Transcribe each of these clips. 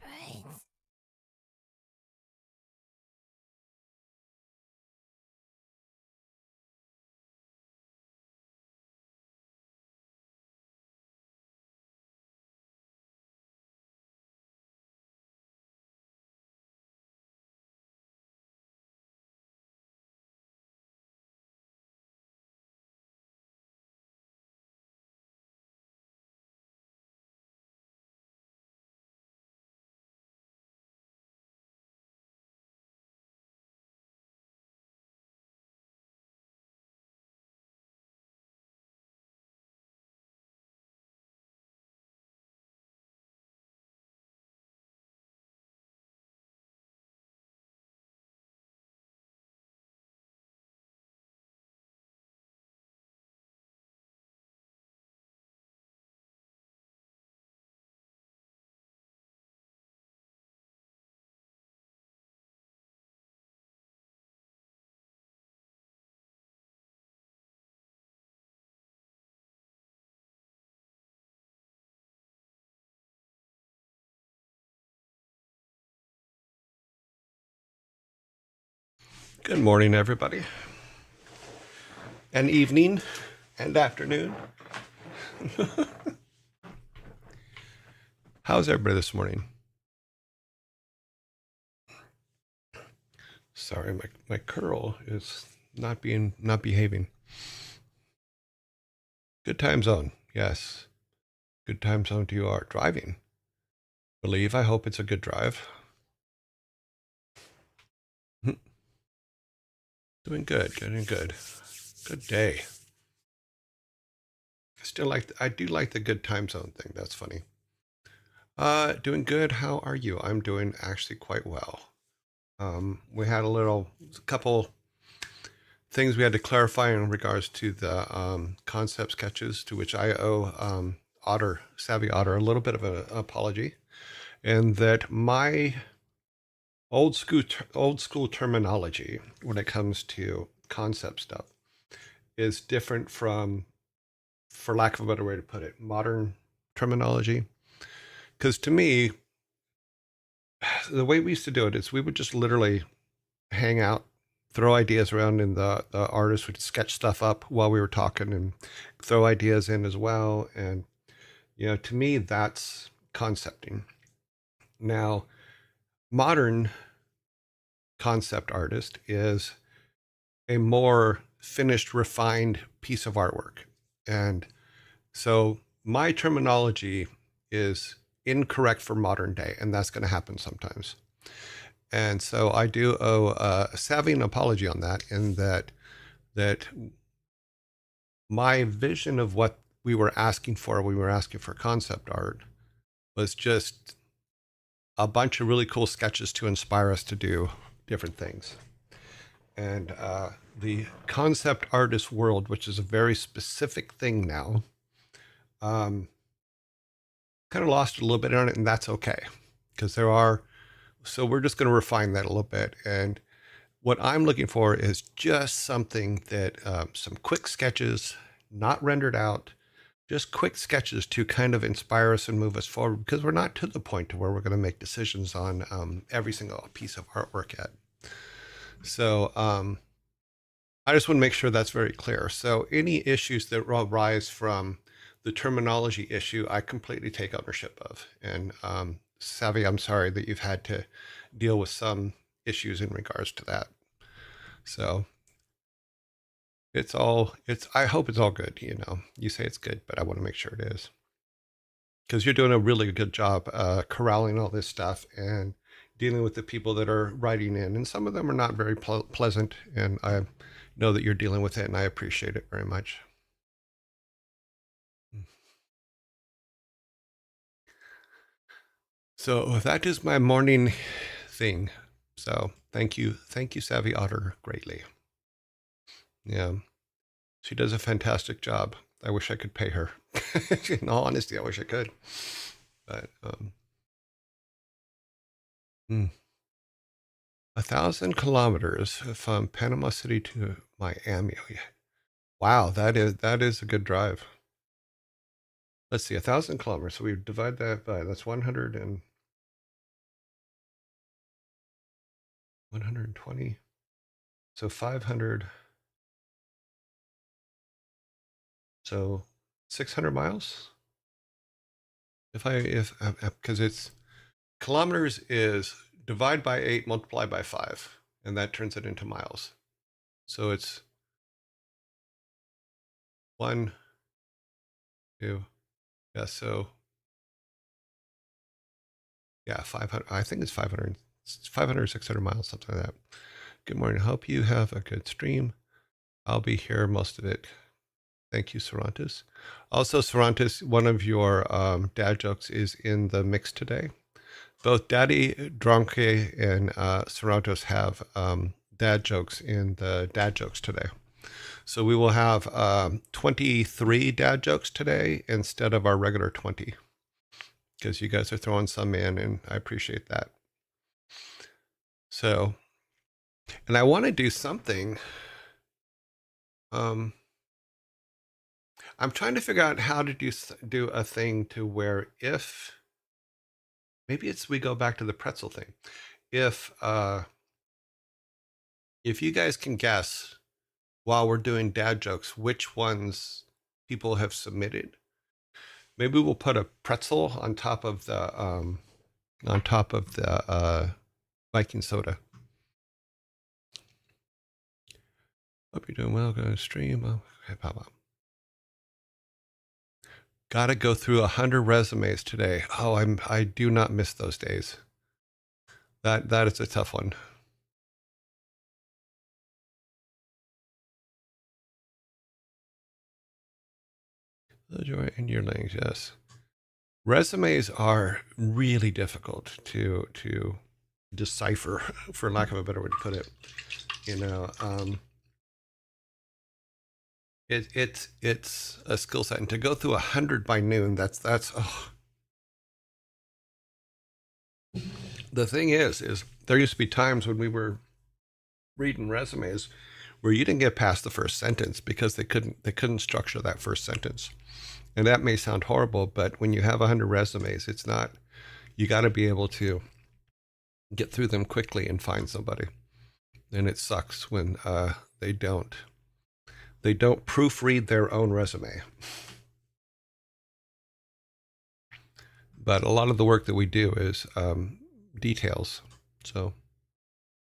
brains. Good morning, everybody, and evening, and afternoon. How's everybody this morning? Sorry, my curl is not behaving. Good time zone, yes. Good time zone to you are driving. I hope it's a good drive. Doing good, doing good. Good day. I do like the good time zone thing. That's funny. Doing good. How are you? I'm doing actually quite well. We had a couple things we had to clarify in regards to the concept sketches, to which I owe Savvy Otter, a little bit of an apology, and that my old school terminology when it comes to concept stuff is different from, for lack of a better way to put it, modern terminology. Because to me, the way we used to do it is we would just literally hang out, throw ideas around, and the artist would sketch stuff up while we were talking and throw ideas in as well. And, to me, that's concepting. Now, modern concept artist is a more finished, refined piece of artwork. And so my terminology is incorrect for modern day, and that's going to happen sometimes. And so I do owe Savvy an apology on that, in that my vision of what we were asking for, concept art, was just a bunch of really cool sketches to inspire us to do different things. And the concept artist world, which is a very specific thing now, kind of lost a little bit on it, and that's okay, because so we're just going to refine that a little bit. And what I'm looking for is just something that, some quick sketches, not rendered out, just quick sketches to kind of inspire us and move us forward, because we're not to the point to where we're going to make decisions on every single piece of artwork yet. So I just want to make sure that's very clear. So any issues that arise from the terminology issue, I completely take ownership of. And Savvy, I'm sorry that you've had to deal with some issues in regards to that. So I hope it's all good. You say it's good, but I want to make sure it is, because you're doing a really good job corralling all this stuff and dealing with the people that are writing in. And some of them are not very pleasant. And I know that you're dealing with it, and I appreciate it very much. So that is my morning thing. So thank you, Savvy Otter, greatly. Yeah, she does a fantastic job. I wish I could pay her. In all honesty, I wish I could. But 1,000 kilometers from Panama City to Miami. Wow, that is a good drive. Let's see, 1,000 kilometers. So we divide that by, that's 100 and 120. So 500. So 600 miles. If because it's kilometers is divide by 8, multiply by 5, and that turns it into miles. So it's 1, 2, yeah. So yeah, 500. I think it's 500, 500, 600 miles, something like that. Good morning. Hope you have a good stream. I'll be here most of it. Thank you, Cervantes. Also, Cervantes, one of your dad jokes is in the mix today. Both Daddy Dronke and Cervantes have dad jokes in the dad jokes today. So we will have 23 dad jokes today instead of our regular 20, because you guys are throwing some in, and I appreciate that. So, and I want to do something. I'm trying to figure out how to do a thing to where maybe we go back to the pretzel thing. If you guys can guess while we're doing dad jokes which ones people have submitted, maybe we'll put a pretzel on top of the Viking soda. Hope you're doing well. Going to stream. Okay, pop. Got to go through 100 resumes today. Oh, I do not miss those days. That is a tough one. Joy and Yearlings, yes. Resumes are really difficult to decipher, for lack of a better way to put it. You know, it's a skill set, and to go through 100 by noon, that's oh. The thing is there used to be times when we were reading resumes where you didn't get past the first sentence because they couldn't structure that first sentence. And that may sound horrible, but when you have 100 resumes, it's not, you got to be able to get through them quickly and find somebody. And it sucks when they don't proofread their own resume. But a lot of the work that we do is details. So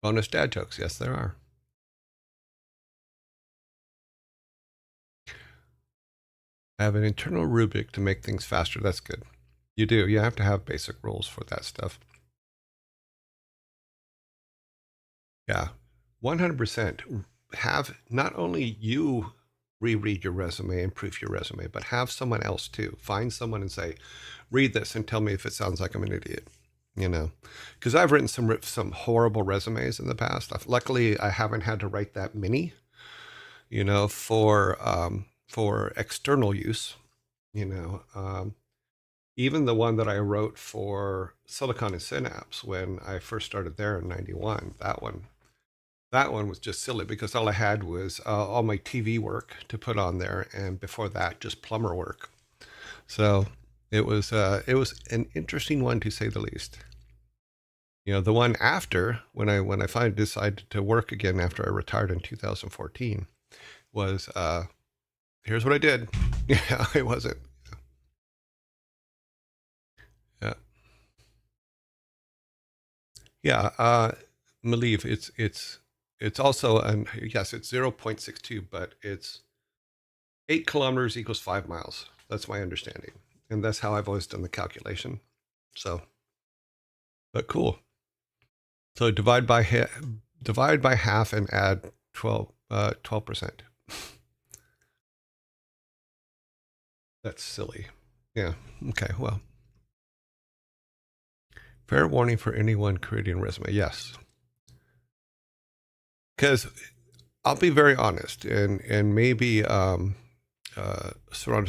bonus dad jokes, yes, there are. I have an internal rubric to make things faster. That's good. You do. You have to have basic rules for that stuff. Yeah, 100%. Have not only you reread your resume and proof your resume, but have someone else too. Find someone and say, read this and tell me if it sounds like I'm an idiot. You know, because I've written some horrible resumes in the past. Luckily, I haven't had to write that many. You know, for external use. You know, even the one that I wrote for Silicon and Synapse when I first started there in '91, that one was just silly because all I had was all my TV work to put on there, and before that, just plumber work. So it was an interesting one to say the least. You know, the one after when I finally decided to work again after I retired in 2014 was here's what I did. Yeah, it wasn't. Yeah, yeah. Malieve, it's also yes, it's 0.62, but it's 8 kilometers equals 5 miles. That's my understanding, and that's how I've always done the calculation. So, but cool. So divide by half and add 12%. That's silly. Yeah. Okay. Well, fair warning for anyone creating a resume. Yes, because I'll be very honest, and maybe Sarantis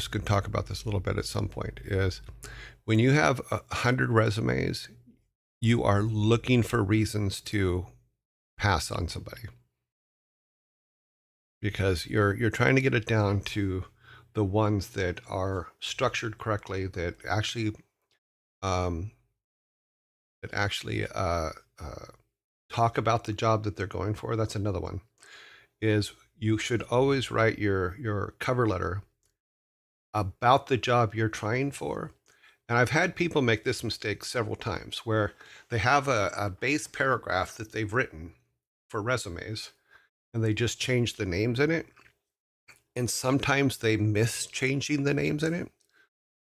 can talk about this a little bit at some point. Is when you have 100 resumes, you are looking for reasons to pass on somebody because you're trying to get it down to the ones that are structured correctly, that actually um, talk about the job that they're going for. That's another one. Is you should always write your cover letter about the job you're trying for. And I've had people make this mistake several times where they have a base paragraph that they've written for resumes and they just change the names in it. And sometimes they miss changing the names in it.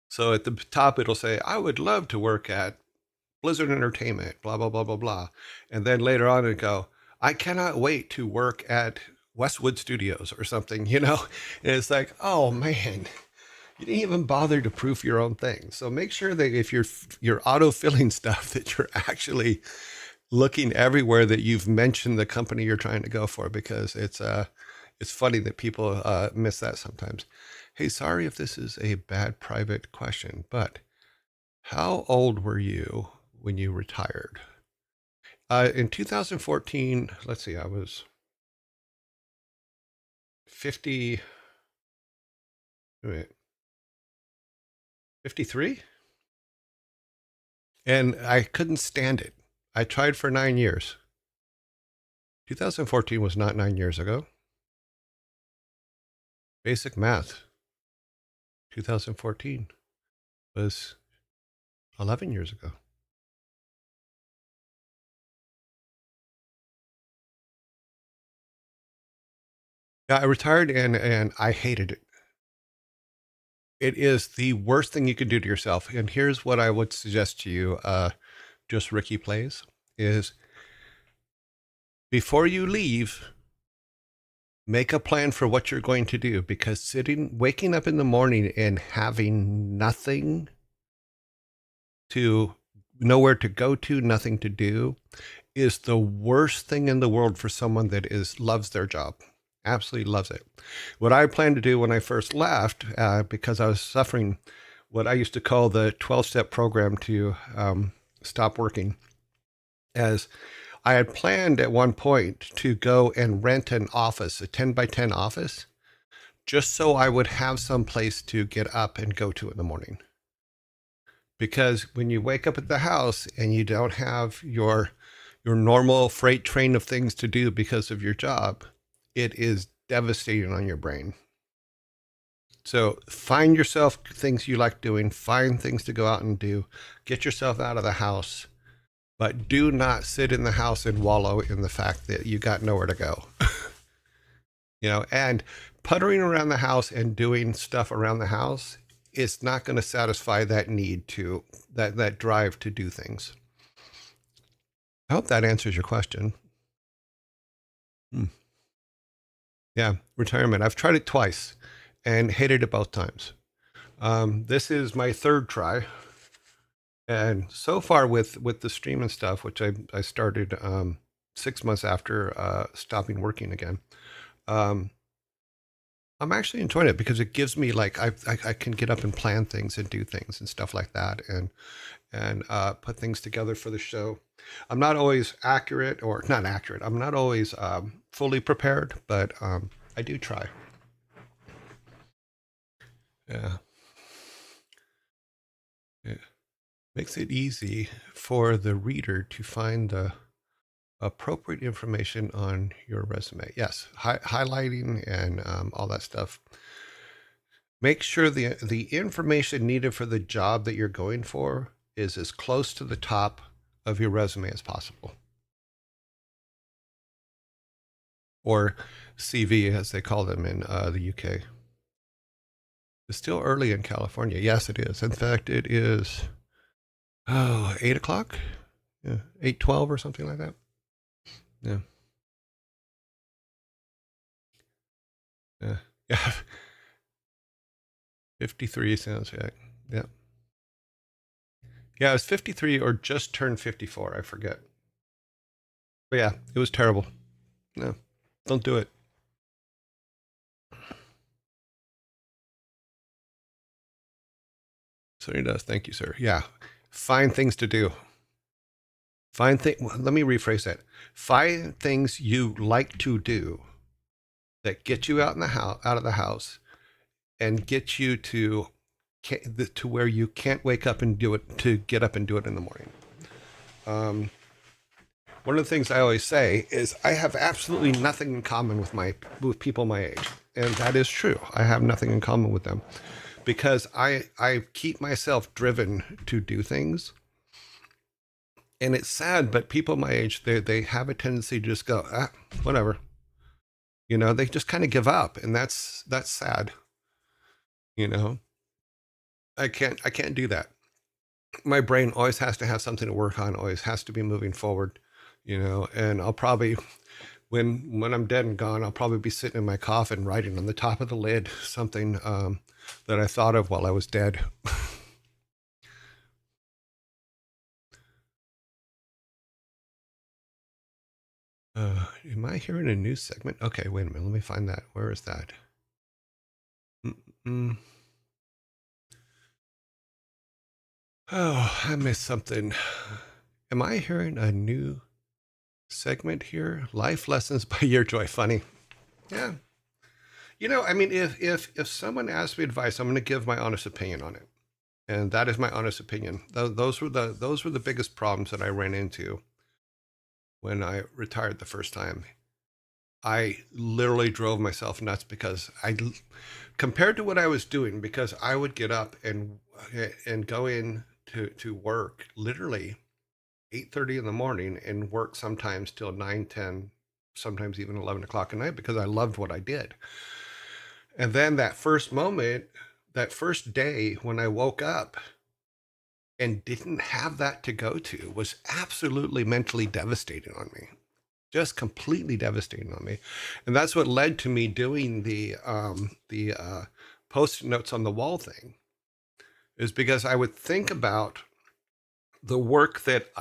So at the top, it'll say, I would love to work at Blizzard Entertainment, blah, blah, blah, blah, blah. And then later on, it go, I cannot wait to work at Westwood Studios or something, you know? And it's like, oh man, you didn't even bother to proof your own thing. So make sure that if you're auto-filling stuff, that you're actually looking everywhere that you've mentioned the company you're trying to go for, because it's funny that people miss that sometimes. Hey, sorry if this is a bad private question, but how old were you when you retired? In 2014, let's see, I was 50, wait, 53? And I couldn't stand it. I tried for 9 years. 2014 was not 9 years ago. Basic math. 2014 was 11 years ago. Yeah, I retired and I hated it. It is the worst thing you can do to yourself. And here's what I would suggest to you, just Ricky Plays, is before you leave, make a plan for what you're going to do, because waking up in the morning and having nothing to, nowhere to go to, nothing to do, is the worst thing in the world for someone that loves their job. Absolutely loves it. What I planned to do when I first left, because I was suffering what I used to call the 12-step program to stop working, as I had planned at one point to go and rent an office, a 10 by 10 office, just so I would have some place to get up and go to in the morning. Because when you wake up at the house and you don't have your normal freight train of things to do because of your job, it is devastating on your brain. So find yourself things you like doing, find things to go out and do, get yourself out of the house, but do not sit in the house and wallow in the fact that you got nowhere to go. You know, and puttering around the house and doing stuff around the house is not going to satisfy that need to, that drive to do things. I hope that answers your question. Yeah, retirement. I've tried it twice and hated it both times. This is my third try. And so far with the stream and stuff, which I started 6 months after stopping working again, I'm actually enjoying it because it gives me, like, I can get up and plan things and do things and stuff like that, and put things together for the show. I'm not always accurate, or not accurate. I'm not always fully prepared, but I do try. Yeah. It makes it easy for the reader to find the appropriate information on your resume. Yes, highlighting and all that stuff. Make sure the information needed for the job that you're going for is as close to the top of your resume as possible. Or CV, as they call them in the UK. It's still early in California. Yes, it is. In fact, it is 8 o'clock? Yeah, 8:12 or something like that. Yeah. Yeah. Yeah. 53 sounds right. Yeah. Yeah, it was 53 or just turned 54. I forget. But yeah, it was terrible. No, don't do it. So he does. Thank you, sir. Yeah. Find things to do. Let me rephrase that. Find things you like to do that get you out in the house, out of the house, and get you to where you can't wake up and do it, to get up and do it in the morning. One of the things I always say is I have absolutely nothing in common with people my age, and that is true. I have nothing in common with them because I keep myself driven to do things, and it's sad. But people my age, they have a tendency to just go, whatever. They just kind of give up, and that's sad. You know, I can't do that. My brain always has to have something to work on. Always has to be moving forward. And I'll probably when I'm dead and gone, I'll probably be sitting in my coffin writing on the top of the lid something that I thought of while I was dead. Am I hearing a new segment? Okay, wait a minute. Let me find that. Where is that? Mm-mm. Oh, I missed something. Am I hearing a new segment here? Life lessons by Yearjoy. Funny. Yeah. I mean, if someone asks me advice, I'm going to give my honest opinion on it, and that is my honest opinion. Those were the biggest problems that I ran into when I retired the first time. I literally drove myself nuts because compared to what I was doing, because I would get up and go in to work literally 8:30 in the morning and work sometimes till 9, 10, sometimes even 11 o'clock at night because I loved what I did. And then that first day when I woke up and didn't have that to go to was absolutely mentally devastating on me. Just completely devastating on me. And that's what led to me doing the post-it notes on the wall thing, is because I would think about the work that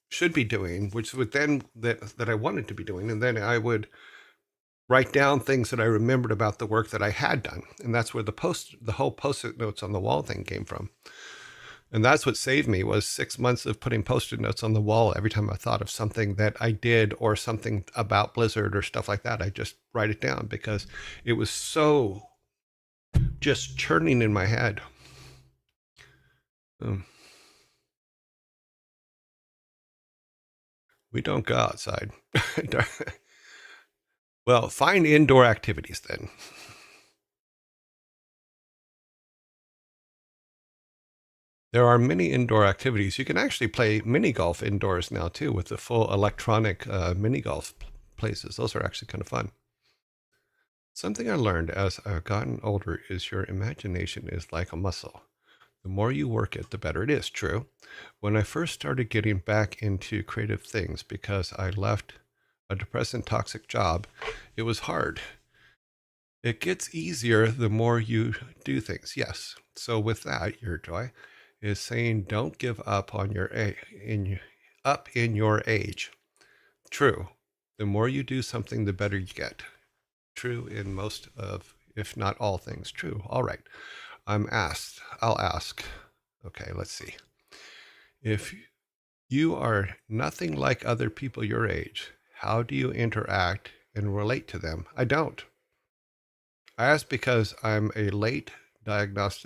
should be doing, which would then that I wanted to be doing, and then I would write down things that I remembered about the work that I had done. And that's where the whole post-it notes on the wall thing came from. And that's what saved me, was 6 months of putting post-it notes on the wall. Every time I thought of something that I did or something about Blizzard or stuff like that, I just write it down because it was so just churning in my head. We don't go outside. Well, find indoor activities then. There are many indoor activities. You can actually play mini golf indoors now too, with the full electronic mini golf places. Those are actually kind of fun. Something I learned as I've gotten older is your imagination is like a muscle. The more you work it, the better it is. True. When I first started getting back into creative things because I left a depressing, toxic job, it was hard. It gets easier the more you do things. Yes. So with that, your joy is saying don't give up on in your age. True. The more you do something, the better you get. True in most of, if not all things. True. All right. I'll ask. Okay, let's see. If you are nothing like other people your age, how do you interact and relate to them? I don't. I ask because I'm a late diagnose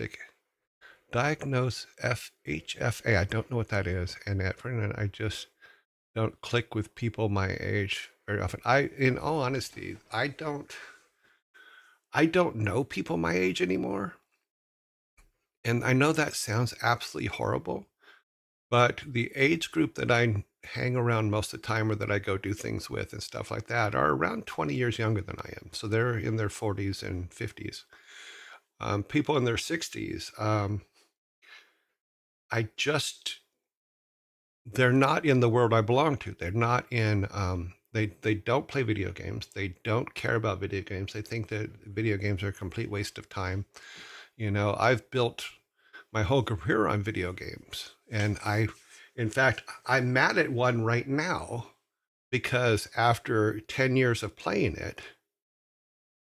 FHFA. I don't know what that is. And I just don't click with people my age very often. In all honesty, I don't know people my age anymore. And I know that sounds absolutely horrible, but the age group that I hang around most of the time or that I go do things with and stuff like that are around 20 years younger than I am. So they're in their 40s and 50s. People in their 60s, they're not in the world I belong to. They're not in, they don't play video games. They don't care about video games. They think that video games are a complete waste of time. I've built my whole career on video games. And in fact, I'm mad at one right now because after 10 years of playing it,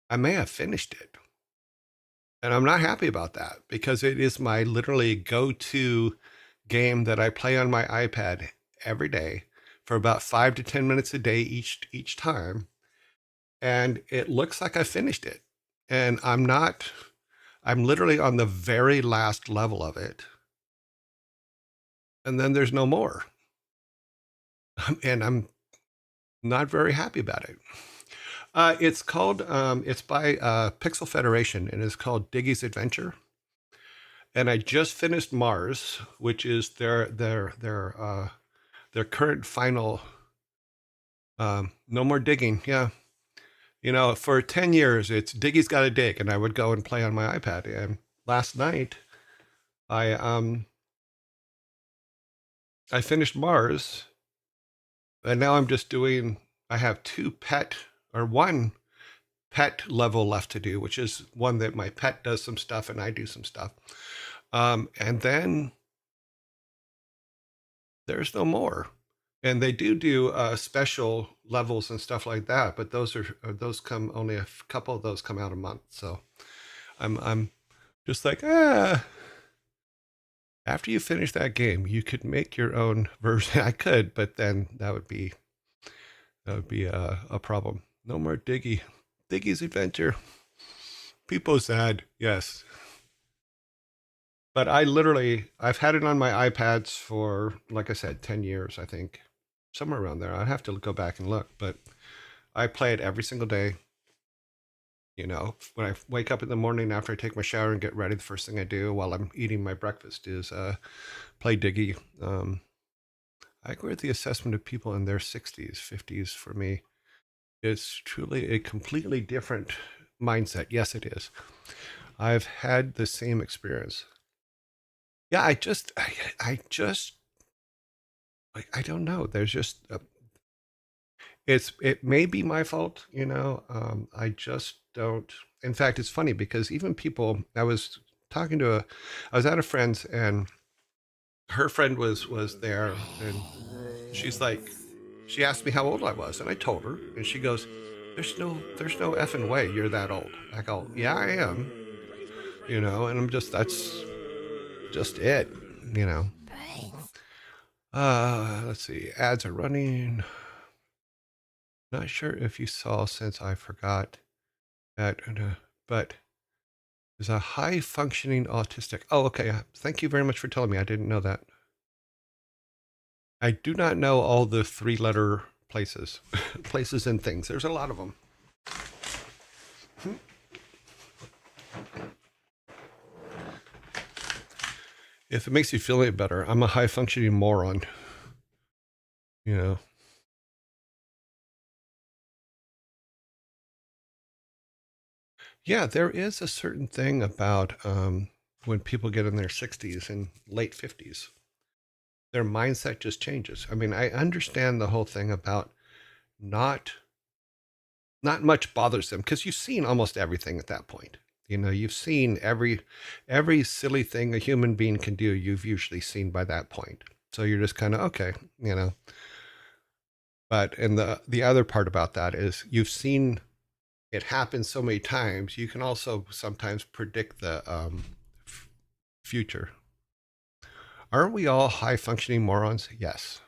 I may have finished it. And I'm not happy about that because it is my literally go-to game that I play on my iPad every day for about 5 to 10 minutes a day each time. And it looks like I finished it. And I'm literally on the very last level of it. And then there's no more. and I'm not very happy about it. It's called, it's by Pixel Federation, and it's called Diggy's Adventure. And I just finished Mars, which is their current final. No more digging. Yeah, you know, for 10 years, it's Diggy's got to dig, and I would go and play on my iPad. And last night, I um I finished Mars, and now I'm just doing. I have one pet level left to do, which is one that my pet does some stuff and I do some stuff. And then there's no more. And they do special levels and stuff like that, but those come only couple of those come out a month. So I'm just like after you finish that game, you could make your own version. I could, but then that would be a problem. No more Diggy's Adventure. People sad, yes. But I've had it on my iPads for, like I said, 10 years, I think. Somewhere around there. I'd have to go back and look, but I play it every single day. You know, when I wake up in the morning after I take my shower and get ready, the first thing I do while I'm eating my breakfast is play Diggy. I agree with the assessment of people in their 60s, 50s for me. It's truly a completely different mindset. Yes, it is. I've had the same experience. Yeah, I don't know. There's just it may be my fault, you know. I just don't. In fact, it's funny because even people. I was at a friend's, and her friend was there, and she's like, she asked me how old I was, and I told her, and she goes, there's no effing way you're that old. I go, yeah, I am, you know, and that's just it, you know. Let's see. Ads are running. Not sure if you saw since I forgot that, but is a high functioning autistic. Oh, okay. Thank you very much for telling me. I didn't know that. I do not know all the 3-letter places, places and things. There's a lot of them. If it makes you feel any better, I'm a high functioning moron. You know. Yeah, there is a certain thing about when people get in their 60s and late 50s, their mindset just changes. I mean, I understand the whole thing about not not much bothers them because you've seen almost everything at that point. You know, you've seen every silly thing a human being can do. You've usually seen by that point. So you're just kind of okay, you know. But and the other part about that is you've seen it happen so many times. You can also sometimes predict the future. Aren't we all high functioning morons? Yes,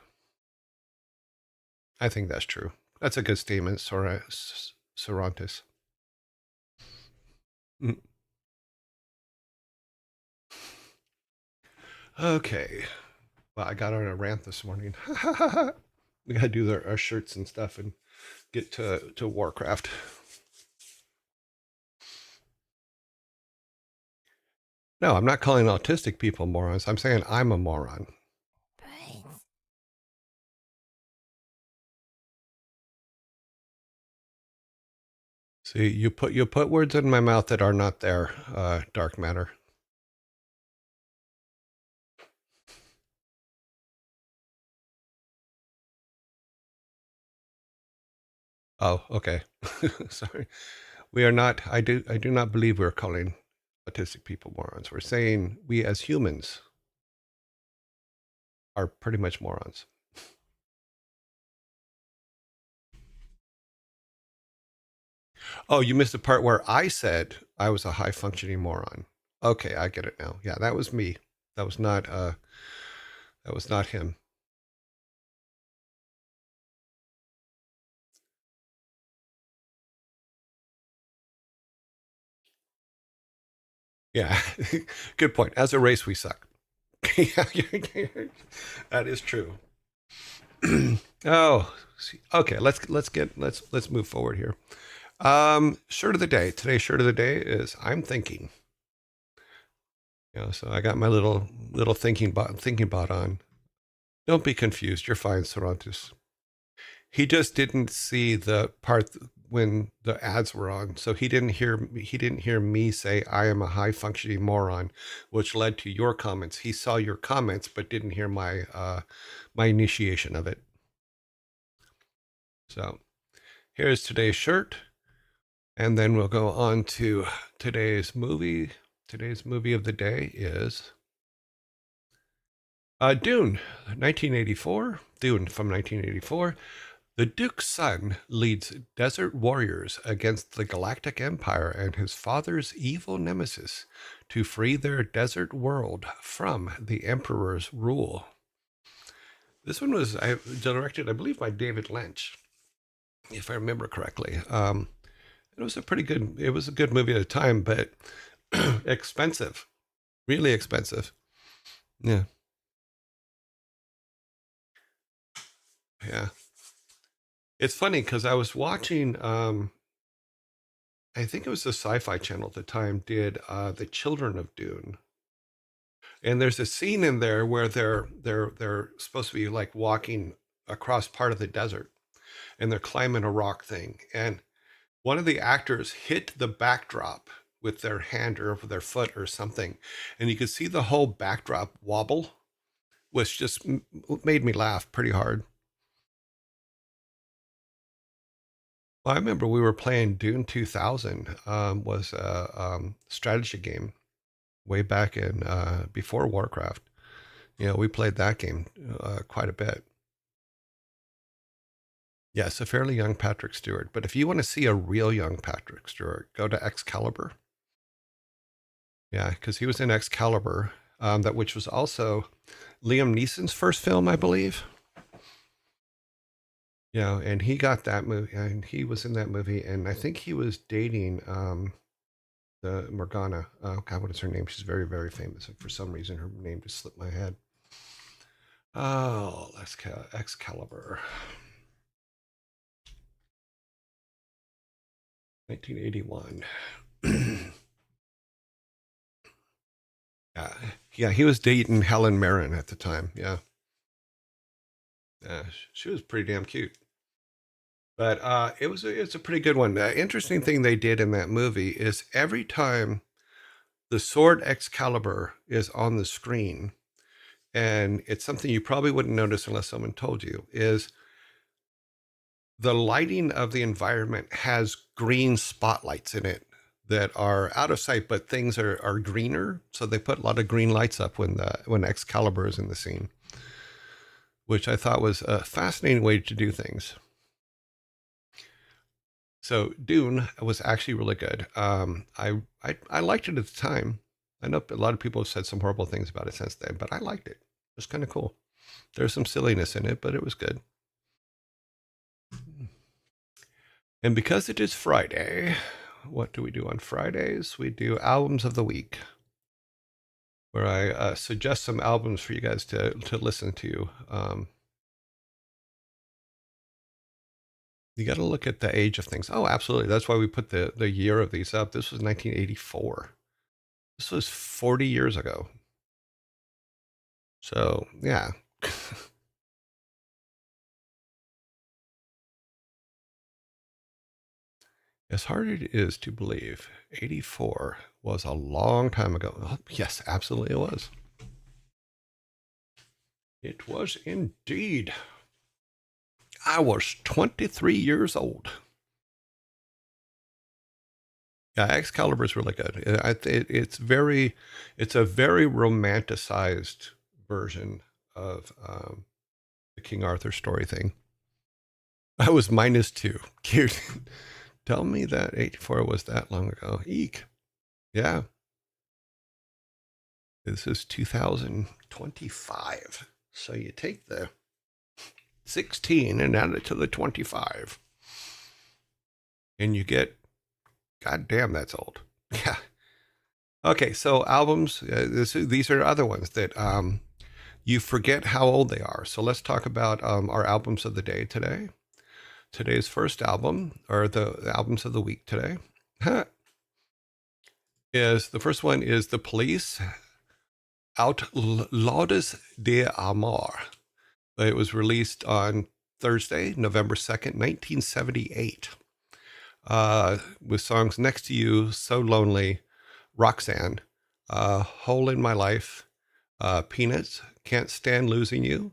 I think that's true. That's a good statement, Sorantis. Mm. Okay. Well, I got on a rant this morning. We got to do our shirts and stuff and get to WarCraft. No, I'm not calling autistic people morons. I'm saying I'm a moron. See, you put words in my mouth that are not there, dark matter. Oh, okay. Sorry. We are not. I do not believe we're calling autistic people morons. We're saying we as humans are pretty much morons. Oh, you missed the part where I said I was a high functioning moron. Okay, I get it now. Yeah, that was me. That was not that was not him. Yeah. Good point. As a race we suck. Yeah, that is true. Oh, okay. Let's move forward here. Shirt of the day. Today's shirt of the day is I'm thinking. So I got my little thinking bot on. Don't be confused. You're fine, Cervantes. He just didn't see the part when the ads were on, so he didn't hear me say I am a high functioning moron, which led to your comments. He saw your comments but didn't hear my initiation of it. So here's today's shirt, and then we'll go on to today's movie. Today's movie of the day is Dune, 1984. Dune from 1984. The Duke's son leads desert warriors against the Galactic Empire and his father's evil nemesis to free their desert world from the Emperor's rule. This one was directed, I believe, by David Lynch, if I remember correctly. It was a good movie at the time, but expensive, really expensive. Yeah, yeah. It's funny because I was watching. I think it was the Sci-Fi Channel at the time did the Children of Dune, and there's a scene in there where they're supposed to be like walking across part of the desert, and they're climbing a rock thing, and one of the actors hit the backdrop with their hand or with their foot or something, and you could see the whole backdrop wobble, which just made me laugh pretty hard. Well, I remember we were playing Dune 2000, was a strategy game way back in before Warcraft. We played that game quite a bit. Yes, a fairly young Patrick Stewart. But if you want to see a real young Patrick Stewart, go to Excalibur. Yeah, because he was in Excalibur, that which was also Liam Neeson's first film, I believe. Yeah, and he got that movie, and he was in that movie, and I think he was dating the Morgana. Oh God, what is her name? She's very, very famous. And for some reason, her name just slipped my head. Oh, Excalibur, 1981. Yeah, yeah, he was dating Helen Mirren at the time. Yeah, she was pretty damn cute. But it's a pretty good one. The interesting thing they did in that movie is every time the sword Excalibur is on the screen, and it's something you probably wouldn't notice unless someone told you, is the lighting of the environment has green spotlights in it that are out of sight, but things are greener. So they put a lot of green lights up when Excalibur is in the scene, which I thought was a fascinating way to do things. So Dune was actually really good. I liked it at the time. I know a lot of people have said some horrible things about it since then, but I liked it. It was kind of cool. There's some silliness in it, but it was good. And because it is Friday, what do we do on Fridays? We do albums of the week, where I suggest some albums for you guys to listen to. You got to look at the age of things. Oh, absolutely. That's why we put the year of these up. This was 1984. This was 40 years ago. So, yeah. As hard as it is to believe, 84 was a long time ago. Oh, yes, absolutely it was. It was indeed. I was 23 years old. Yeah, Excalibur is really good. It's a very romanticized version of the King Arthur story thing. I was -2. Cute. Tell me that 84 was that long ago. Eek. Yeah. This is 2025. So you take the 16 and add it to the 25. And you get, God damn, that's old. Yeah. Okay, so albums. These are other ones that you forget how old they are. So let's talk about our albums of the day today. Today's first album, or the albums of the week today, is the first one is The Police, Outlaws de Amor. It was released on Thursday, November 2nd, 1978, with songs Next to You, So Lonely, Roxanne, Hole in My Life, Peanuts, Can't Stand Losing You,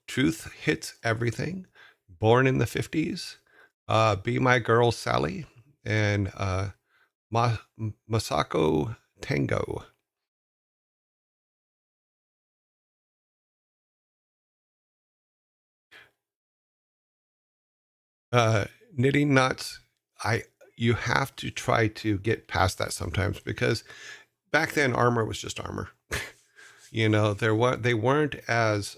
Truth Hits Everything, Born in the 50s, Be My Girl Sally, and Masako Tango. Knitting knots, I you have to try to get past that sometimes, because back then armor was just armor. They weren't as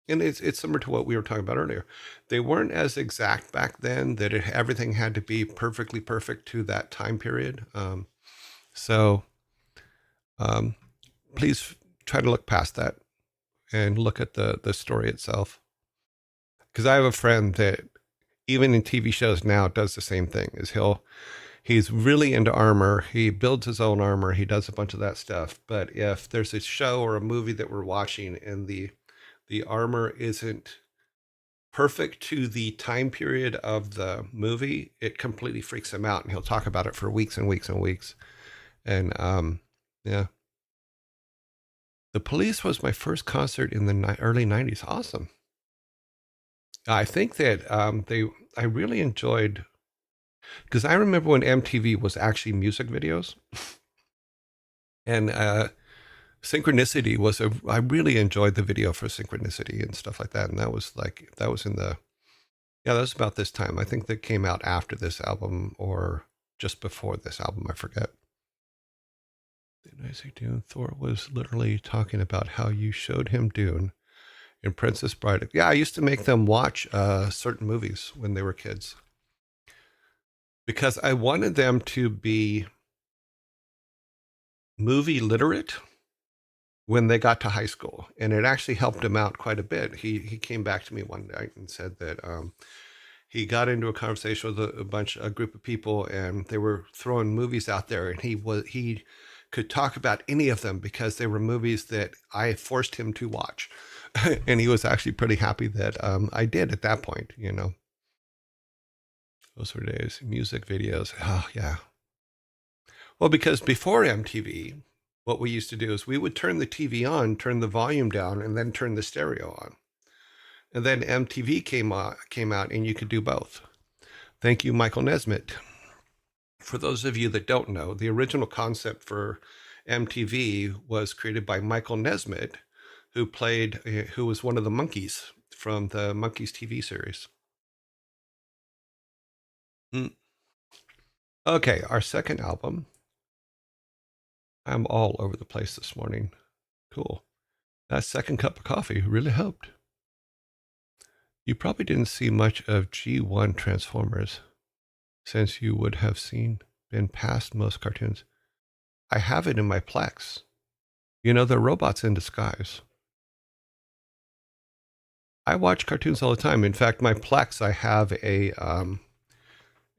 and it's similar to what we were talking about earlier. They weren't as exact back then that everything had to be perfectly perfect to that time period. So um, please try to look past that and look at the story itself. Because I have a friend that even in TV shows now does the same thing. He's really into armor. He builds his own armor. He does a bunch of that stuff. But if there's a show or a movie that we're watching and the armor isn't perfect to the time period of the movie, it completely freaks him out, and he'll talk about it for weeks and weeks and weeks. And yeah, The Police was my first concert in the early '90s. Awesome. I think that I really enjoyed, because I remember when MTV was actually music videos, and Synchronicity I really enjoyed the video for Synchronicity and stuff like that. And that was that was about this time. I think that came out after this album or just before this album. I forget. Did I say Dune? Thor was literally talking about how you showed him Dune in Princess Bride. Yeah, I used to make them watch certain movies when they were kids, because I wanted them to be movie literate when they got to high school, and it actually helped him out quite a bit. He came back to me one night and said that he got into a conversation with a group of people, and they were throwing movies out there, and he could talk about any of them because they were movies that I forced him to watch. And he was actually pretty happy that I did at that point. Those were days. Music videos. Oh yeah. Well, because before MTV, what we used to do is we would turn the TV on, turn the volume down, and then turn the stereo on. And then MTV came out, and you could do both. Thank you, Michael Nesmith. For those of you that don't know, the original concept for MTV was created by Michael Nesmith, who was one of the Monkees from the Monkees TV series. Okay, our second album. I'm all over the place this morning. Cool. That second cup of coffee really helped. You probably didn't see much of G1 Transformers, since you would have been past most cartoons. I have it in my Plex. They're robots in disguise. I watch cartoons all the time. In fact, my Plex, I have a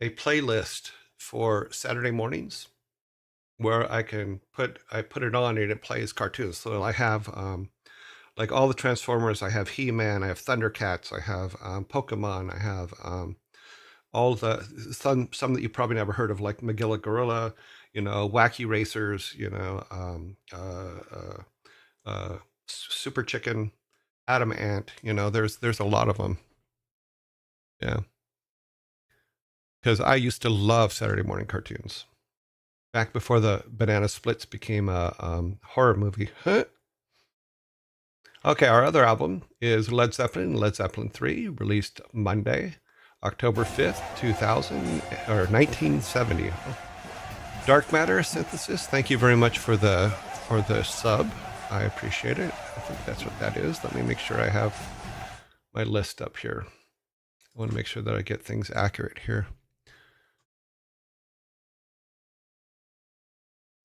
playlist for Saturday mornings where I put it on and it plays cartoons. So I have like all the Transformers. I have He-Man, I have Thundercats, I have Pokemon, I have all some that you probably never heard of, like Magilla Gorilla, Wacky Racers, Super Chicken, Atom Ant. There's a lot of them. Yeah, because I used to love Saturday morning cartoons back before the Banana Splits became a horror movie. Okay, our other album is Led Zeppelin 3, released Monday, October 5th, 2000, or 1970. Dark Matter Synthesis, thank you very much for the sub. I appreciate it. I think that's what that is. Let me make sure I have my list up here. I want to make sure that I get things accurate here.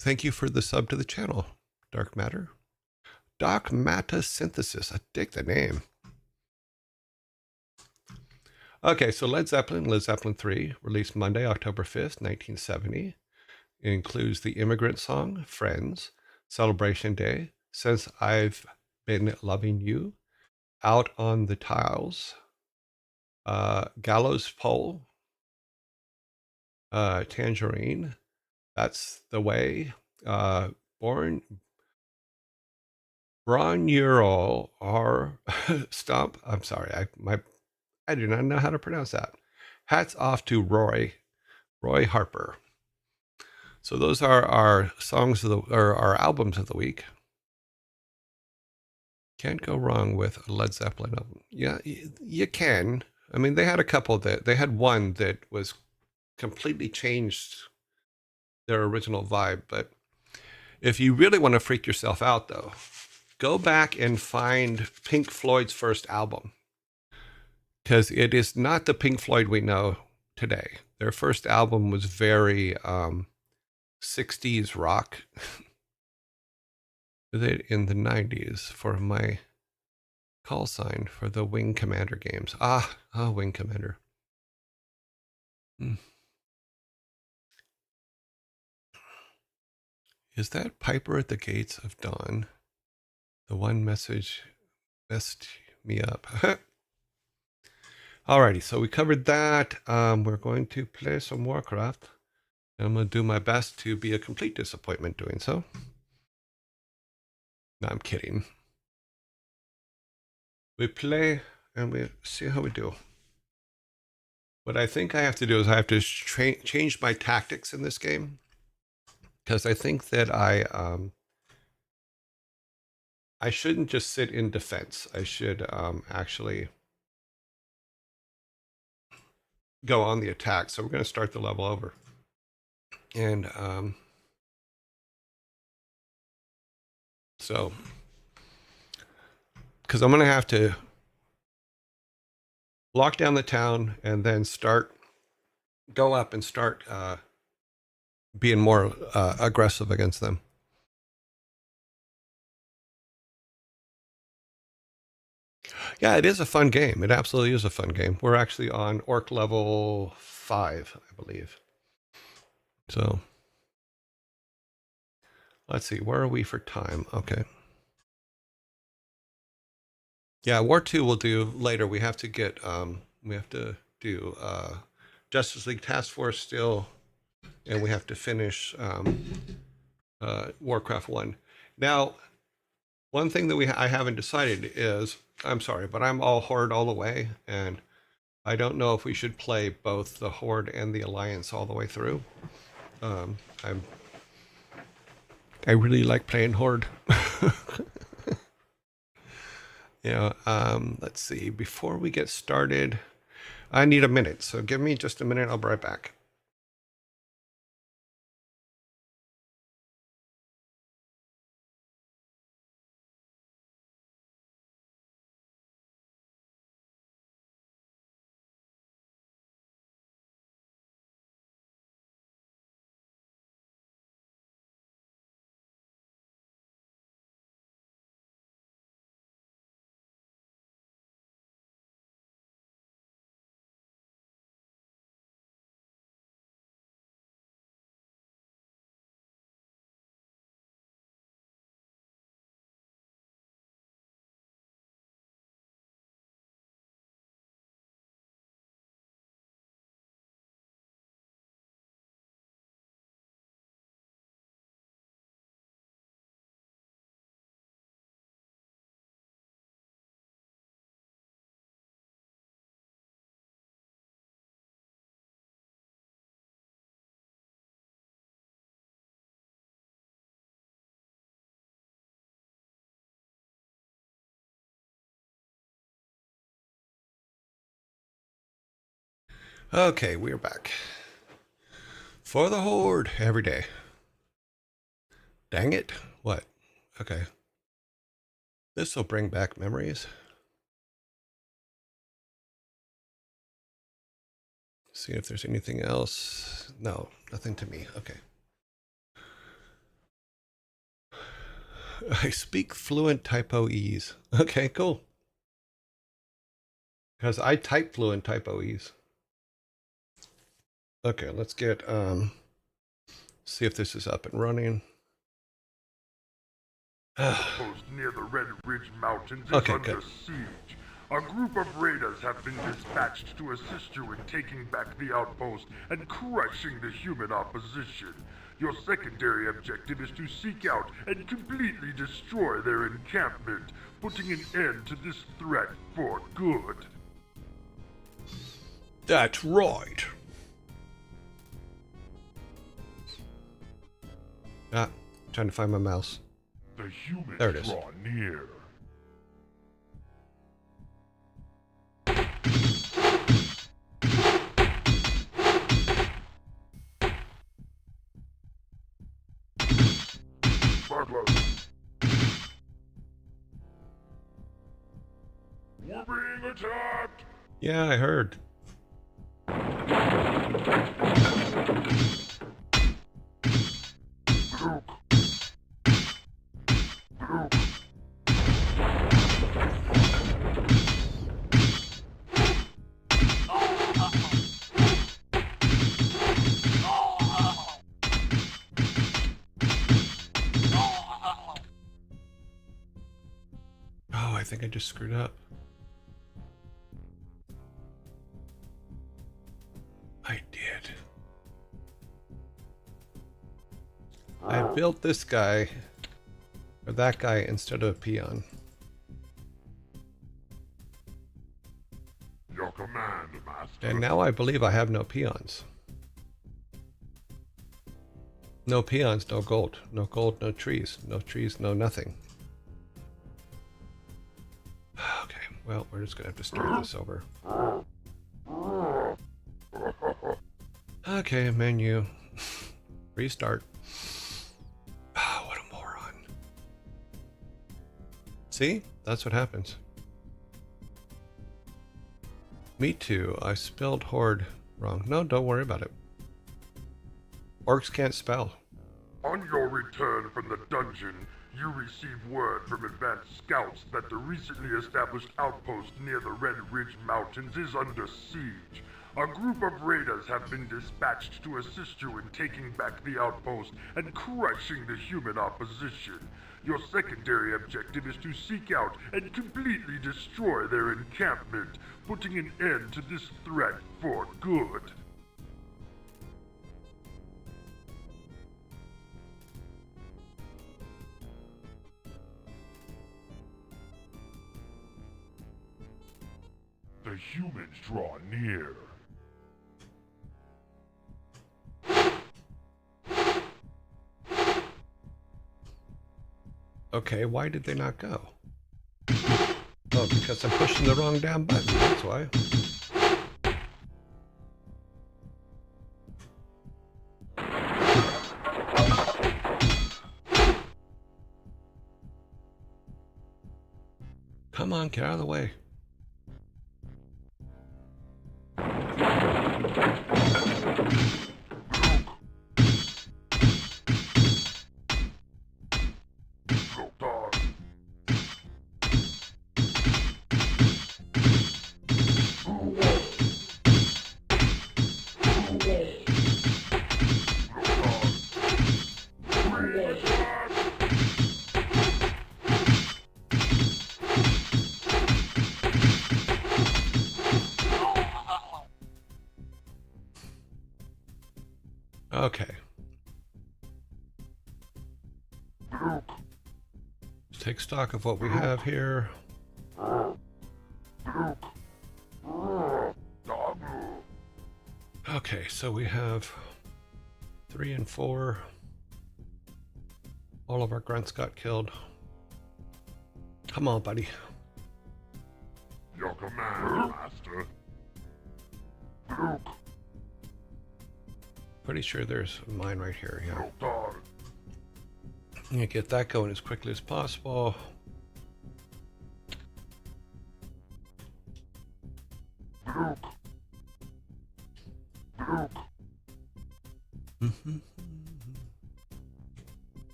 Thank you for the sub to the channel, Dark Matter. Dogmata Synthesis. I dig the name. Okay, so Led Zeppelin 3, released Monday, October 5th, 1970. It includes the Immigrant Song, Friends, Celebration Day, Since I've Been Loving You, Out on the Tiles, Gallows Pole, Tangerine, That's the Way, Born, Broneural, or Stomp. I'm sorry, I do not know how to pronounce that. Hats off to Roy Harper. So those are our songs of or our albums of the week. Can't go wrong with a Led Zeppelin album. Yeah, you can. I mean, they had a couple that they had one that was completely changed their original vibe. But if you really want to freak yourself out, though, go back and find Pink Floyd's first album, because it is not the Pink Floyd we know today. Their first album was very 60s rock. In the 90s for my call sign for the Wing Commander games. Wing Commander. Is that Piper at the Gates of Dawn? The one message messed me up. Alrighty, so we covered that. We're going to play some Warcraft. And I'm going to do my best to be a complete disappointment doing so. No, I'm kidding. We play and we see how we do. What I think I have to do is I have to change my tactics in this game, because I think that I shouldn't just sit in defense. I should actually go on the attack. So we're going to start the level over. And so, because I'm going to have to lock down the town and then go up and start being more aggressive against them. Yeah, it is a fun game. It absolutely is a fun game. We're actually on Orc level 5, I believe. So let's see, where are we for time? Okay. Yeah, War 2 we'll do later. We have to get we have to do Justice League Task Force still, and we have to finish Warcraft 1. Now, one thing that I haven't decided is, I'm sorry, but I'm all Horde all the way, and I don't know if we should play both the Horde and the Alliance all the way through. I really like playing Horde. Let's see. Before we get started, I need a minute. So give me just a minute. I'll be right back. Okay, we're back. For the Horde every day. Dang it. What? Okay. This will bring back memories. See if there's anything else. No, nothing to me. Okay. I speak fluent typoese. Okay, cool. Because I type fluent typoese. Okay, let's get see if this is up and running. Post near the Red Ridge Mountains is Okay, under good. siege. A group of raiders have been dispatched to assist you in taking back the outpost and crushing the human opposition. Your secondary objective is to seek out and completely destroy their encampment, putting an end to this threat for good. That's right. Ah, trying to find my mouse. The humans There it is. draw near. Butler. We're being attacked! Yeah, I heard. Luke. Luke. Oh, I think I just screwed up. I did. I built this guy, or that guy, instead of a peon. Your command, Master. And now I believe I have no peons. No peons, no gold. No gold, no trees. No trees, no nothing. Okay, well, we're just gonna have to start this over. Okay, menu. Restart. Oh, what a moron. See? That's what happens. Me too. I spelled horde wrong. No, don't worry about it. Orcs can't spell. On your return from the dungeon, you receive word from advanced scouts that the recently established outpost near the Red Ridge Mountains is under siege. A group of raiders have been dispatched to assist you in taking back the outpost and crushing the human opposition. Your secondary objective is to seek out and completely destroy their encampment, putting an end to this threat for good. The humans draw near. Okay, why did they not go? Oh, because I'm pushing the wrong damn button, that's why. Come on, get out of the way. Okay. Let's take stock of what we have here. Okay, so we have 3 and 4. All of our grunts got killed. Come on, buddy. Your command, Master. Pretty sure there's mine right here, yeah. Lokar. You get that going as quickly as possible.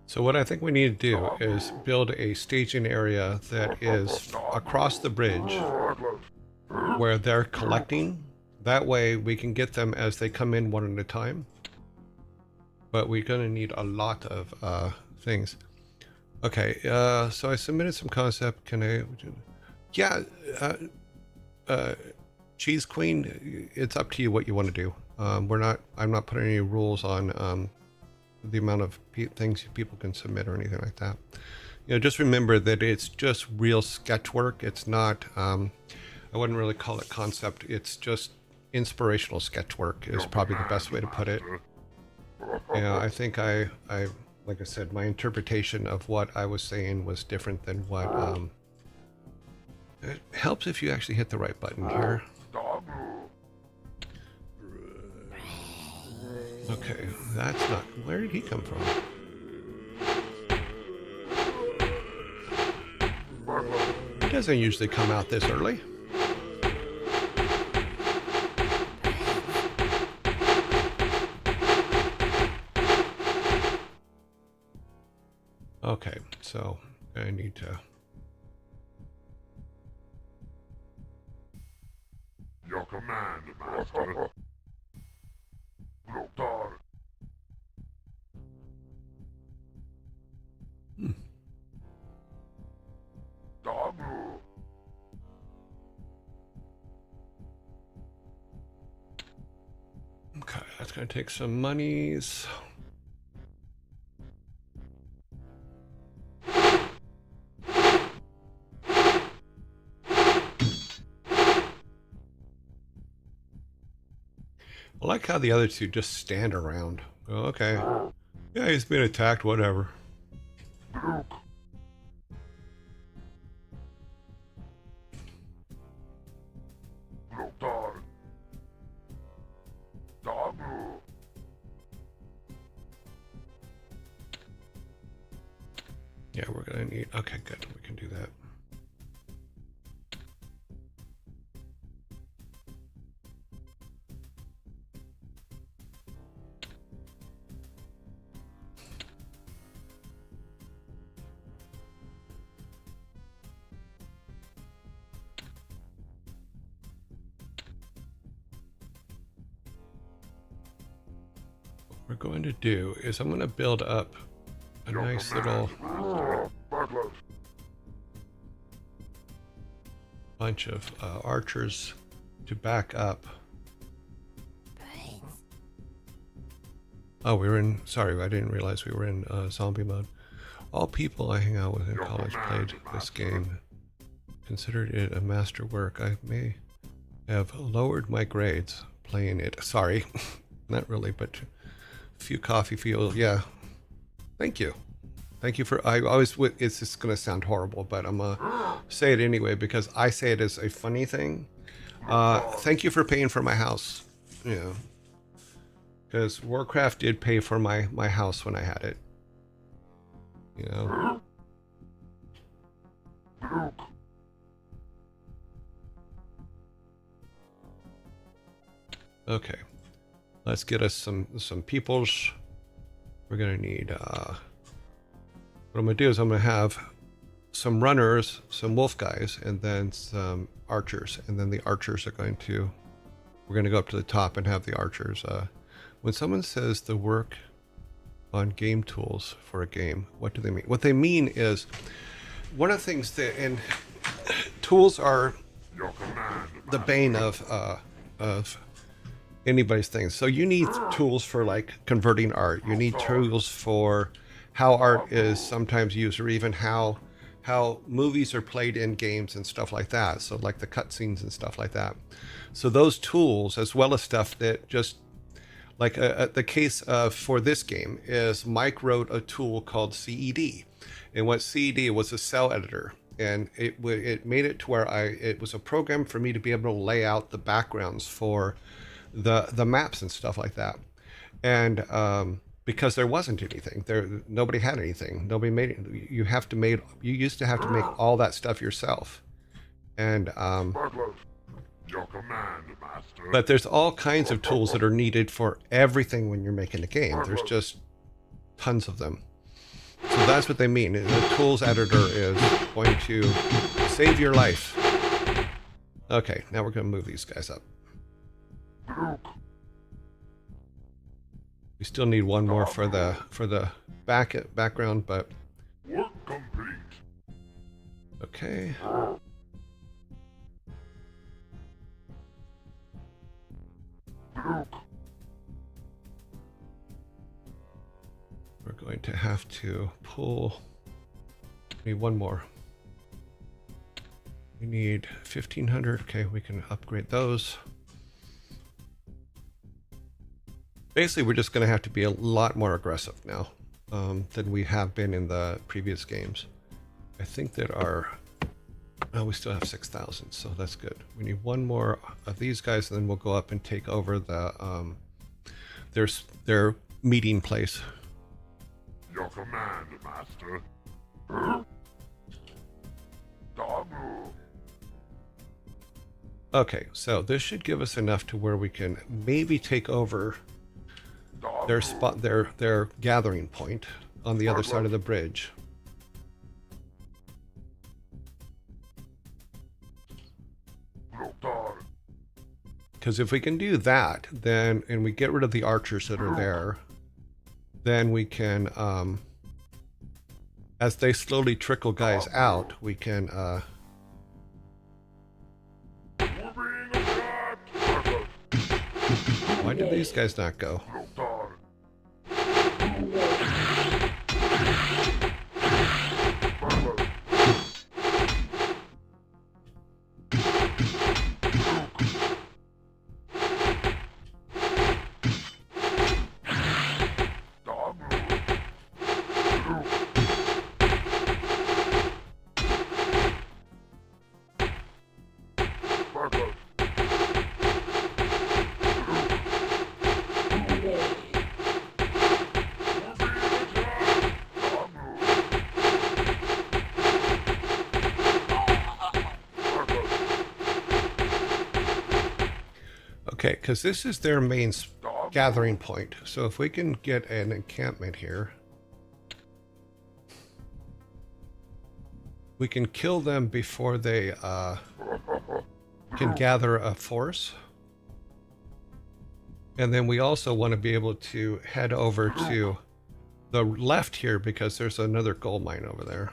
So what I think we need to do is build a staging area that is across the bridge where they're collecting. That way we can get them as they come in one at a time. But we're going to need a lot of things. Okay, so I submitted some concept. Can I... Yeah, Cheese Queen, it's up to you what you want to do. I'm not putting any rules on the amount of things people can submit or anything like that. You know, just remember that it's just real sketch work. It's not, I wouldn't really call it concept. It's just inspirational sketch work is probably the best way to put it. Yeah, I think I like I said, my interpretation of what I was saying was different than what, it helps if you actually hit the right button here. Okay, that's not... Where did he come from? He doesn't usually come out this early. Okay, so I need to... Your command, Master. Okay, that's going to take some monies. I like how the other two just stand around. Oh, okay. Yeah, he's being attacked, whatever. Yeah, we're gonna need... Okay, good. We can do that. What we're going to do is I'm going to build up a nice little bunch of archers to back up. Oh, we were in... Sorry, I didn't realize we were in zombie mode. All people I hang out with in college played this game. Considered it a masterwork. I may have lowered my grades playing it. Sorry, not really, but a few coffee feels... Yeah. Thank you. Thank you for... I always... It's just going to sound horrible, but I'm going to say it anyway because I say it as a funny thing. Thank you for paying for my house. You know. Because WarCraft did pay for my house when I had it. You know. Okay. Let's get us some peoples. We're gonna need what I'm gonna do is I'm gonna have some runners, some wolf guys, and then some archers. And then the archers are going to... We're gonna go up to the top and have the archers. When someone says the work on game tools for a game, what do they mean? What they mean is one of the things that... And tools are the bane of anybody's things. So you need tools for like converting art. You need tools for how art is sometimes used, or even how movies are played in games and stuff like that. So like the cutscenes and stuff like that. So those tools, as well as stuff that just like the case of for this game is Mike wrote a tool called CED, and what CED was a cell editor. And it made it to where it was a program for me to be able to lay out the backgrounds for the maps and stuff like that. And because there wasn't anything nobody had anything, nobody made it. You used to have to make all that stuff yourself. And Your command, Master. But there's all kinds of tools that are needed for everything when you're making a game. There's just tons of them. So that's what they mean. The tools editor is going to save your life. Okay, now we're going to move these guys up. We still need one more for the background, but Work complete. okay. We're going to have to pull. We need one more. We need 1,500. Okay, we can upgrade those. Basically, we're just going to have to be a lot more aggressive now than we have been in the previous games. I think that we still have 6,000, so that's good. We need one more of these guys, and then we'll go up and take over the their meeting place. Your command, Master. Okay, so this should give us enough to where we can maybe take over their gathering point on the other side of the bridge. Because if we can do that, then, and we get rid of the archers that are there, then we can, as they slowly trickle guys out, we can, why did these guys not go? Okay, because this is their main gathering point. So if we can get an encampment here, we can kill them before they can gather a force. And then we also want to be able to head over to the left here because there's another gold mine over there.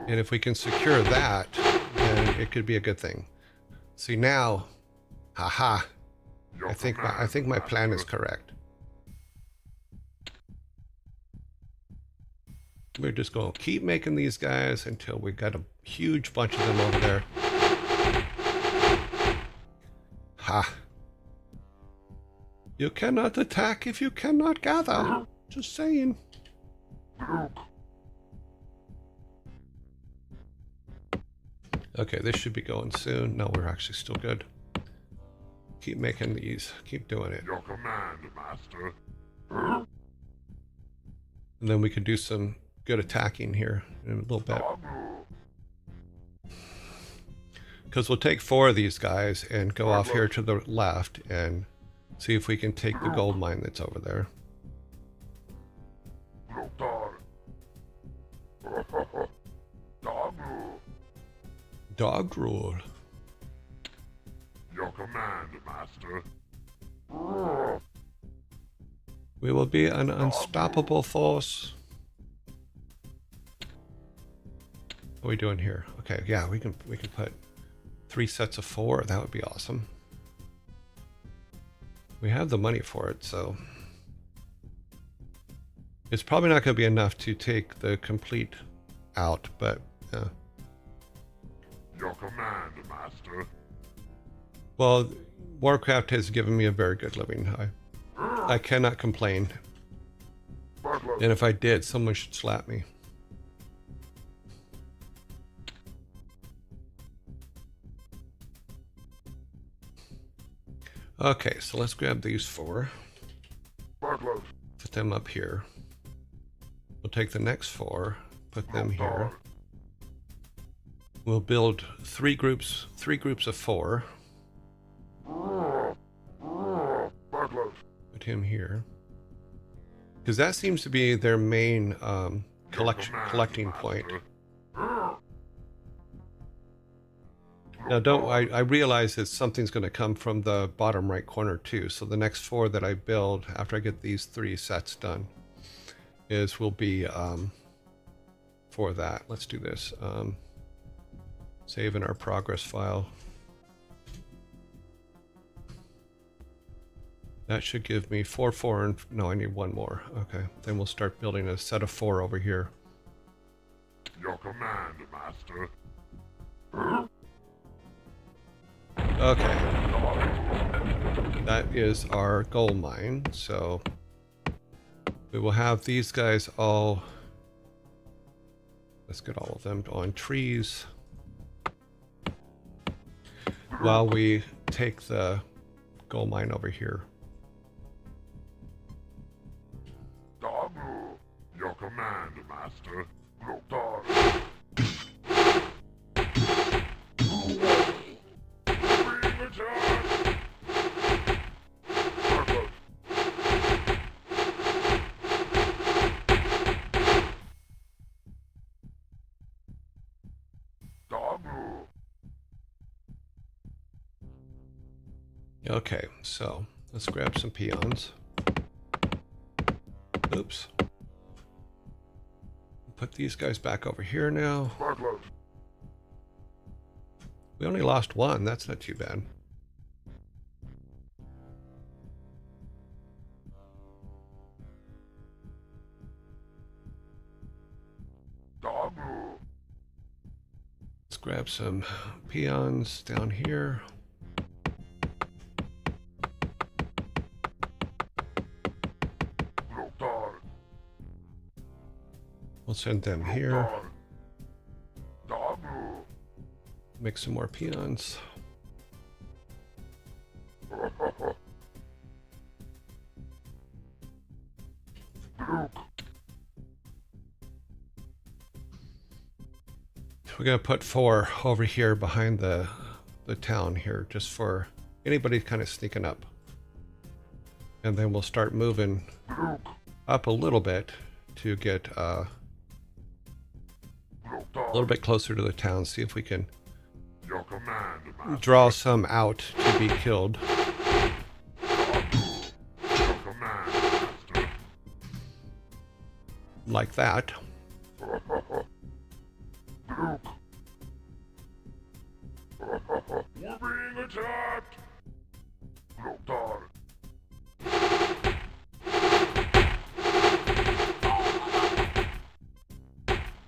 And if we can secure that, then it could be a good thing. See now, haha, I think my plan is correct. We're just going to keep making these guys until we got a huge bunch of them over there. Ha. You cannot attack if you cannot gather. Just saying. Okay, this should be going soon. No, we're actually still good. Keep making these. Keep doing it. Your command, Master. And then we could do some good attacking here in a little bit. Because we'll take 4 of these guys and go off here to the left and see if we can take the gold mine that's over there. Dog rule. Your command, Master. We will be an unstoppable force. What are we doing here? Okay, yeah, we can put 3 sets of 4. That would be awesome. We have the money for it, so it's probably not going to be enough to take the complete out, but yeah. Your command, Master. Well, WarCraft has given me a very good living. I cannot complain. And if I did, someone should slap me. Okay, so let's grab these 4. Put them up here. We'll take the next 4, put them here. We'll build three groups of 4. Put him here. Because that seems to be their main collecting point. Now, I realize that something's going to come from the bottom right corner too. So the next 4 that I build after I get these 3 sets done will be for that. Let's do this. Save in our progress file. That should give me 4, 4, and no, I need 1 more. Okay, then we'll start building a set of 4 over here. Your command, Master. Okay. That is our gold mine, so we will have these guys all. Let's get all of them on trees while we take the gold mine over here. Dabu, your command, Master. Lotar. Bring the charge. Dabu. Okay, so let's grab some peons. Oops. Put these guys back over here now. We only lost 1. That's not too bad. Dabu. Let's grab some peons down here. Lotar. We'll send them here. Dabu. Make some more peons. We're gonna put 4 over here behind the town here, just for anybody kind of sneaking up. And then we'll start moving up a little bit to get a little bit closer to the town. See if we can Your command, Master. draw some out to be killed. Your command, Master. Like that. We're being attacked. Lotar.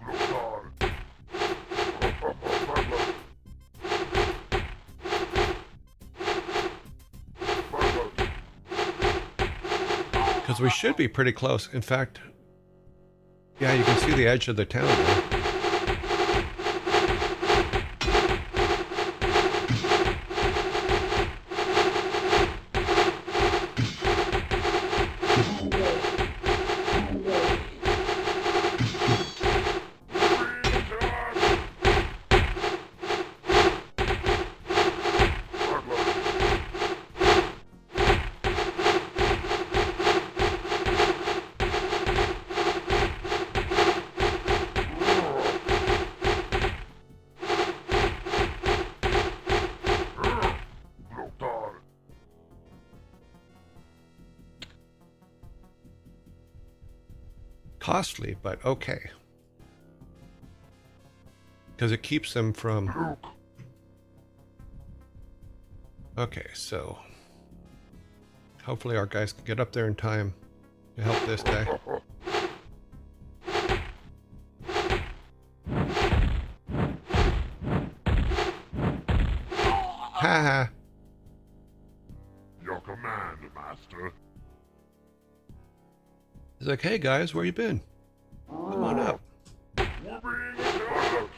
Lotar. Because we should be pretty close. In fact, yeah, you can see the edge of the town there. Costly, but okay. Because it keeps them from... Okay, so... hopefully our guys can get up there in time to help this guy. Haha. Your command, Master. He's like, hey guys, where you been? Come on up. We're being attacked.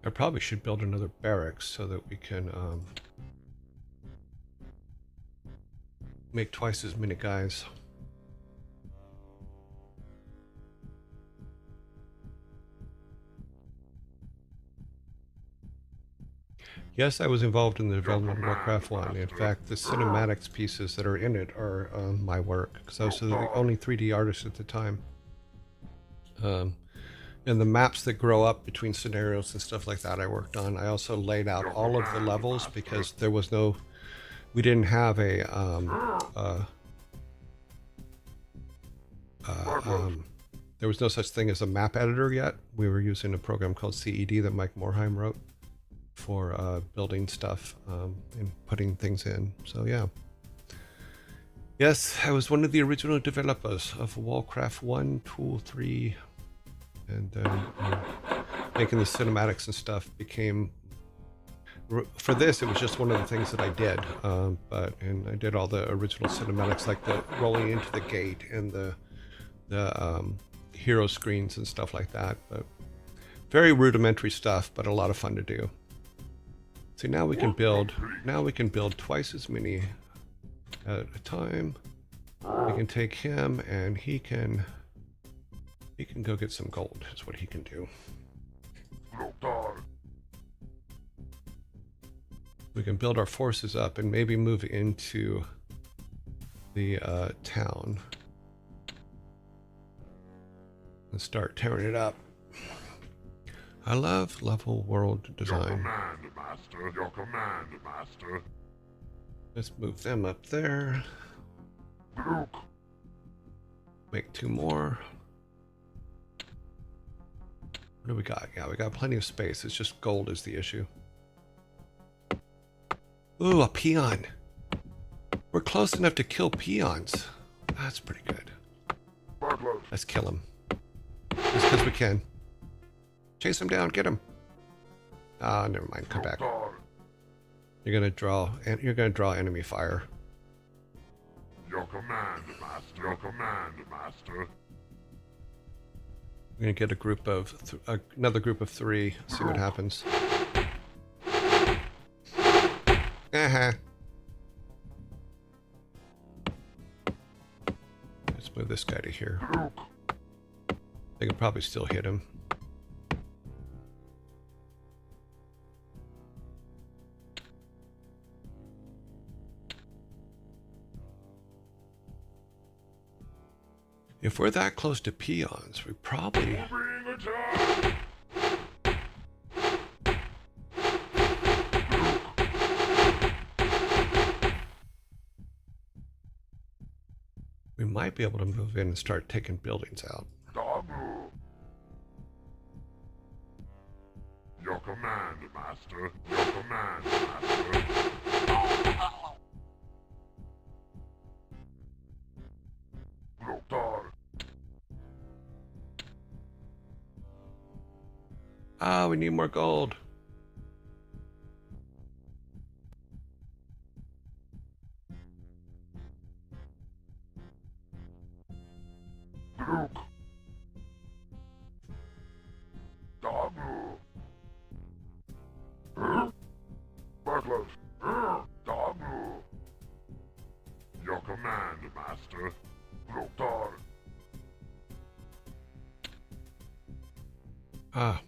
I probably should build another barracks so that we can make twice as many guys. Yes, I was involved in the development of WarCraft 1. In fact, the cinematics pieces that are in it are my work, because I was the only 3D artist at the time. And the maps that grow up between scenarios and stuff like that I worked on. I also laid out all of the levels because there was no... We didn't have a... there was no such thing as a map editor yet. We were using a program called CED that Mike Morheim wrote for building stuff and putting things in. So yeah. Yes, I was one of the original developers of WarCraft 1, 2, 3, and then making the cinematics and stuff became... For this, it was just one of the things that I did, and I did all the original cinematics, like the rolling into the gate and the hero screens and stuff like that. But very rudimentary stuff, but a lot of fun to do. See, now we can build twice as many at a time. We can take him and he can go get some gold. That's what he can do. We can build our forces up and maybe move into the town and start tearing it up. I love level world design. Your command, Master. Your command, Master. Let's move them up there. Luke. Make 2 more. What do we got? Yeah, we got plenty of space. It's just gold is the issue. Ooh, a peon. We're close enough to kill peons. That's pretty good. Let's kill him. Just because we can. Chase him down, get him. Ah, never mind, come back. You're gonna draw enemy fire. Your command, Master. Your command, Master. We're gonna get a group of another group of 3. See what happens. Let's move this guy to here. They can probably still hit him. If we're that close to peons, we probably... We might be able to move in and start taking buildings out. Your command, Master. Your command, Master. Ah, we need more gold. Luke. Damu. Butler. Damu. Your command, Master. Lothar. Ah.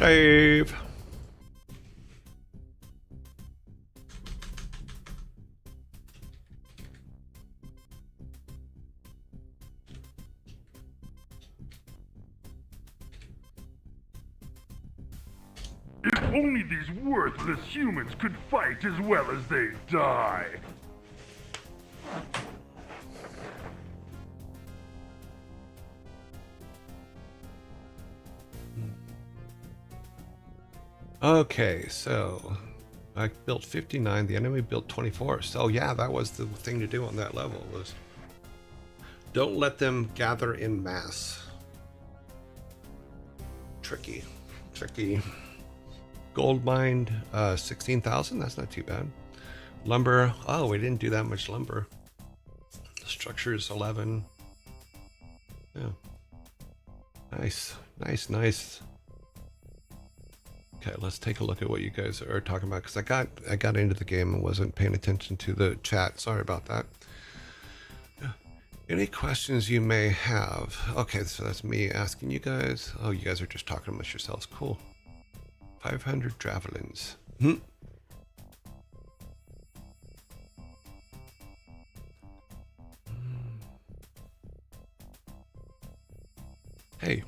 Save. If only these worthless humans could fight as well as they die. Okay, so I built 59, the enemy built 24. So yeah, that was the thing to do on that level, was don't let them gather in mass. Tricky. Gold mined 16,000, that's not too bad. Lumber, oh, we didn't do that much lumber. Structures 11. Yeah. Nice. Okay, let's take a look at what you guys are talking about, because I got into the game and wasn't paying attention to the chat. Sorry about that. Any questions you may have? Okay, so that's me asking you guys. Oh, you guys are just talking amongst yourselves. Cool. 500 javelins. Hey,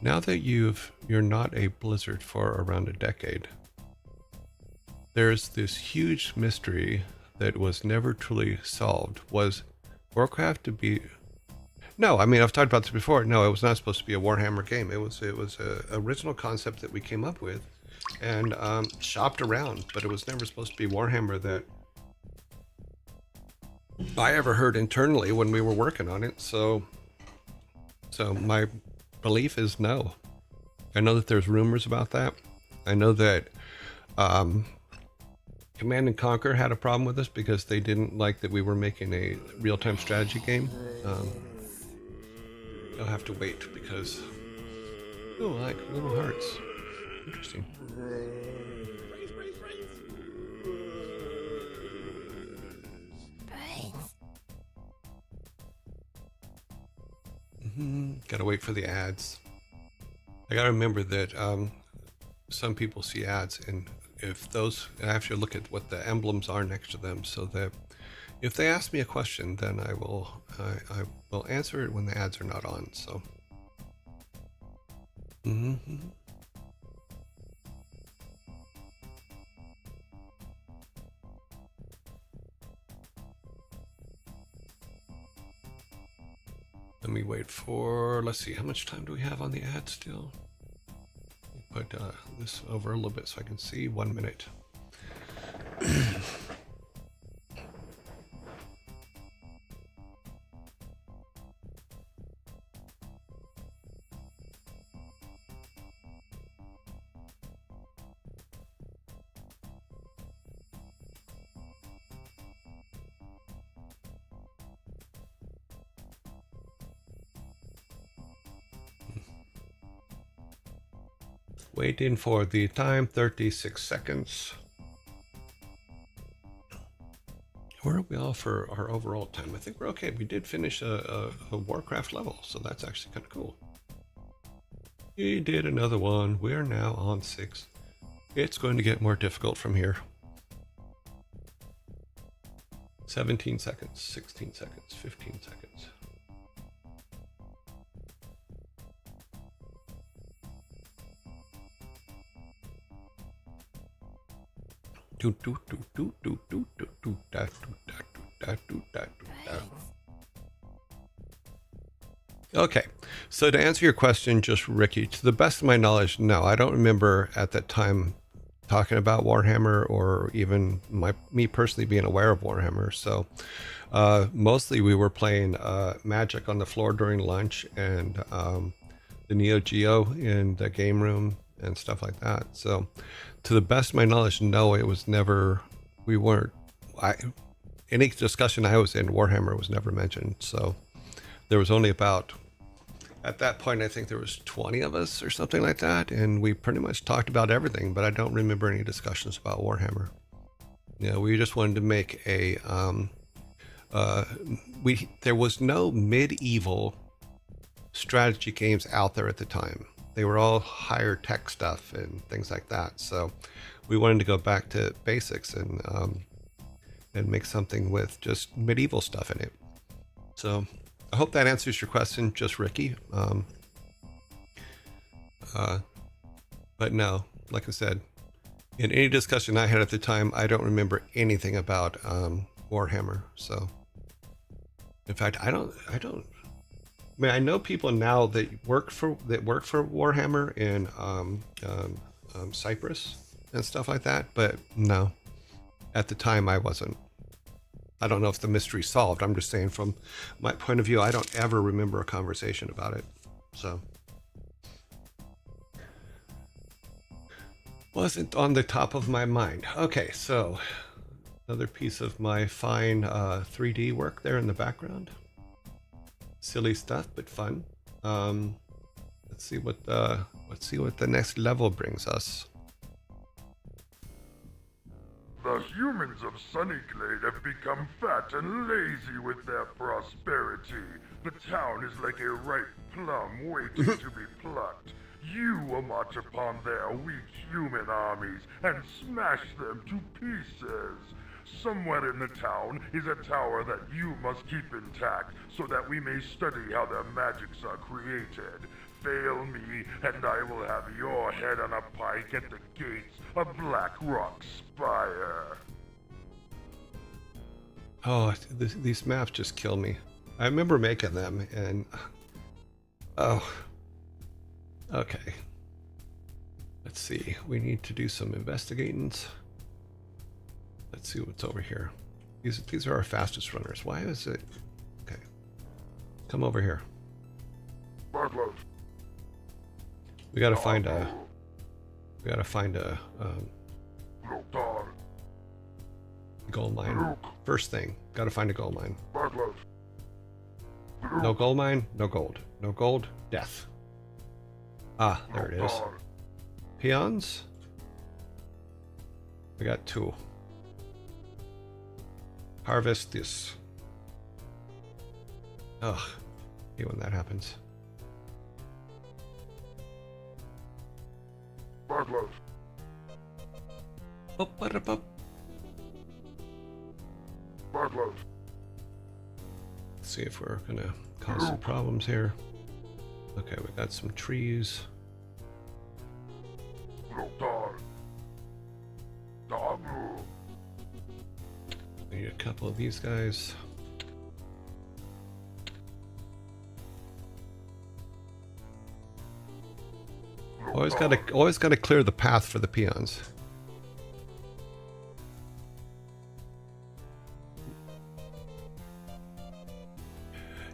now that you're not a Blizzard for around a decade, there's this huge mystery that was never truly solved. Was WarCraft to be... No, I mean, I've talked about this before. No, it was not supposed to be a Warhammer game. It was a original concept that we came up with and shopped around, but it was never supposed to be Warhammer that I ever heard internally when we were working on it. So my belief is no. I know that there's rumors about that. I know that Command and Conquer had a problem with us because they didn't like that we were making a real-time strategy game. You'll have to wait because... Oh, like little hearts. Interesting. Gotta wait for the ads. I gotta remember that some people see ads, and if those, I have to look at what the emblems are next to them, so that if they ask me a question, then I will answer it when the ads are not on. So. Let me wait for, let's see, how much time do we have on the ad still? Put this over a little bit so I can see. 1 minute. Waiting for the time, 36 seconds. Where are we all for our overall time? I think we're okay. We did finish a WarCraft level, so that's actually kind of cool. We did another one. We're now on 6. It's going to get more difficult from here. 17 seconds, 16 seconds, 15 seconds. Okay, so to answer your question, just Ricky, to the best of my knowledge, no, I don't remember at that time talking about Warhammer or even me personally being aware of Warhammer. So mostly we were playing Magic on the floor during lunch and the Neo Geo in the game room and stuff like that. So to the best of my knowledge, no, it was never, any discussion I was in, Warhammer was never mentioned. So there was only about, at that point, I think there was 20 of us or something like that. And we pretty much talked about everything, but I don't remember any discussions about Warhammer. Yeah, we just wanted to make a, there was no medieval strategy games out there at the time. They were all higher tech stuff and things like that. So we wanted to go back to basics and make something with just medieval stuff in it. So I hope that answers your question, just Ricky. But no, like I said, in any discussion I had at the time, I don't remember anything about Warhammer. So, in fact, I don't. I mean, I know people now that work for Warhammer in Cyprus and stuff like that, but no, at the time I wasn't. I don't know if the mystery's solved. I'm just saying from my point of view, I don't ever remember a conversation about it. So. Wasn't on the top of my mind. Okay, so another piece of my fine 3D work there in the background. Silly stuff, but fun. Let's see what the next level brings us. The humans of Sunnyglade have become fat and lazy with their prosperity. The town is like a ripe plum waiting to be plucked. You will march upon their weak human armies and smash them to pieces. Somewhere in the town is a tower that you must keep intact so that we may study how their magics are created. Fail me, and I will have your head on a pike at the gates of Black Rock Spire. Oh, these maps just kill me. I remember making them, and oh, okay. Let's see. We need to do some investigating. Let's see what's over here. These are our fastest runners. Why is it? Okay, come over here. We gotta find a. Gold mine. First thing, gotta find a gold mine. No gold mine, no gold. No gold, death. Ah, there it is. Peons? I got 2. Harvest this. Ugh, I hate when that happens. Up. Let's see if we're gonna cause some problems here. Okay, we got some trees. We need a couple of these guys. Always gotta clear the path for the peons.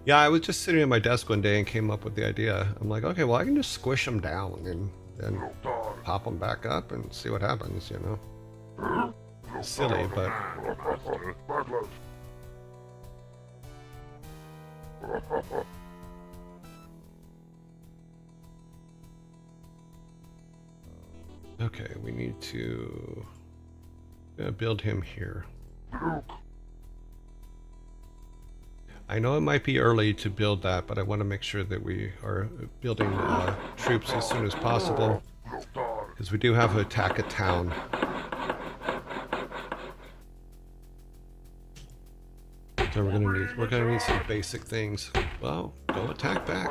Yeah, I was just sitting at my desk one day and came up with the idea. I'm like, okay, well, I can just squish them down and then pop them back up and see what happens, you know? Silly, but... Okay, we need to build him here. I know it might be early to build that, but I want to make sure that we are building troops as soon as possible, because we do have to attack a town. So we're gonna need some basic things. Well, go attack back.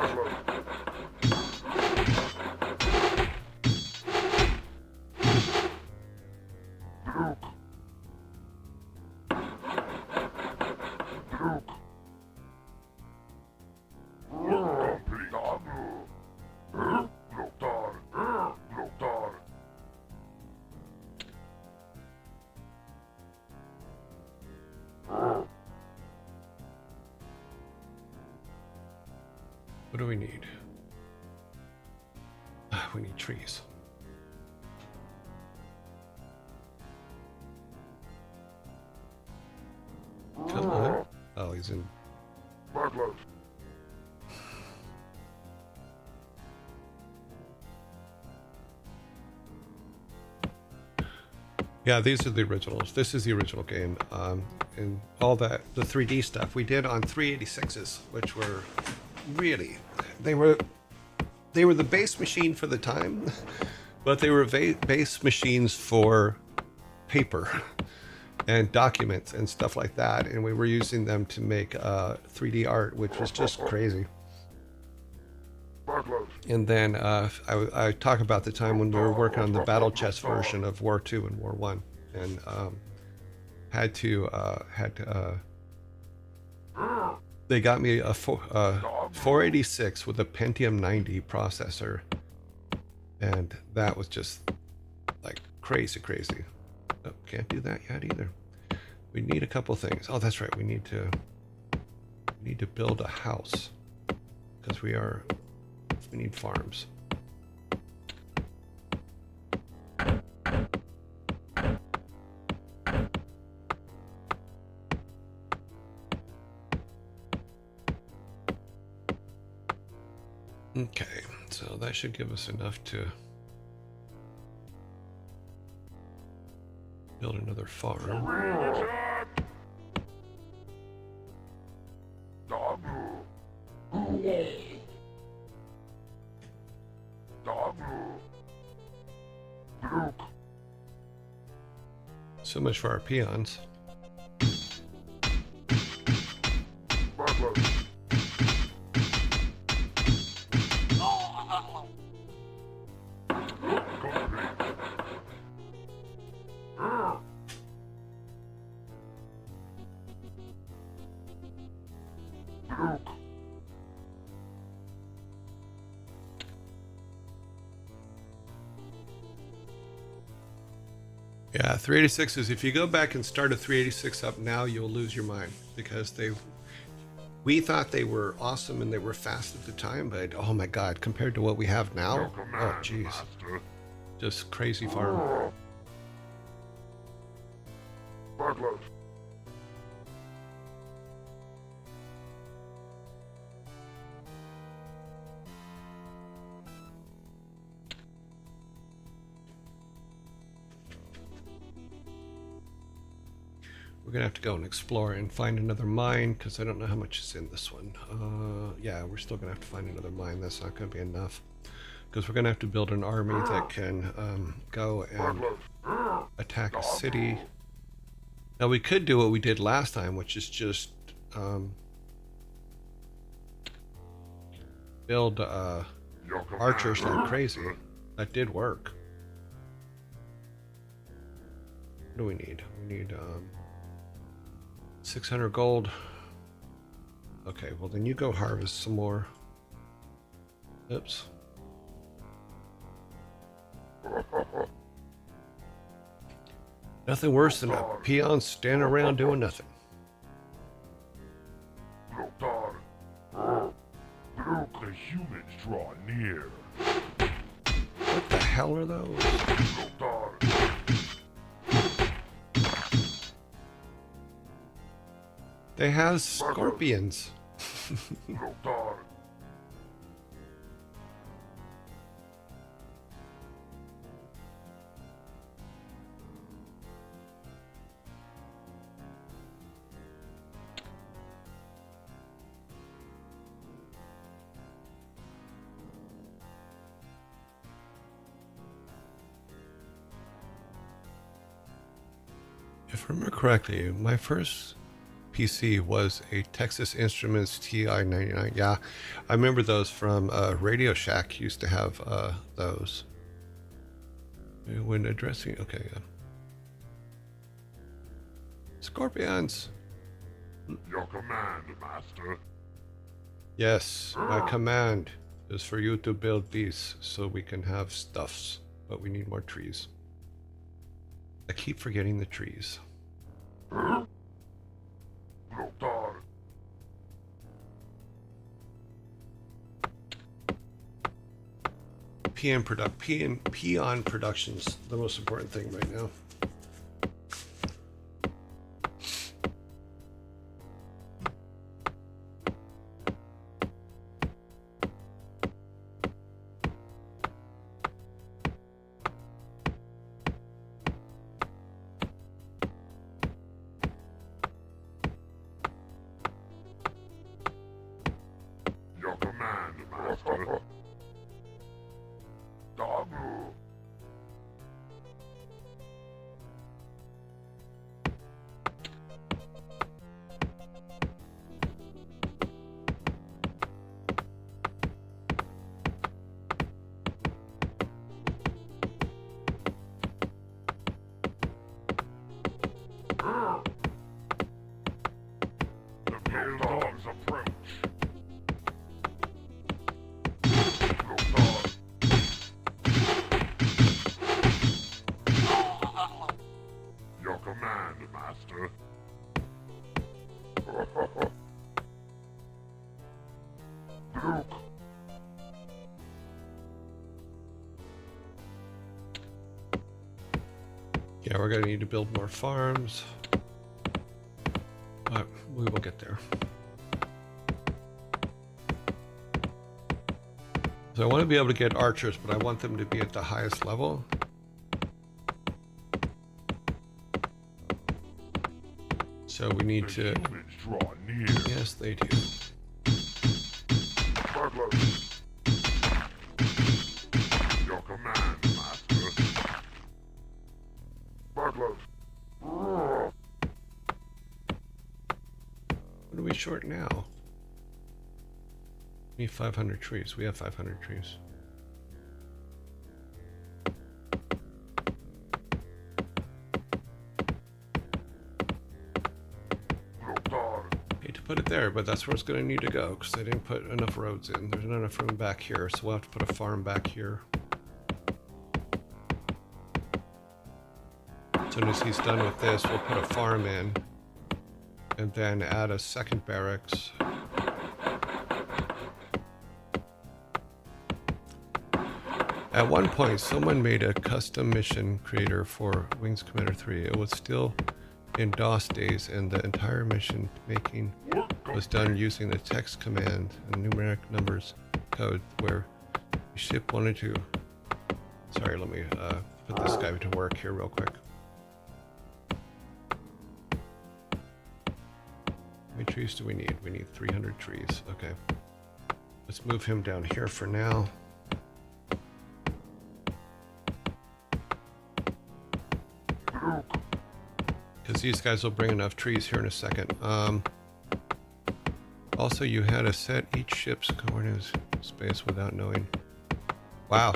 What do we need? We need trees. Come on. Oh, he's in. Yeah, these are the originals. This is the original game. And all that, the 3D stuff we did on 386s, which were really, they were they were the base machine for the time, but they were base machines for paper and documents and stuff like that. And we were using them to make 3D art, which was just crazy. And then I talk about the time when we were working on the battle chest version of War 2 and War 1, and they got me a 486 with a Pentium 90 processor, and that was just like crazy. Oh, can't do that yet either. We need a couple things. Oh, that's right. We need to build a house because we need farms. Okay, so that should give us enough to build another farm. So much for our peons. Yeah, 386 is, if you go back and start a 386 up now, you'll lose your mind, because we thought they were awesome and they were fast at the time, but oh my god, compared to what we have now, oh jeez, just crazy farm. We're gonna have to go and explore and find another mine, because I don't know how much is in this one. Yeah, we're still gonna have to find another mine. That's not gonna be enough, because we're gonna have to build an army that can go and attack a city. Now we could do what we did last time, which is just build archers like crazy. That did work. What do we need? We need 600 gold. Okay, well then you go harvest some more. Oops. Nothing worse than a peon standing around doing nothing. The humans draw near. What the hell are those? They have scorpions. If I remember correctly, my first PC was a Texas Instruments TI-99. Yeah, I remember those from Radio Shack. Used to have those. When addressing, okay, yeah. Scorpions. Your command, Master. Yes, my command is for you to build these so we can have stuffs, but we need more trees. I keep forgetting the trees. Peon production's the most important thing right now. Yeah, we're gonna need to build more farms. But we will get there. So I want to be able to get archers, but I want them to be at the highest level. So we need to... Humans draw near. Yes, they do. Your command, master. Butlers. What are we short now? We need 500 trees. We have 500 trees. Hate to put it there, but that's where it's going to need to go because I didn't put enough roads in. There's not enough room back here, so we'll have to put a farm back here. As soon as he's done with this, we'll put a farm in and then add a second barracks. At one point, someone made a custom mission creator for Wings Commander 3. It was still in DOS days, and the entire mission making was done using the text command and numeric numbers code where the ship wanted to... Sorry, let me put this guy to work here real quick. How many trees do we need? We need 300 trees. Okay. Let's move him down here for now. Because these guys will bring enough trees here in a second. Also, you had to set each ship's coordinates space without knowing. Wow,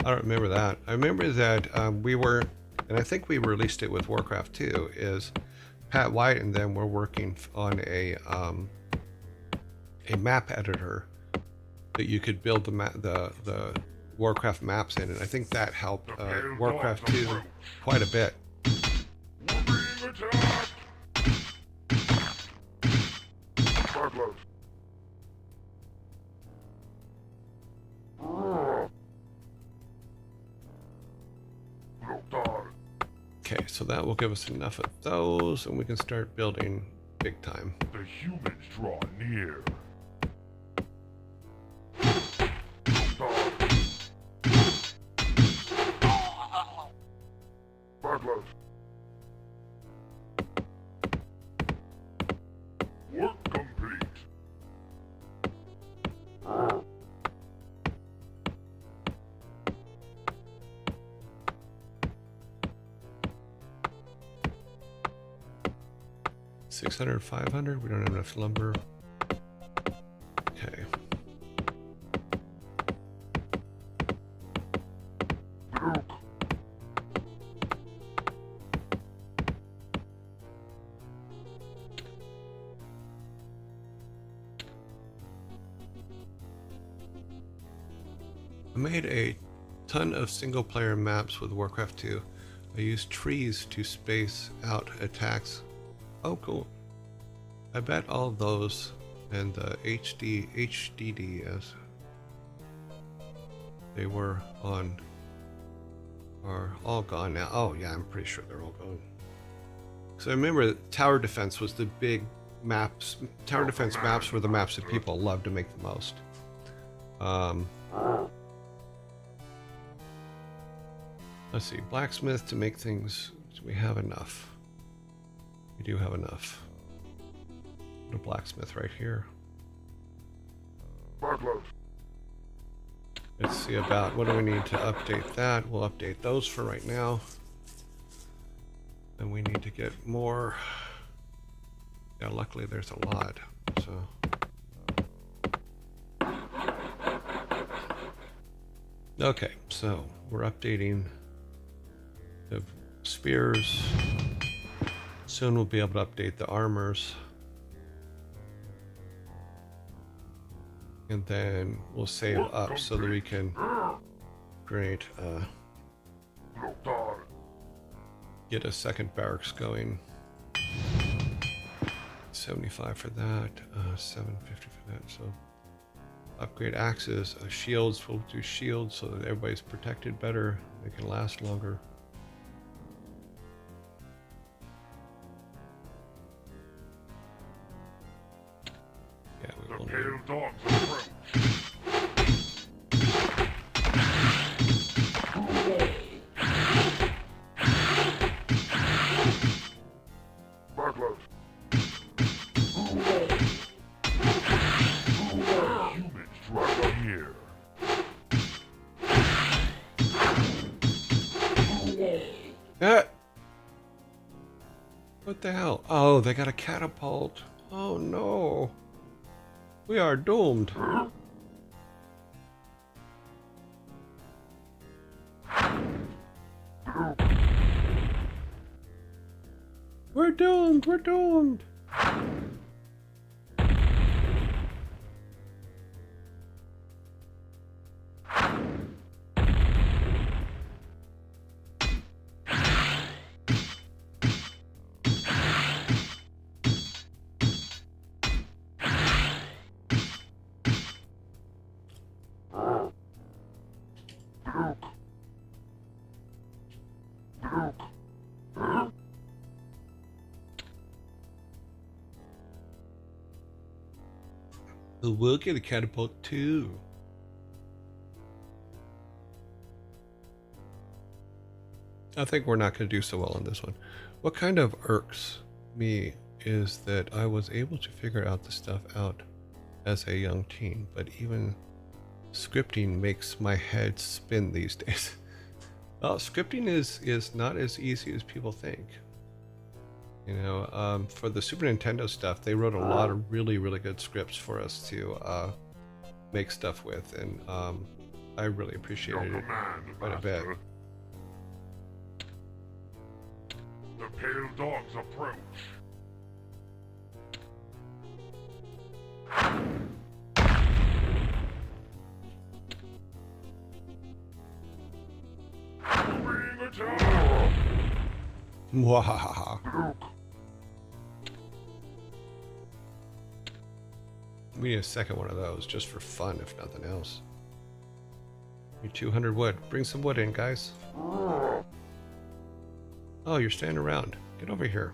I don't remember that. I remember that we were, and I think we released it with WarCraft 2, is Pat White and them were working on a map editor that you could build the WarCraft maps in, and I think that helped WarCraft 2 quite a bit. Okay, so that will give us enough of those, and we can start building big time. The humans draw near. Work complete. 600, 500. We don't have enough lumber. Okay. I made a ton of single player maps with Warcraft 2. I used trees to space out attacks. Oh, cool. I bet all those and the HDD as they were on are all gone now. Oh yeah, I'm pretty sure they're all gone. So I remember tower defense was the big maps. Tower defense maps were the maps that people loved to make the most. Let's see, blacksmith to make things. We have enough. We do have enough. Put a blacksmith right here. Let's see about what do we need to update that. We'll update those for right now. And we need to get more. Yeah, luckily there's a lot. So. Okay, so we're updating the spears. Soon we'll be able to update the armors. And then we'll save up so that we can create get a second barracks going. 75 for that, 750 for that. So upgrade axes, shields. We'll do shields so that everybody's protected better. They can last longer. pale dogs approach. Backlash. Humans drop near. What the hell? Oh, they got a catapult. Oh no. We are doomed. We're doomed. We're doomed. We'll get a catapult too. I think we're not going to do so well on this one. What kind of irks me is that I was able to figure out the stuff out as a young teen, but even scripting makes my head spin these days. Well, scripting is not as easy as people think. You know, for the Super Nintendo stuff, they wrote a lot of really, really good scripts for us to make stuff with, and I really appreciated it quite a bit. The pale dogs approach. Bring it on. Mwahaha. We need a second one of those just for fun, if nothing else. Need 200 wood. Bring some wood in, guys. Oh, you're standing around. Get over here.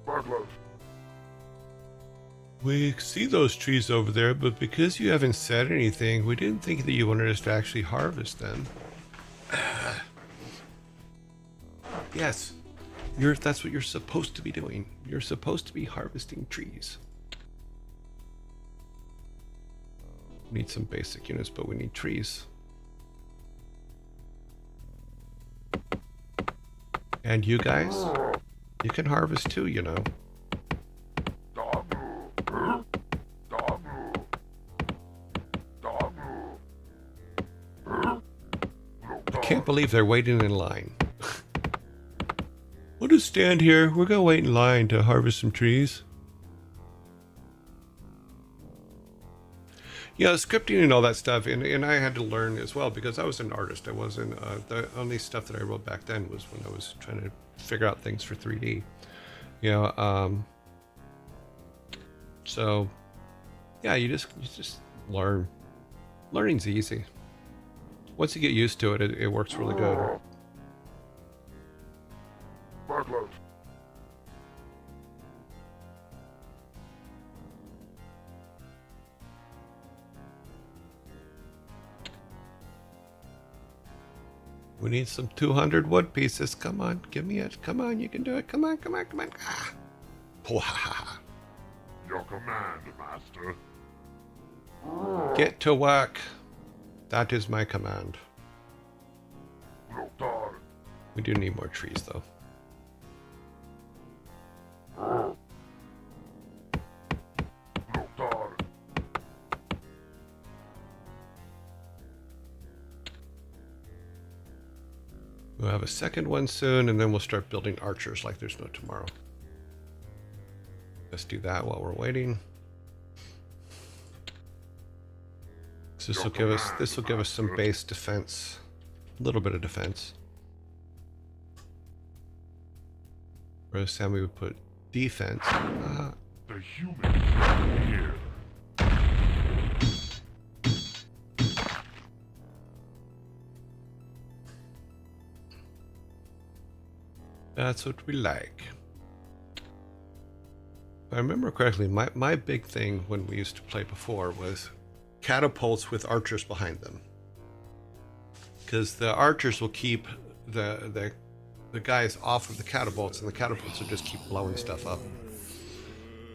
Backlash. We see those trees over there, but because you haven't said anything, we didn't think that you wanted us to actually harvest them. Yes. That's what you're supposed to be doing. You're supposed to be harvesting trees. We need some basic units, but we need trees. And you guys, you can harvest too, you know. I can't believe they're waiting in line. We'll just stand here. We're gonna wait in line to harvest some trees. Yeah, scripting and all that stuff, and I had to learn as well because I was an artist. I wasn't, the only stuff that I wrote back then was when I was trying to figure out things for 3D. You know, so yeah, you just learn. Learning's easy. Once you get used to it, it works really good. Backlash. We need some 200 wood pieces. Come on, give me it. Come on, you can do it. Come on, come on, come on. Ah. Your command, Master. Get to work. That is my command. Notar. We do need more trees, though. Notar. We'll have a second one soon, and then we'll start building archers like there's no tomorrow. Let's do that while we're waiting. So this will give us some base defense, a little bit of defense. Whereas Sammy would put defense. The humans are here. That's what we like. If I remember correctly, my big thing when we used to play before was catapults with archers behind them. Because the archers will keep the guys off of the catapults, and the catapults will just keep blowing stuff up.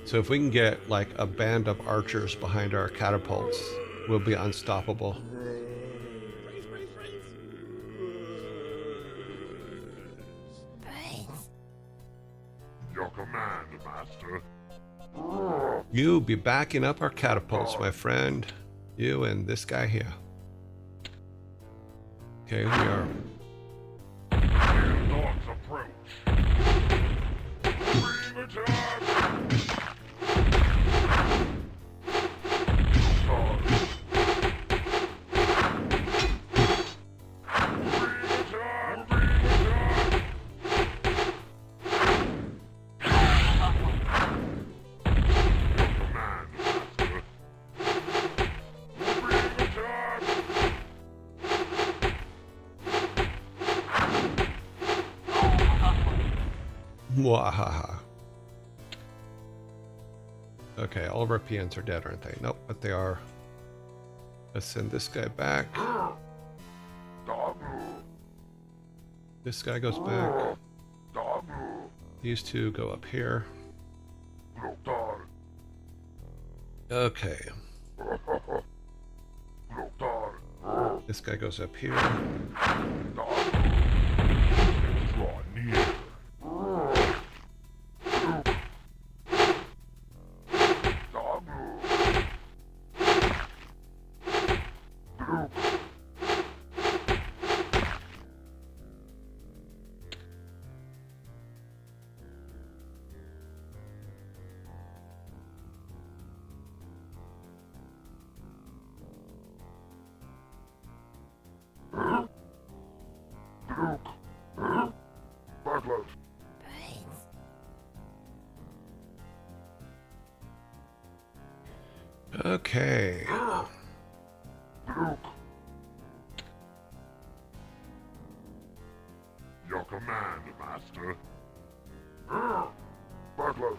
So if we can get like a band of archers behind our catapults, we'll be unstoppable. Your command, Master. You be backing up our catapults, my friend. You and this guy here. Okay, we are. Dogs approach. Bring attack. Mwahaha. Okay, all of our PNs are dead, aren't they? Nope, but they are. Let's send this guy back. This guy goes back. These two go up here. Okay. This guy goes up here. Draw near. Okay. Your command, Master. Butlers.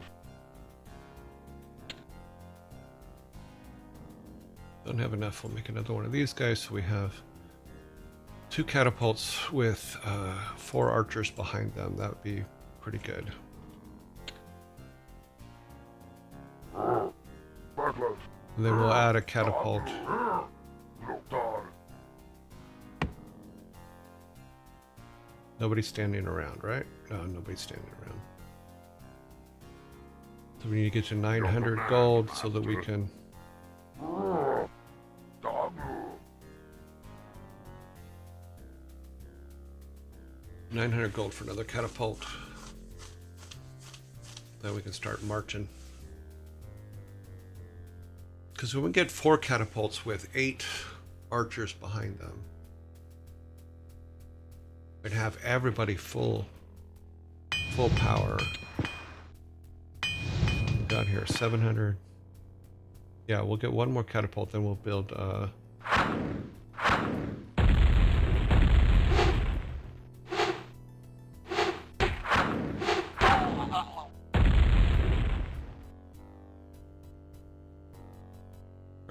Don't have enough. We'll make another one of these guys. So we have 2 catapults with 4 archers behind them. That would be pretty good. Butlers. And then we'll add a catapult. Nobody's standing around, right? No, nobody's standing around. So we need to get to 900 gold so that we can... 900 gold for another catapult. Then we can start marching. Because when we get 4 catapults with 8 archers behind them, we'd have everybody full power. Got here 700. Yeah, we'll get 1 more catapult, then we'll build our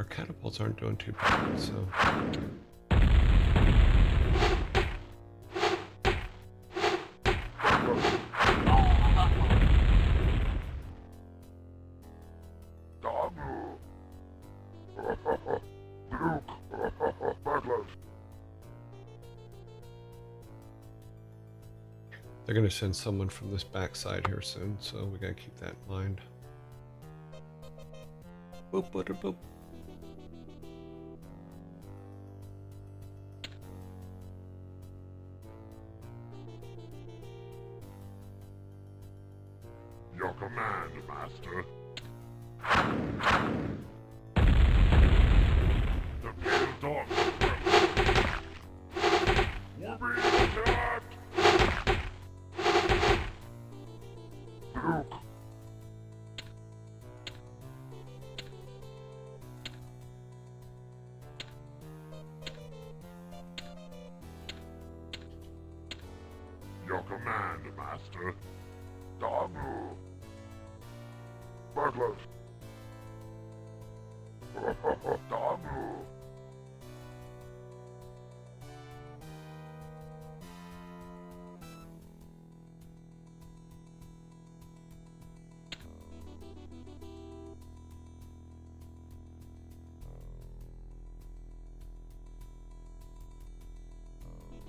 catapults aren't doing too bad, so they're going to send someone from this backside here soon, so we got to keep that in mind. Boop, boop, boop. Your command, Master. The pale dogs approach. We're being attacked! Your command. command, Master. Damu. Battlers. Damu.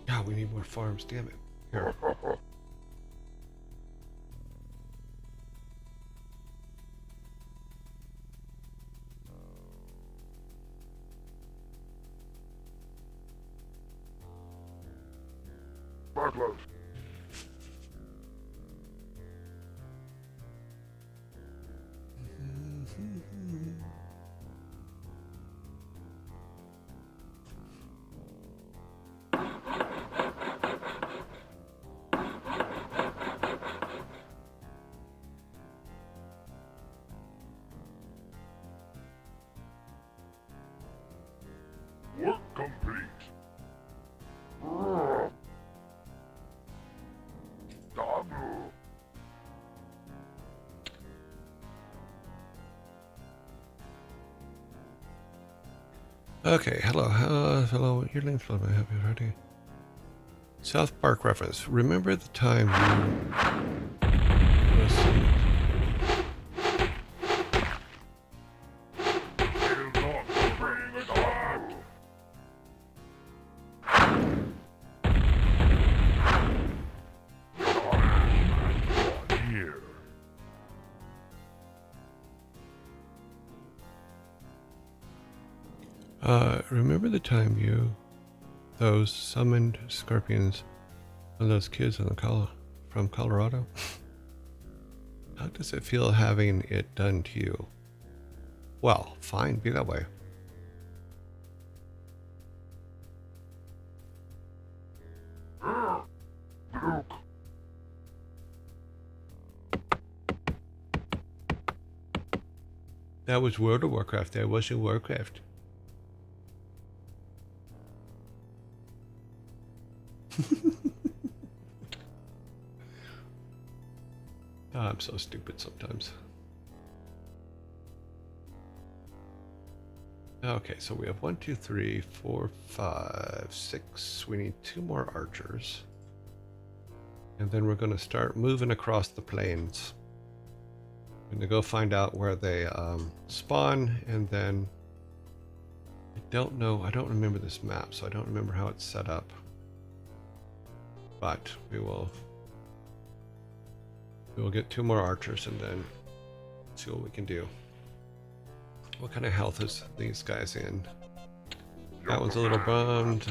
God, we need more farms, damn it. Here. Battlers. Work complete. Damu. Okay, hello, hello, Yearlings, hello, may I help you ready? South Park reference. Remember the time you... Will not bring us back. Here. Remember the time you... those summoned scorpions and those kids in the from Colorado? How does it feel having it done to you? Well, fine, be that way. Luke. That was World of Warcraft, that wasn't Warcraft. Oh, I'm so stupid sometimes. Okay, so we have 1, 2, 3, 4, 5, 6. We need 2 more archers. And then we're going to start moving across the plains. I'm going to go find out where they spawn, and then I don't remember this map, so I don't remember how it's set up. But we will get 2 more archers and then see what we can do. What kind of health is these guys in? That one's a little bummed.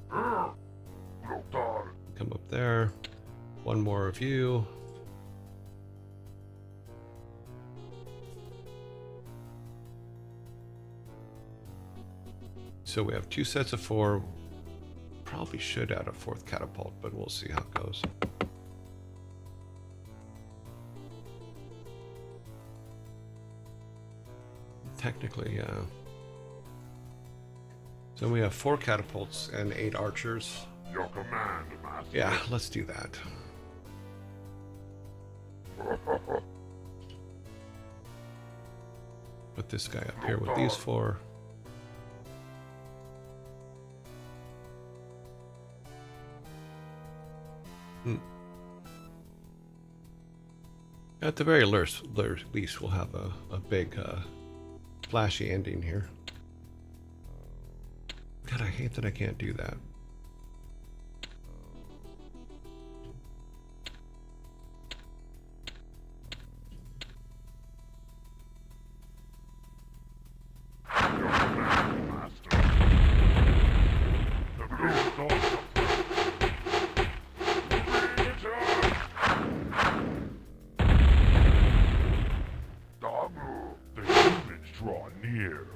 Come up there. 1 more of you. So we have 2 sets of 4. Probably should add a 4th catapult, but we'll see how it goes. Technically, yeah. So we have 4 catapults and 8 archers. Your command, Master. Yeah, let's do that. Put this guy up here with these 4. At the very least, we'll have a big, flashy ending here. God, I hate that I can't do that. Draw near.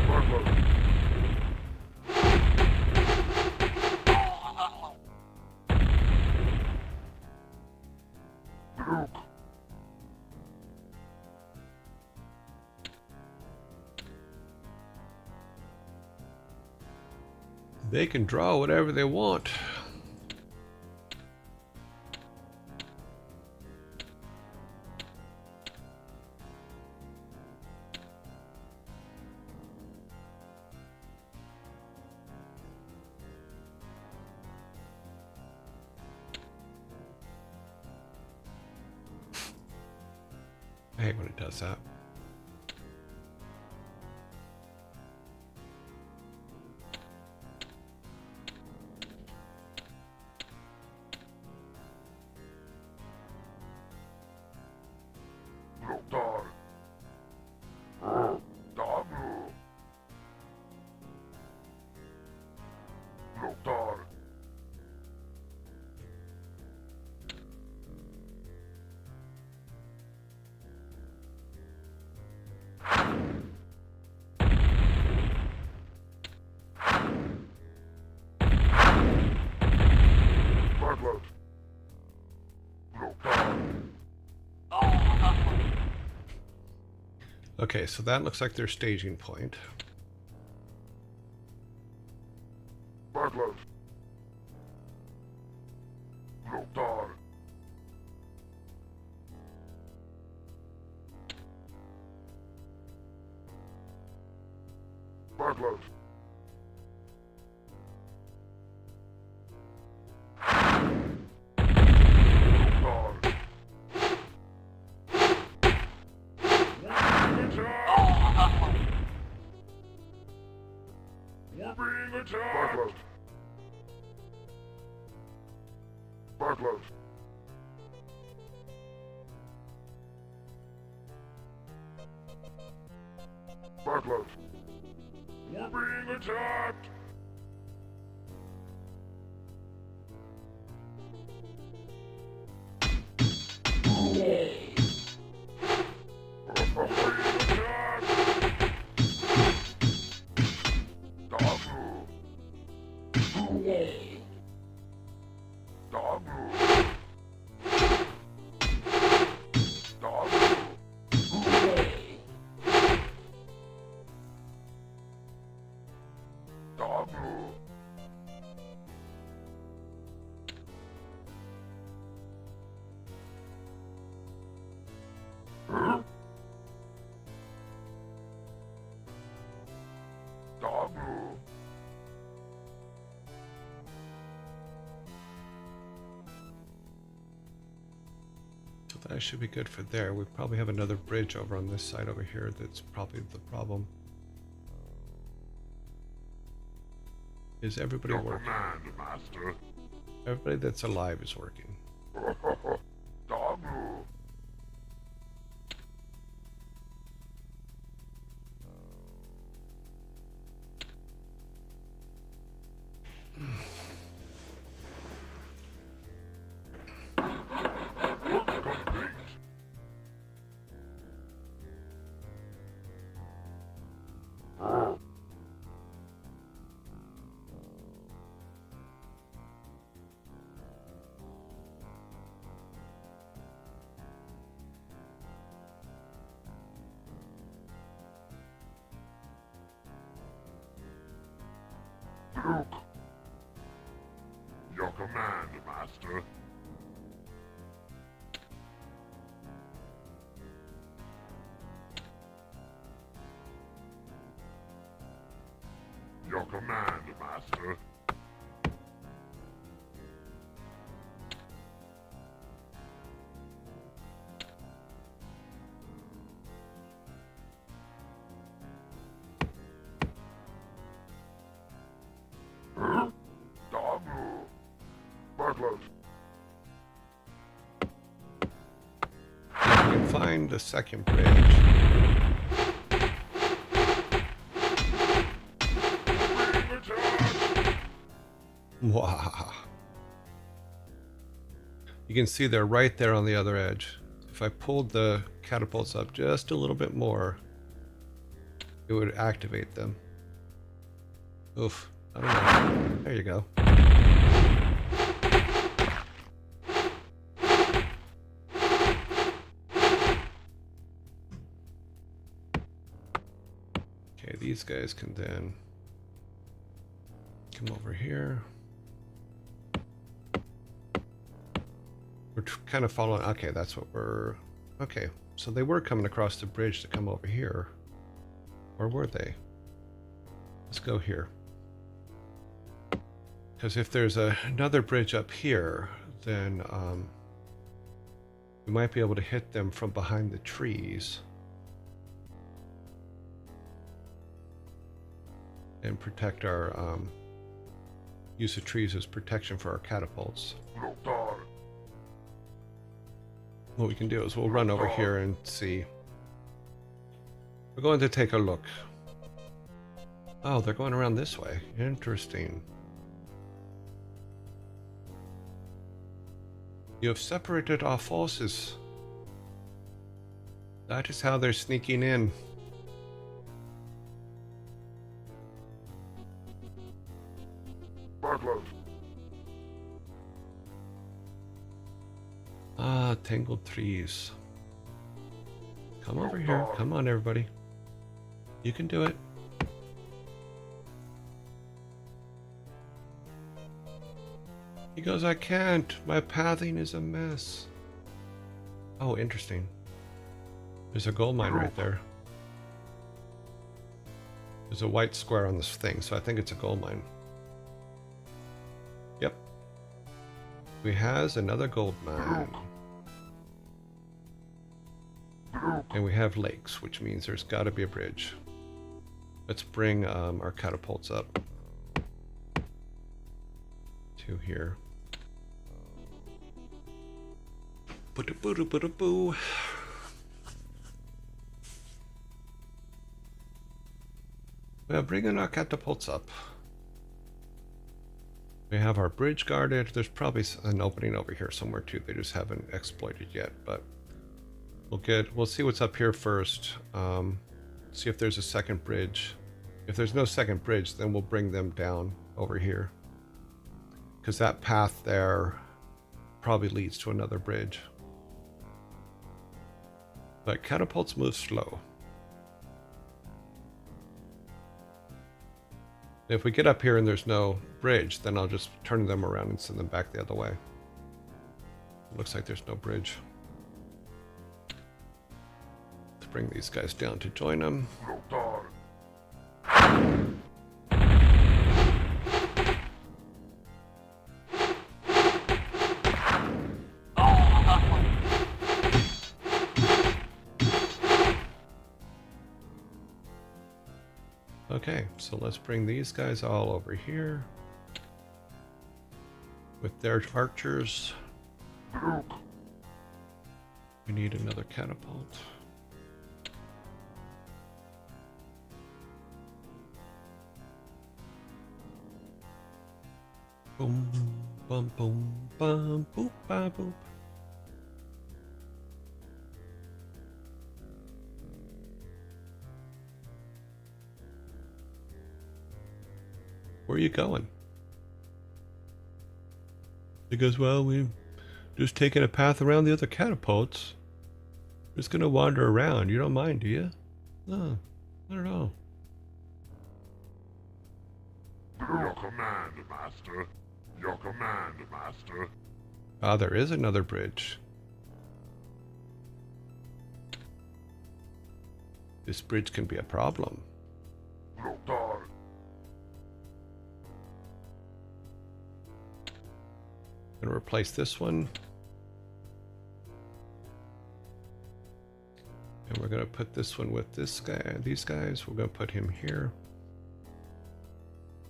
Battlers. They can draw whatever they want. I hate when it does that. Okay, so that looks like their staging point. We're being attacked! So that should be good for there. We probably have another bridge over on this side over here that's probably the problem. Is everybody working? Command, Master. Everybody that's alive is working. Luke! Your command, Master. Your command, Master. If we can find the second bridge. Wow. You can see they're right there on the other edge. If I pulled the catapults up just a little bit more, it would activate them. Oof. I don't know. There you go. Okay, these guys can then Come over here. We're kind of following. Okay, that's what we're. Okay, so they were coming across the bridge to come over here. Or were they? Let's go here. Because if there's another bridge up here, then we might be able to hit them from behind the trees. And protect our use of trees as protection for our catapults. What we can do is we'll run over here and see. We're going to take a look. Oh, they're going around this way. Interesting. You have separated our forces. That is how they're sneaking in. Ah, tangled trees. Come over here. Come on, everybody. You can do it. He goes, I can't. My pathing is a mess. Oh, interesting. There's a gold mine right there. There's a white square on this thing, so I think it's a gold mine. Yep. We has another gold mine. And we have lakes, which means there's got to be a bridge. Let's bring our catapults up to here. Boo. Well, bringing our catapults up. We have our bridge guarded. There's probably an opening over here somewhere too. They just haven't exploited yet, but we'll see what's up here first. See if there's a second bridge. If there's no second bridge, then we'll bring them down over here, because that path there probably leads to another bridge. But catapults move slow. If we get up here and there's no bridge, then I'll just turn them around and send them back the other way. Looks like there's no bridge. Let's bring these guys down to join them. Okay, so let's bring these guys all over here with their archers. We need another catapult. Boom, bum, boom, bum, boop, ba, boop. Where are you going? He goes, well, we've just taken a path around the other catapults. We're just gonna wander around. You don't mind, do you? No, not at all. Your command, Master. Your command, Master. Ah, there is another bridge. This bridge can be a problem. Gonna replace this one. And we're gonna put this one with this guy, these guys. We're gonna put him here.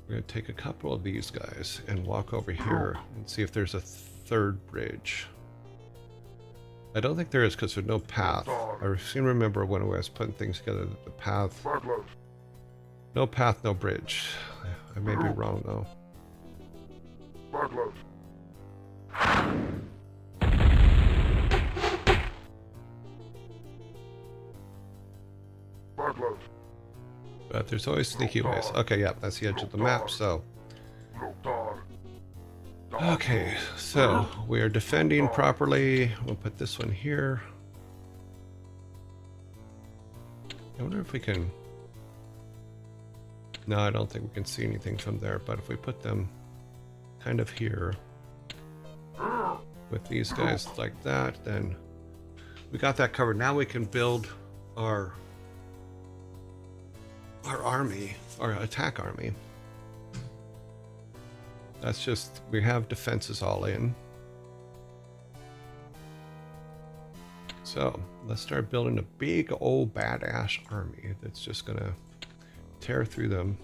We're gonna take a couple of these guys and walk over here and see if there's a third bridge. I don't think there is, because there's no path. I seem to remember when I was putting things together that the path... No path, no bridge. I may be wrong though. But there's always sneaky ways. Okay, yeah, that's the edge of the map, so... Okay, so we are defending properly. We'll put this one here. I wonder if we can... No, I don't think we can see anything from there, but if we put them kind of here with these guys like that, then we got that covered. Now we can build our army, our attack army. That's just, we have defenses all in. So let's start building a big old badass army that's just gonna tear through them.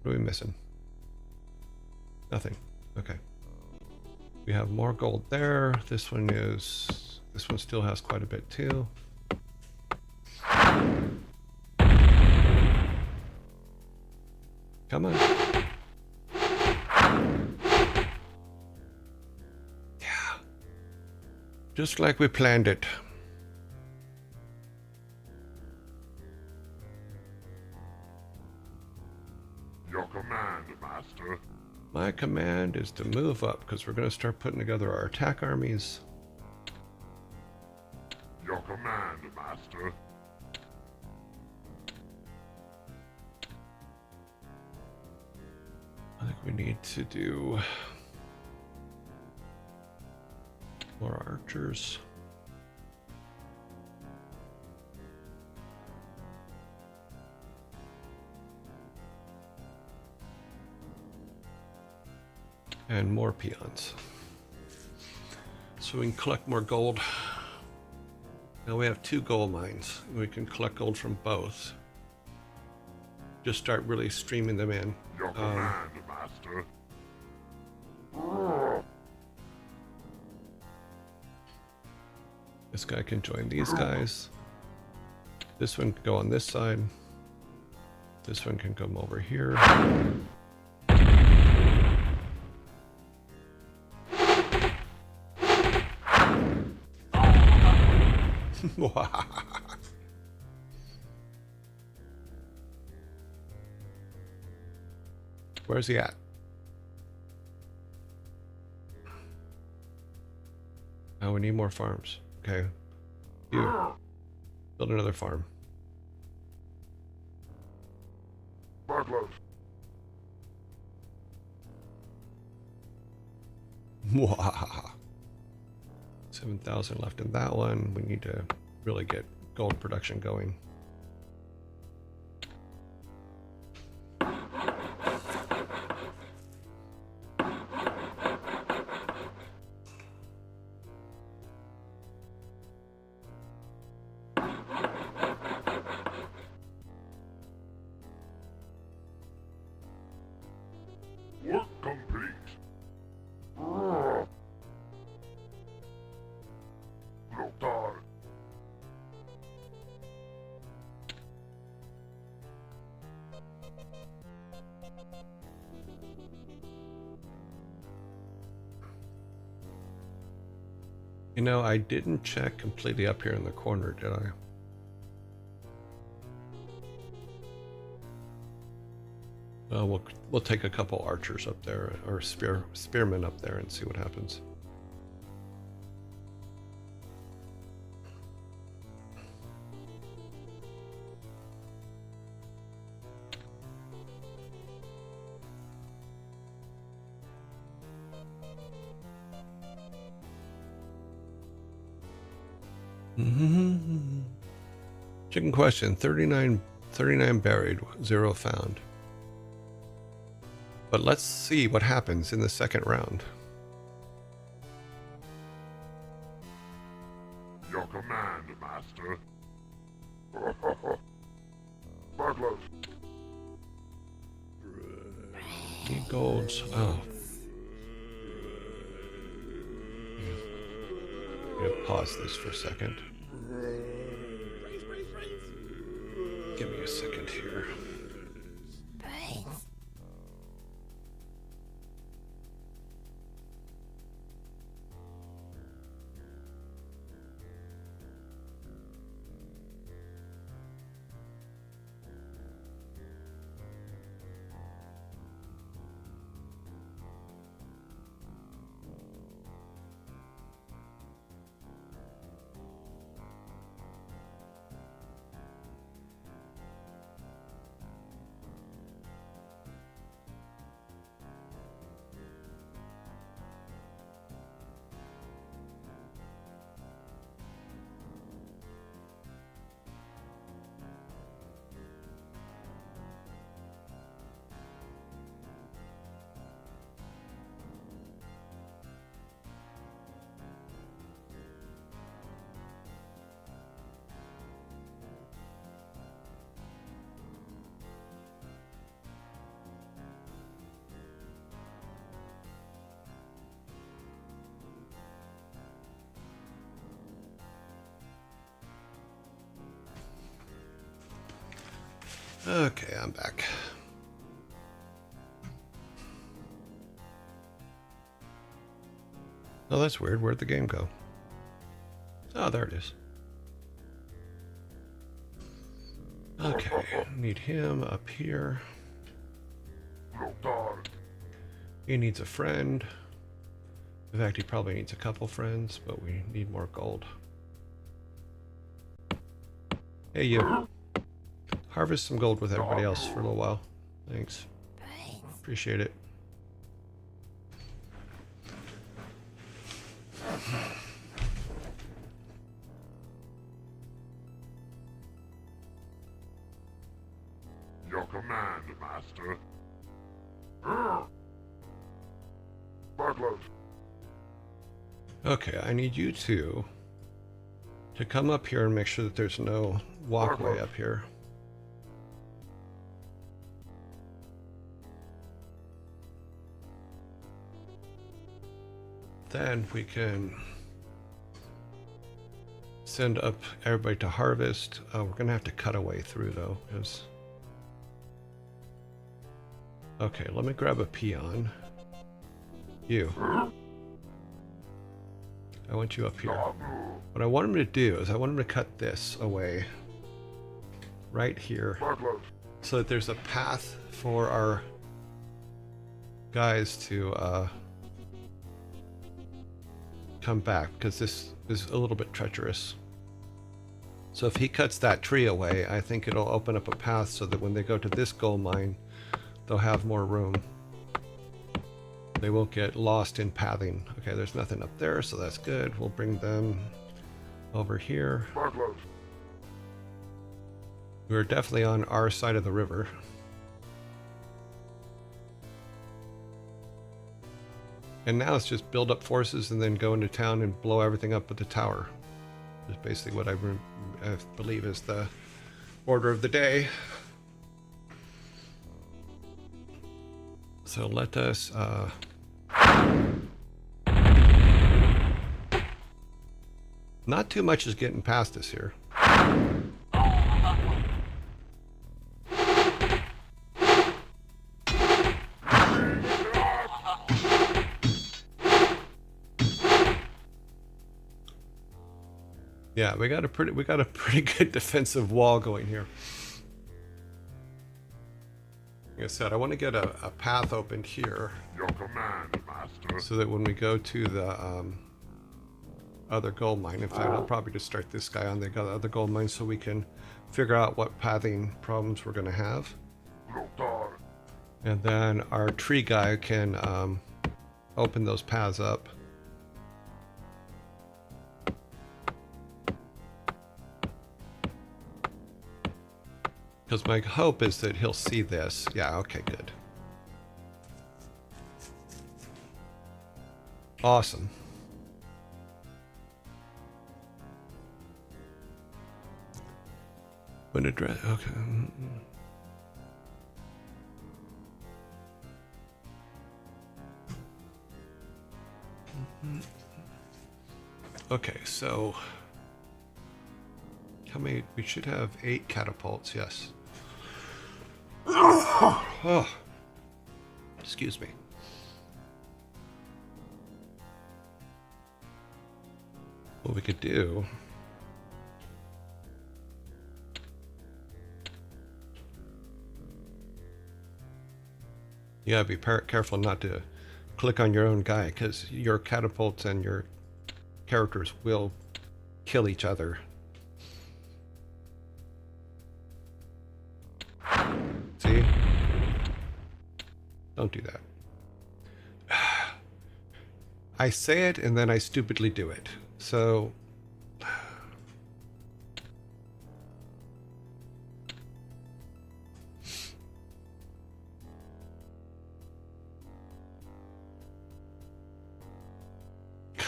What are we missing? Nothing. Okay. We have more gold there. This one still has quite a bit too. Come on. Yeah. Just like we planned it. Your command, Master. My command is to move up because we're going to start putting together our attack armies. Your command, Master. I think we need to do more archers. And more peons. So we can collect more gold. Now we have 2 gold mines. We can collect gold from both. Just start really streaming them in. Your command, Master. This guy can join these guys. This one can go on this side. This one can come over here. Where's he at? Oh, we need more farms. Okay. You. Build another farm. Butler. 7,000 left in that one. We need to really get gold production going. Work complete. Lothar. You know, I didn't check completely up here in the corner, did I? We'll take a couple archers up there, or spearmen up there, and see what happens. Chicken question, 39 buried, 0 found. But let's see what happens in the second round. Your command, Master. Butler. Need golds. Oh. I'm gonna pause this for a second. Give me a second here. Okay, I'm back. Oh, that's weird. Where'd the game go? Oh, there it is. Okay, need him up here. He needs a friend. In fact, he probably needs a couple friends, but we need more gold. Hey, you. Harvest some gold with everybody else for a little while. Thanks. Appreciate it. Your command, Master. Okay, I need you two to come up here and make sure that there's no walkway up here. Then we can send up everybody to harvest. We're gonna have to cut a way through though, because... Okay, let me grab a peon. You. I want you up here. What I want him to do is I want him to cut this away right here so that there's a path for our guys to come back, because this is a little bit treacherous. So if he cuts that tree away, I think it'll open up a path so that when they go to this gold mine, they'll have more room. They won't get lost in pathing. Okay, there's nothing up there, so that's good. We'll bring them over here. We're definitely on our side of the river. And now it's just build up forces and then go into town and blow everything up with the tower. That's basically what I believe is the order of the day. So let us not too much is getting past us here. Yeah, we got a pretty good defensive wall going here. Like I said, I want to get a path opened here. Your command, Master. So that when we go to the other gold mine, in fact, I'll probably just start this guy on the other gold mine so we can figure out what pathing problems we're going to have. And then our tree guy can open those paths up. Because my hope is that he'll see this. Yeah, okay, good. Awesome. When address, okay. Okay, so how many? We should have 8 catapults, yes. Oh, excuse me. What we could do you gotta be careful not to click on your own guy, because your catapults and your characters will kill each other. See? Don't do that. I say it and then I stupidly do it. So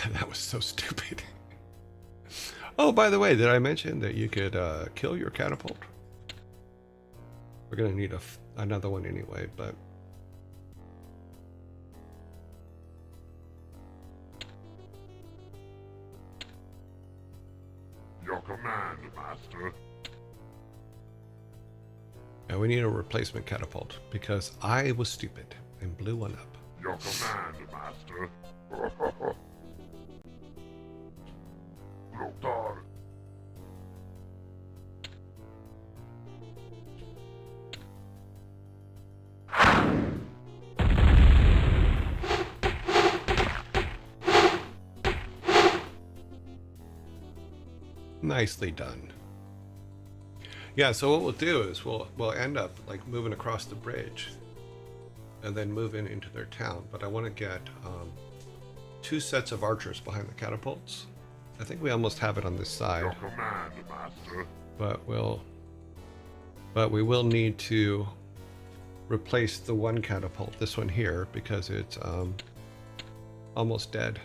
that was so stupid. Oh, by the way, did I mention that you could kill your catapult? We're gonna need another one anyway, but your command, Master. And we need a replacement catapult because I was stupid and blew one up. Your command, Master. Lothar. Nicely done. Yeah, so what we'll do is we'll end up like moving across the bridge and then moving into their town. But I want to get 2 sets of archers behind the catapults. I think we almost have it on this side. Your command, Master. But we will need to replace the one catapult, this one here, because it's almost dead.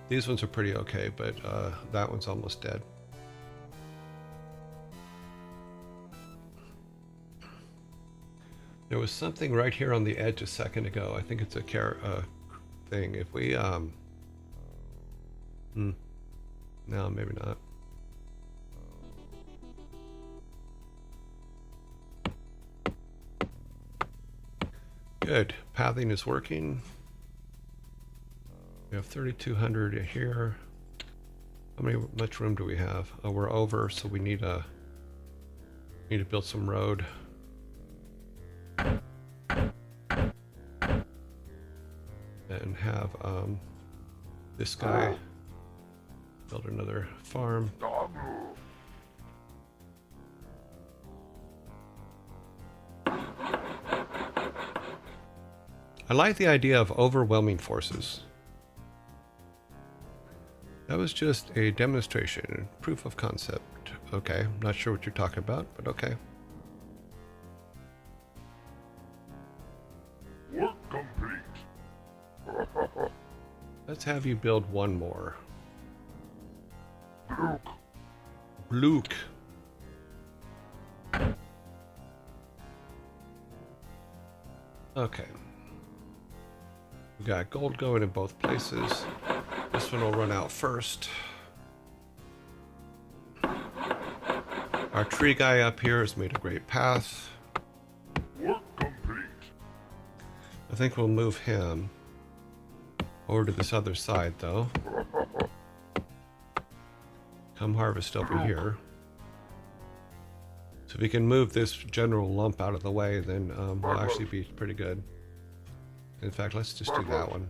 These ones are pretty okay, but that one's almost dead. There was something right here on the edge a second ago. I think it's a thing. If we no, maybe not. Good. Pathing is working. We have 3,200 here. Much room do we have? Oh, we're over, so we need to build some road. And have this guy build another farm. I like the idea of overwhelming forces. That was just a demonstration, proof of concept. Okay, I'm not sure what you're talking about, but okay. Work complete. Let's have you build one more. Luke. Okay. We got gold going in both places. This one will run out first. Our tree guy up here has made a great path. Work complete. I think we'll move him over to this other side, though. Come harvest over here. So if we can move this general lump out of the way, then we'll actually be pretty good. In fact, let's just do that one.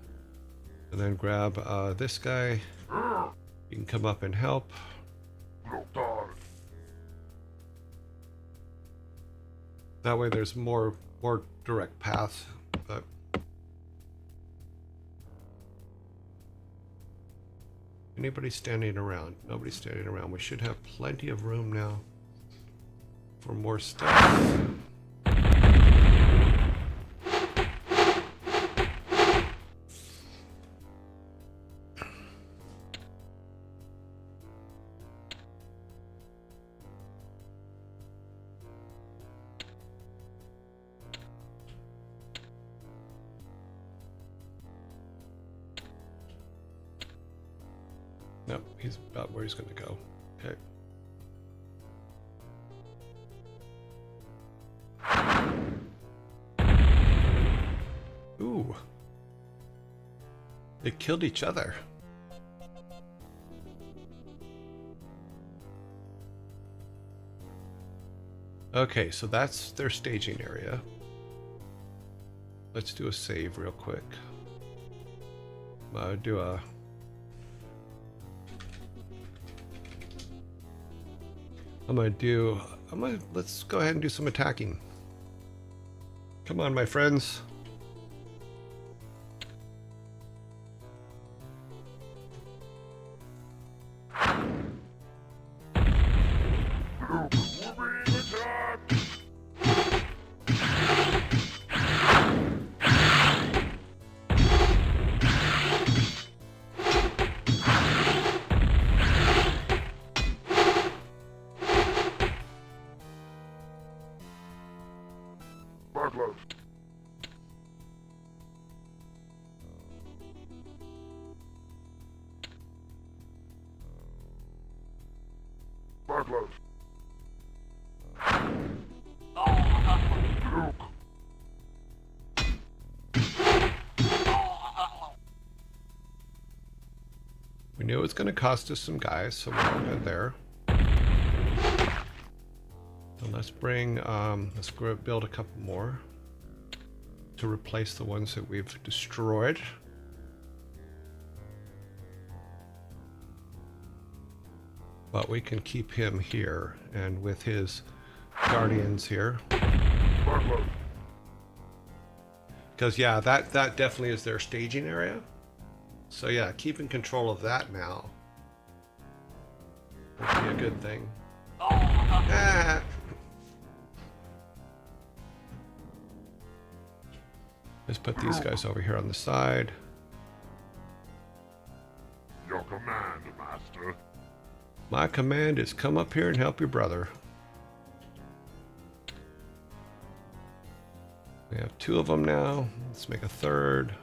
And then grab this guy. You can come up and help. That way there's more direct paths. But anybody standing around? Nobody's standing around. We should have plenty of room now for more stuff. Nope, he's about where he's going to go. Okay. Ooh. They killed each other. Okay, so that's their staging area. Let's do a save real quick. Let's go ahead and do some attacking. Come on, my friends. knew it was going to cost us some guys, so we're all good there. So let's bring, let's build a couple more to replace the ones that we've destroyed. But we can keep him here, and with his guardians here. Because yeah, that definitely is their staging area. So yeah, keeping control of that now would be a good thing. Ah. Let's put these guys over here on the side. Your command, Master. My command is come up here and help your brother. We have 2 of them now. Let's make a 3rd.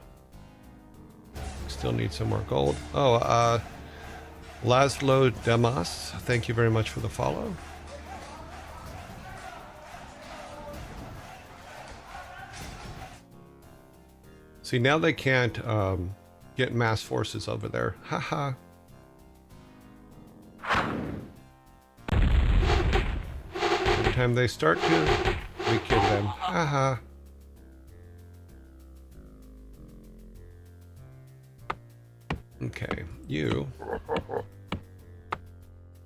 Still need some more gold. Oh, Laszlo Demas, thank you very much for the follow. See, now they can't get mass forces over there. Haha. Every time they start to, we kill them. Haha. Okay, you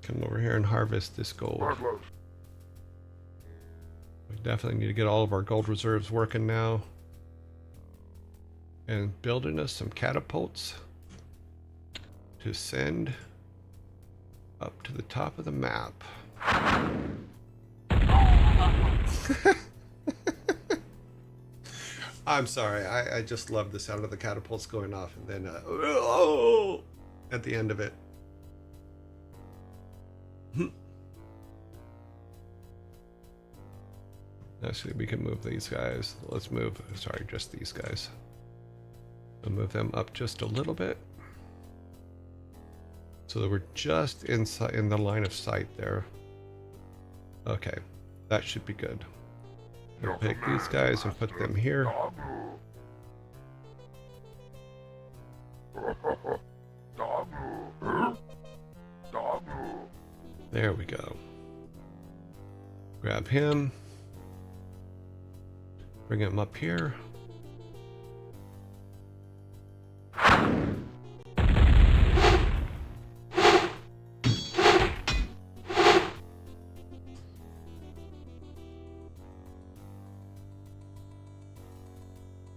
come over here and harvest this gold. We definitely need to get all of our gold reserves working now. And building us some catapults to send up to the top of the map. I'm sorry, I just love the sound of the catapults going off and then oh, at the end of it. Actually, we can move these guys. Let's move, sorry, just these guys. We'll move them up just a little bit so that we're just inside in the line of sight there. Okay, that should be good. We'll take these guys and put them here. There we go. Grab him. Bring him up here.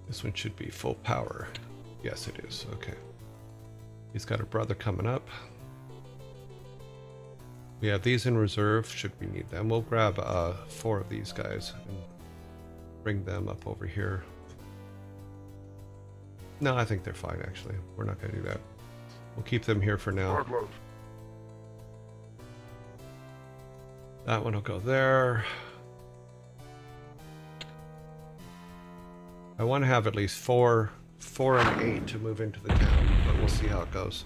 This one should be full power. Yes, it is. Okay. He's got a brother coming up. We have these in reserve should we need them. We'll grab 4 of these guys and bring them up over here. No, I think they're fine actually. We're not going to do that. We'll keep them here for now. That one will go there. I want to have at least 4 and 8 to move into the town, but we'll see how it goes.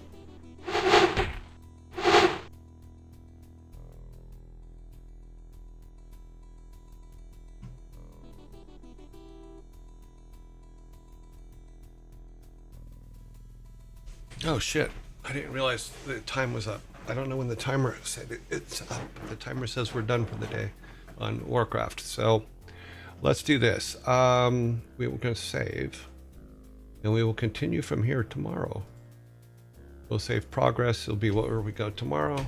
Oh shit, I didn't realize the time was up. I don't know when the timer said it's up. The timer says we're done for the day on Warcraft. So let's do this. We were going to save, and we will continue from here tomorrow. We'll save progress. It'll be where we go tomorrow.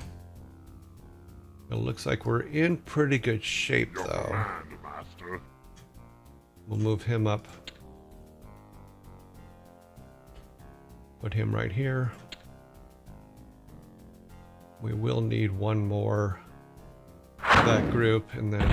It looks like we're in pretty good shape, though. We'll move him up. Put him right here. We will need one more for that group, and then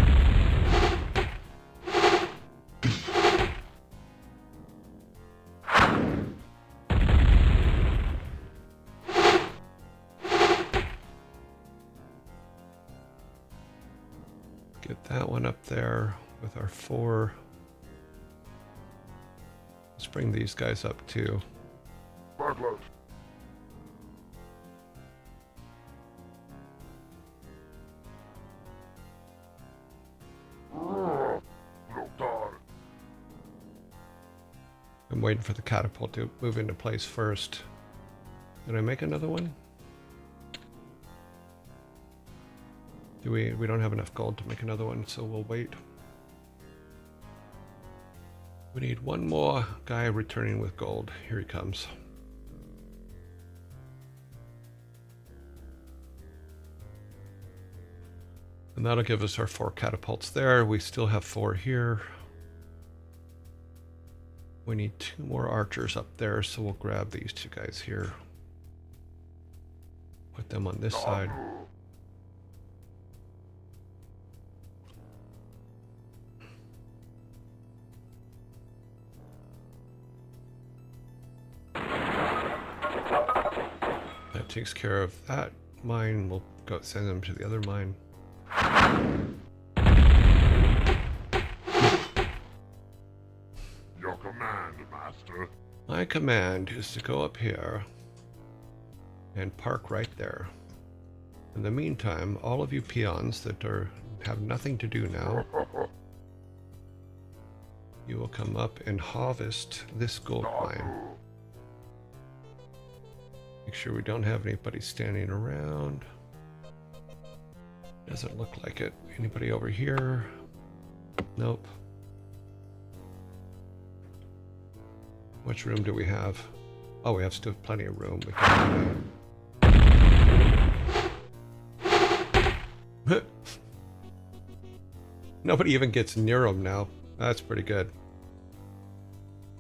get that one up there with our 4. Let's bring these guys up too. I'm waiting for the catapult to move into place first. Did I make another one? We don't have enough gold to make another one, so we'll wait. We need one more guy returning with gold. Here he comes. And that'll give us our 4 catapults there. We still have 4 here. We need 2 more archers up there, so we'll grab these 2 guys here. Put them on this side. That takes care of that mine. We'll go send them to the other mine. Your command, Master. My command is to go up here and park right there. In the meantime, all of you peons that have nothing to do now, you will come up and harvest this gold mine. Make sure we don't have anybody standing around. Doesn't look like it. Anybody over here? Nope. How much room do we have? Oh, we have still plenty of room. We can Nobody even gets near them now. That's pretty good.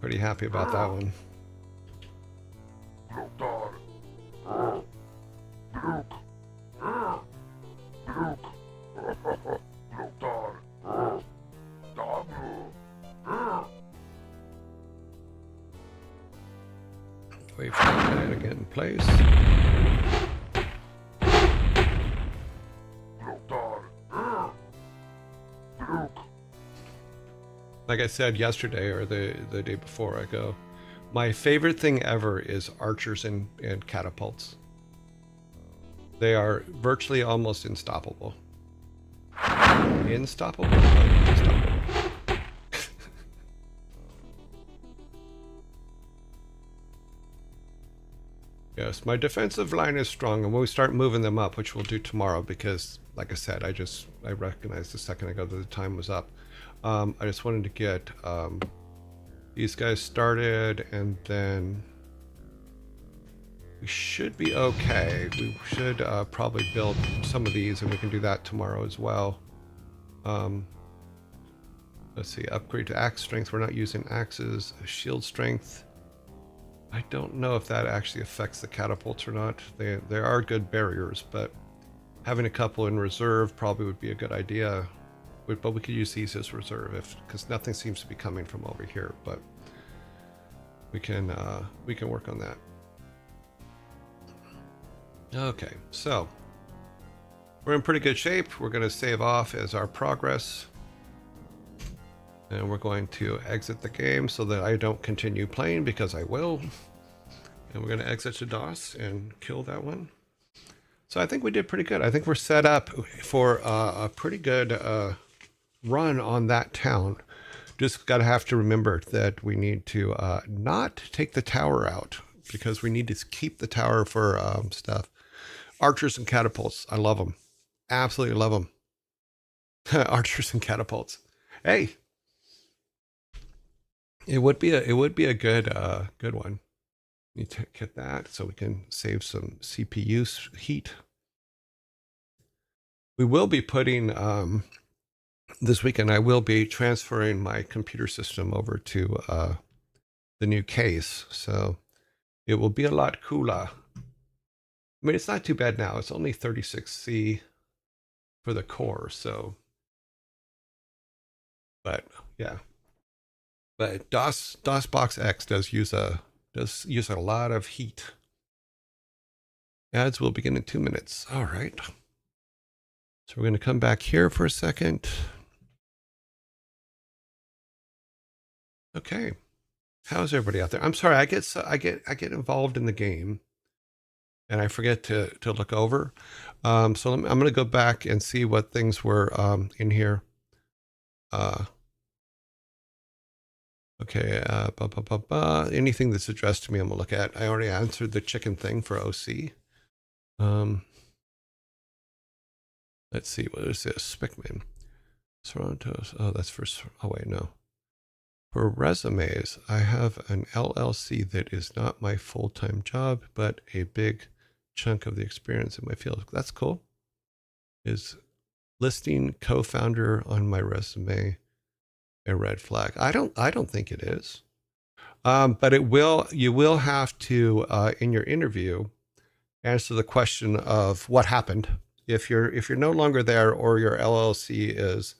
Pretty happy about that one. Wait for that to get in place. Like I said yesterday or the day before I go, my favorite thing ever is archers and catapults. They are virtually almost unstoppable. Unstoppable? Unstoppable. Yes, my defensive line is strong, and when we start moving them up, which we'll do tomorrow, because, like I said, I recognized a second ago that the time was up. I just wanted to get these guys started, and then we should be okay. We should probably build some of these, and we can do that tomorrow as well. Let's see, upgrade to axe strength. We're not using axes. Shield strength. I don't know if that actually affects the catapults or not. They are good barriers, but having a couple in reserve probably would be a good idea. But we could use these as reserve because nothing seems to be coming from over here. But we can work on that. Okay, so we're in pretty good shape. We're going to save off as our progress. And we're going to exit the game so that I don't continue playing, because I will. And we're going to exit to DOS and kill that one. So I think we did pretty good. I think we're set up for a pretty good run on that town. Just got to have to remember that we need to not take the tower out, because we need to keep the tower for stuff. Archers and catapults. I love them. Absolutely love them. Archers and catapults. Hey. It would be a good one. Need to get that so we can save some CPU heat. We will be putting this weekend. I will be transferring my computer system over to the new case, so it will be a lot cooler. I mean, it's not too bad now. It's only 36C for the core, so. But yeah. But DOSBox X does use a lot of heat. Ads will begin in 2 minutes. All right. So we're going to come back here for a second. Okay. How's everybody out there? I'm sorry. I get involved in the game, and I forget to look over. So I'm going to go back and see what things were in here. Okay, anything that's addressed to me, I'm gonna look at. I already answered the chicken thing for OC. Let's see, what is this? Spickman. Toronto's. Oh, that's for. Oh, wait, no. For resumes, I have an LLC that is not my full-time job, but a big chunk of the experience in my field. That's cool. Is listing co-founder on my resume a red flag? I don't think it is. But it will. You will have to in your interview answer the question of what happened if you're no longer there or your LLC is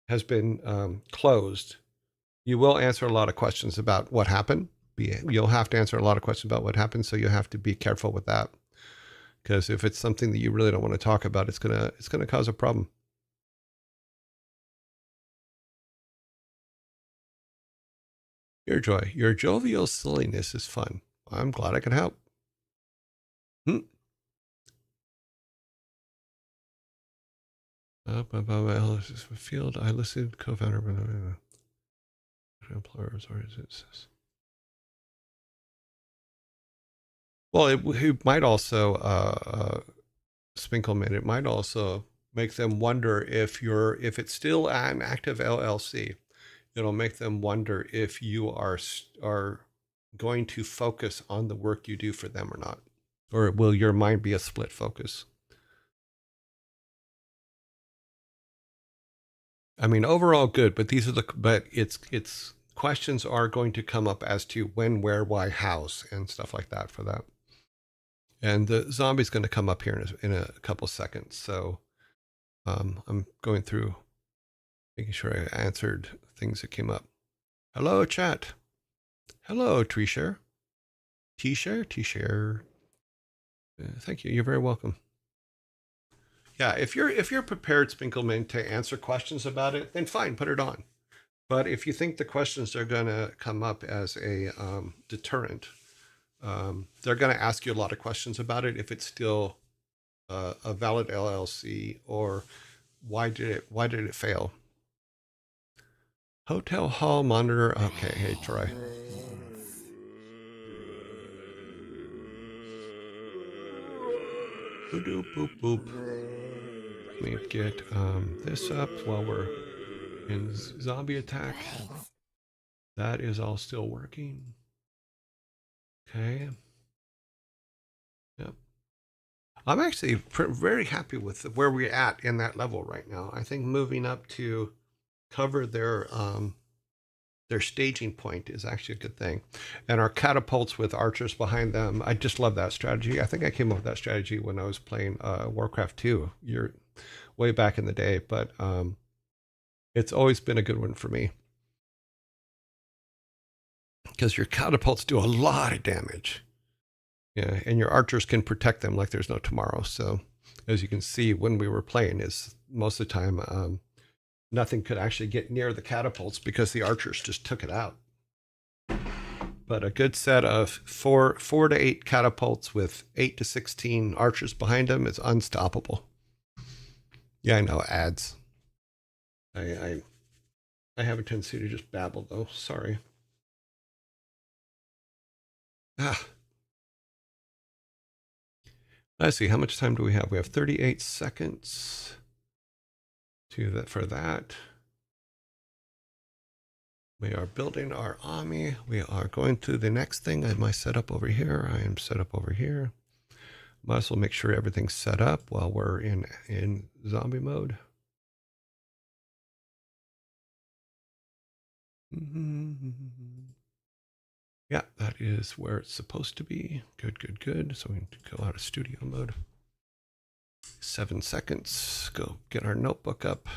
has been closed. You will answer a lot of questions about what happened. You'll have to answer a lot of questions about what happened, so you have to be careful with that. Because if it's something that you really don't want to talk about, it's gonna cause a problem. Your joy, your jovial silliness is fun. I'm glad I could help. Field, I listed co-founder. Employers, or is it? Well, it might also, Spinkleman, it might also make them wonder if it's still an active LLC. It'll make them wonder if you are going to focus on the work you do for them or not, or will your mind be a split focus? I mean, overall good, but it's questions are going to come up as to when, where, why, hows, and stuff like that for that. And the zombie's going to come up here in a couple seconds. So I'm going through, making sure I answered things that came up. Hello, chat. Hello, T-Share. T-Share. Thank you. You're very welcome. Yeah, if you're prepared, Spinkleman, to answer questions about it, then fine, put it on. But if you think the questions are going to come up as a deterrent, they're going to ask you a lot of questions about it if it's still a valid LLC, or why did it fail? Hotel hall monitor. Okay, hey, Troy. Boop, boop, boop. Let me get this up while we're in zombie attack. That is all still working. Okay. Yep. I'm actually very happy with where we're at in that level right now. I think moving up to cover their staging point is actually a good thing. And our catapults with archers behind them, I just love that strategy. I think I came up with that strategy when I was playing WarCraft 2 way back in the day, but it's always been a good one for me. Because your catapults do a lot of damage. Yeah, and your archers can protect them like there's no tomorrow. So as you can see, when we were playing, is most of the time nothing could actually get near the catapults because the archers just took it out. But a good set of four to 8 catapults with 8 to 16 archers behind them is unstoppable. Yeah, I know, ads. I have a tendency to just babble though. Sorry. Let's see, how much time do we have? We have 38 seconds for that. We are building our army. We are going to the next thing. Am I set up over here? I am set up over here. Might as well make sure everything's set up while we're in zombie mode. Yeah, that is where it's supposed to be. Good. So we need to go out of studio mode. 7 seconds. Go get our notebook up.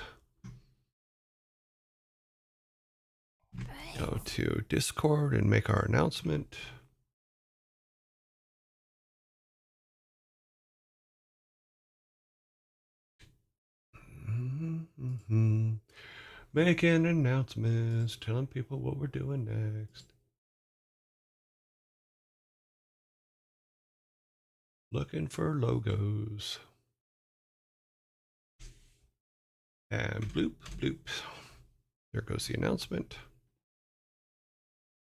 Go to Discord and make our announcement. Making announcements, telling people what we're doing next. Looking for logos. And bloop, bloop. There goes the announcement.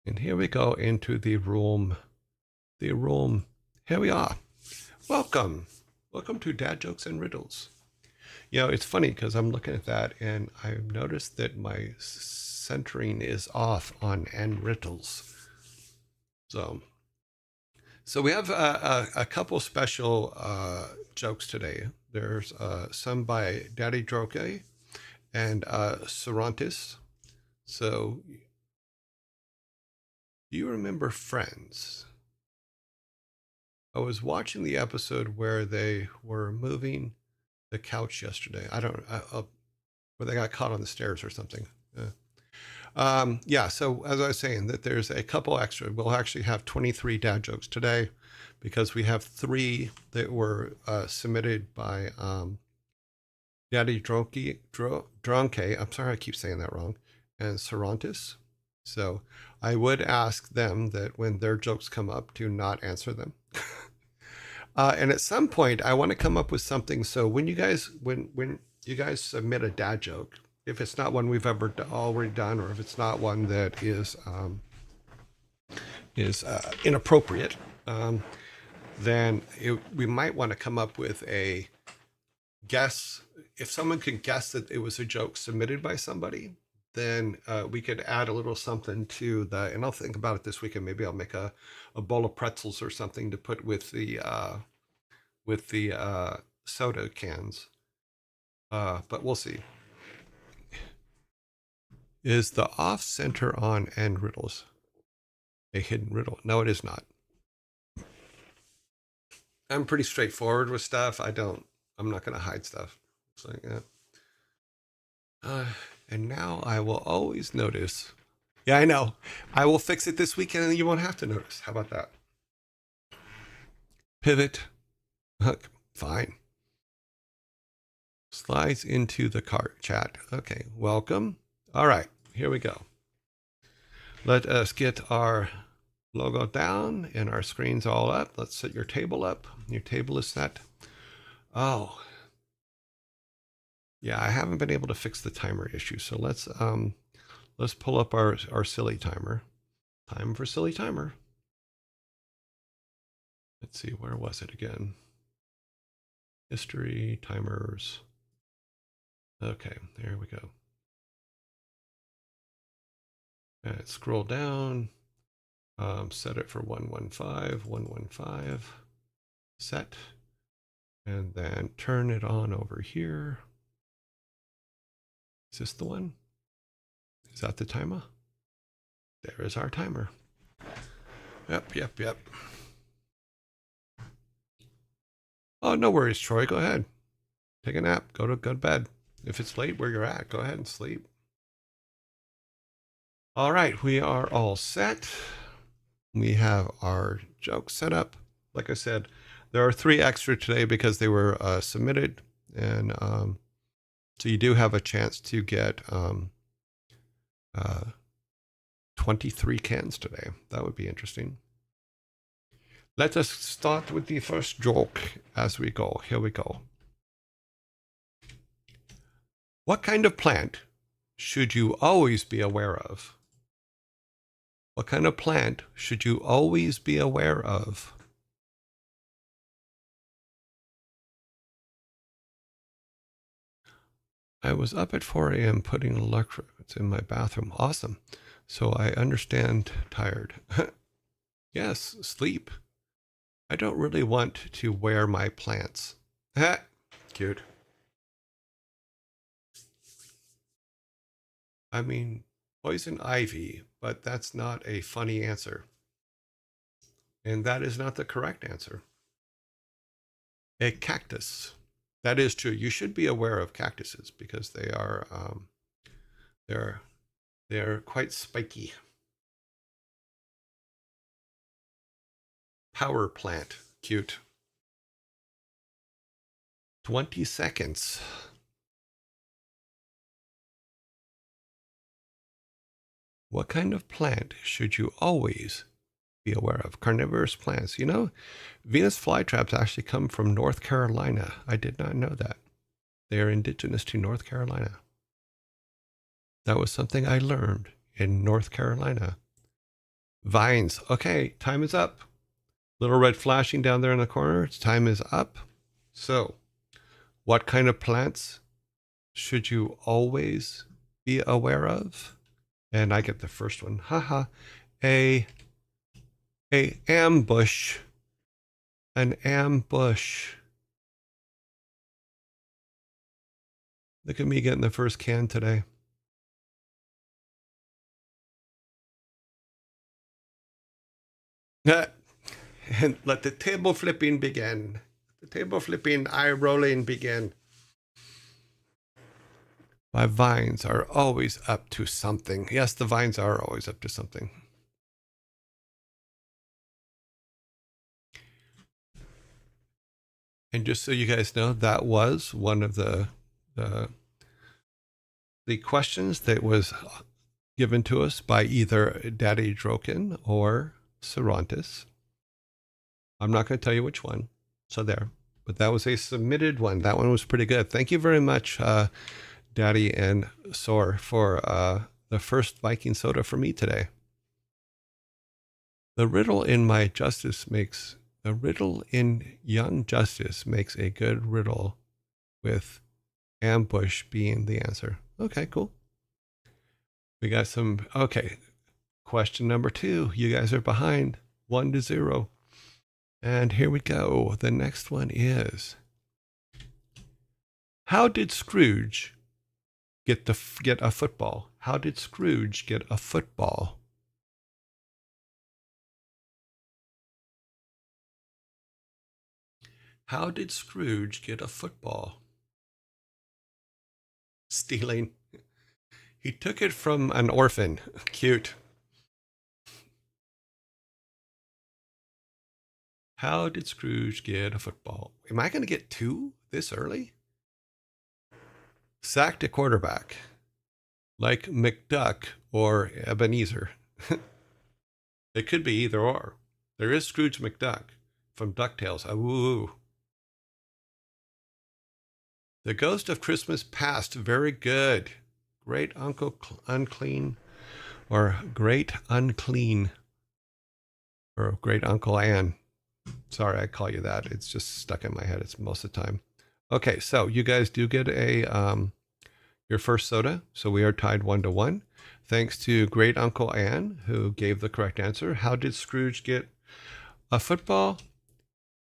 And here we go into the room. Here we are. Welcome. Welcome to Dad Jokes and Riddles. You know, it's funny because I'm looking at that and I've noticed that my centering is off on and riddles. So we have a couple special jokes today. There's some by Daddy Droke and Cervantes. So, do you remember Friends? I was watching the episode where they were moving the couch yesterday. Where they got caught on the stairs or something. Yeah, so as I was saying, that there's a couple extra. We'll actually have 23 dad jokes today because we have 3 that were submitted by Daddy Dronke. I'm sorry, I keep saying that wrong. And Cervantes. So I would ask them that when their jokes come up to not answer them. And at some point, I want to come up with something. So when you guys submit a dad joke, if it's not one we've ever already done, or if it's not one that is inappropriate, then we might want to come up with a guess. If someone can guess that it was a joke submitted by somebody, then we could add a little something to and I'll think about it this weekend. Maybe I'll make a bowl of pretzels or something to put with the soda cans. But we'll see. Is the off center on and riddles a hidden riddle? No, it is not. I'm pretty straightforward with stuff. I'm not going to hide stuff. It's like that. And now I will always notice. Yeah, I know. I will fix it this weekend and you won't have to notice. How about that? Pivot. Hook. Fine. Slides into the cart chat. Okay, welcome. All right, here we go. Let us get our logo down and our screens all up. Let's set your table up. Your table is set. Oh, yeah, I haven't been able to fix the timer issue. So let's pull up our silly timer. Time for silly timer. Let's see, where was it again? History, timers. Okay, there we go. And scroll down, set it for 115, set, and then turn it on over here. Is this the one? Is that the timer? There is our timer. Yep. Oh, no worries, Troy. Go ahead. Take a nap. Go to bed. If it's late where you're at, go ahead and sleep. All right, we are all set. We have our jokes set up. Like I said, there are 3 extra today because they were submitted. And so you do have a chance to get 23 cans today. That would be interesting. Let us start with the first joke as we go. Here we go. What kind of plant should you always be aware of? What kind of plant should you always be aware of? I was up at 4 a.m. putting electrodes in my bathroom. Awesome. So I understand tired. Yes, sleep. I don't really want to wear my plants. Cute. I mean, poison ivy, but that's not a funny answer. And that is not the correct answer. A cactus. That is true. You should be aware of cactuses because they are they're quite spiky. Power plant. Cute. 20 seconds. What kind of plant should you always be aware of? Carnivorous plants. You know, Venus flytraps actually come from North Carolina. I did not know that. They are indigenous to North Carolina. That was something I learned in North Carolina. Vines. Okay, time is up. Little red flashing down there in the corner. Time is up. So, what kind of plants should you always be aware of? And I get the first one. Haha. A ambush. An ambush. Look at me getting the first can today. And let the table flipping begin. The table flipping, eye rolling begin. My vines are always up to something. Yes, the vines are always up to something. And just so you guys know, that was one of the questions that was given to us by either Daddy Droken or Cervantes. I'm not going to tell you which one. So there. But that was a submitted one. That one was pretty good. Thank you very much, Daddy and Sor, for the first Viking soda for me today. The riddle in Young Justice makes a good riddle, with ambush being the answer. Okay, cool. We got some. Okay. Question number 2. You guys are behind 1-0. And here we go. The next one is, how did Scrooge get a football? How did Scrooge get a football? How did Scrooge get a football? Stealing. He took it from an orphan. Cute. How did Scrooge get a football? Am I going to get 2 this early? Sacked a quarterback. Like McDuck or Ebenezer. It could be either or. There is Scrooge McDuck from DuckTales. Ooh. The Ghost of Christmas Past. Very good. Great Uncle Unclean, or Great Unclean, or Great Uncle Anne. Sorry, I call you that. It's just stuck in my head. It's most of the time. Okay, so you guys do get your first soda. So we are tied 1-1. Thanks to Great Uncle Anne, who gave the correct answer. How did Scrooge get a football?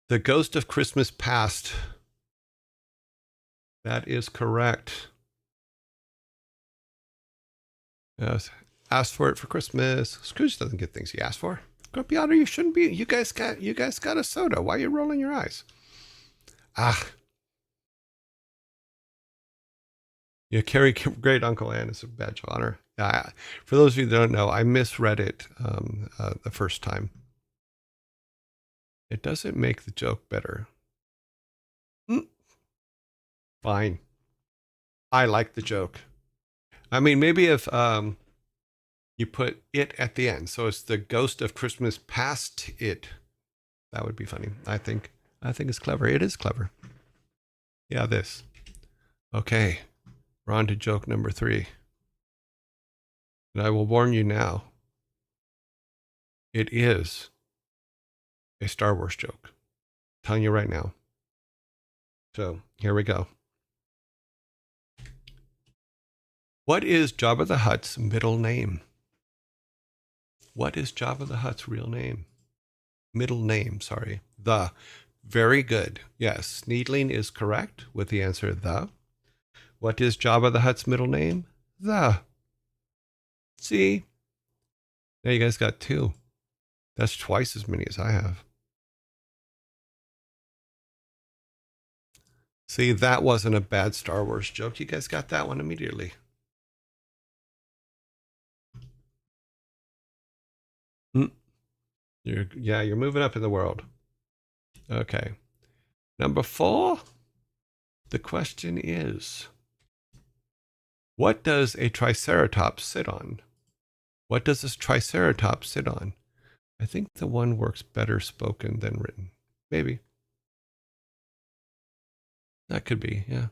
The Ghost of Christmas Past. That is correct. Yes. Asked for it for Christmas. Scrooge doesn't get things he asked for. Grumpy Otter, you shouldn't be. You guys got a soda. Why are you rolling your eyes? Yeah, carry Great Uncle Anne is a badge of honor. For those of you that don't know, I misread it the first time. It doesn't make the joke better. Fine. I like the joke. I mean, maybe if you put it at the end, so it's the Ghost of Christmas Past it. That would be funny. I think it's clever. It is clever. Yeah, this. Okay. We're on to joke number 3. And I will warn you now. It is a Star Wars joke. I'm telling you right now. So here we go. What is Jabba the Hutt's middle name? What is Jabba the Hutt's real name? Middle name, sorry. The. Very good. Yes, Sneedling is correct with the answer the. What is Jabba the Hutt's middle name? The. See? Now you guys got 2. That's twice as many as I have. See, that wasn't a bad Star Wars joke. You guys got that one immediately. You're moving up in the world. Okay. Number 4. The question is, what does a triceratops sit on? What does a triceratops sit on? I think the one works better spoken than written. Maybe. That could be, yeah.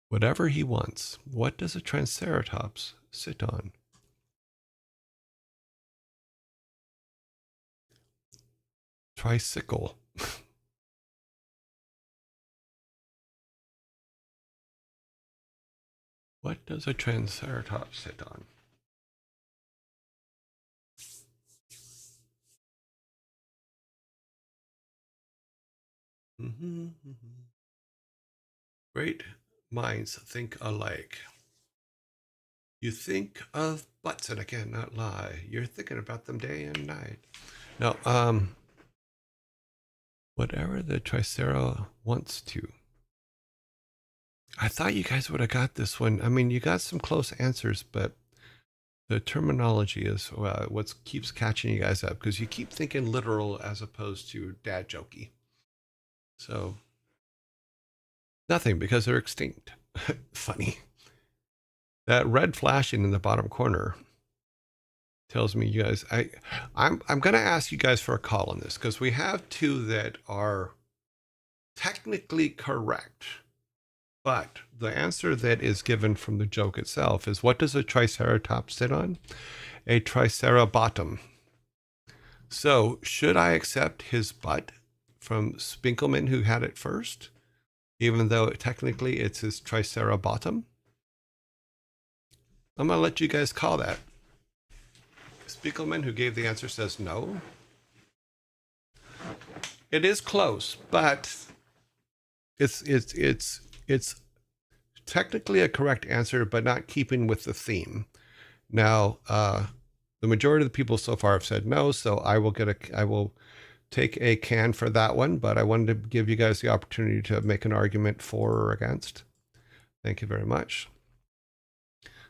Whatever he wants. What does a triceratops sit on? Tricycle. What does a Triceratops sit on? Great minds think alike. You think of butts, and I cannot lie. You're thinking about them day and night. No, whatever the Tricera wants to. I thought you guys would have got this one. I mean, you got some close answers, but the terminology is what keeps catching you guys up because you keep thinking literal as opposed to dad jokey. So nothing because they're extinct. Funny. That red flashing in the bottom corner tells me you guys. I'm going to ask you guys for a call on this because we have two that are technically correct. But the answer that is given from the joke itself is, what does a Triceratops sit on? A Tricerabottom. So should I accept his butt from Spinkleman, who had it first, even though technically it's his Tricerabottom? I'm going to let you guys call that. Spinkleman, who gave the answer, says no. It is close, but it's technically a correct answer, but not keeping with the theme. Now, the majority of the people so far have said no, so I will take a can for that one, but I wanted to give you guys the opportunity to make an argument for or against. Thank you very much.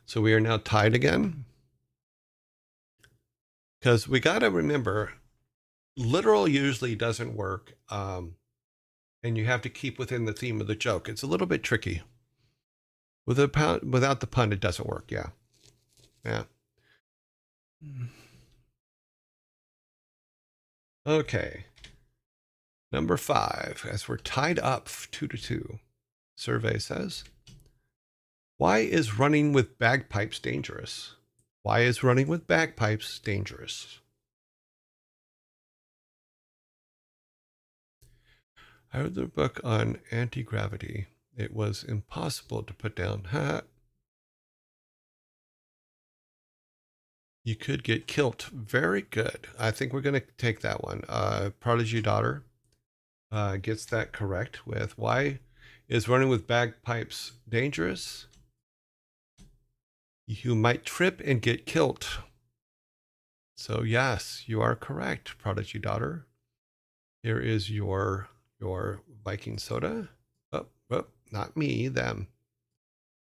So we are now tied again. Because we got to remember, literal usually doesn't work, and you have to keep within the theme of the joke. It's a little bit tricky. Without the pun, it doesn't work. Yeah. Okay. Number 5, as we're tied up 2-2. Survey says, why is running with bagpipes dangerous? Why is running with bagpipes dangerous? I read the book on anti-gravity. It was impossible to put down. You could get killed. Very good. I think we're going to take that one. Prodigy Daughter gets that correct with, why is running with bagpipes dangerous? You might trip and get killed. So yes, you are correct, Prodigy Daughter. Here is your Viking soda. Oh, not me, them.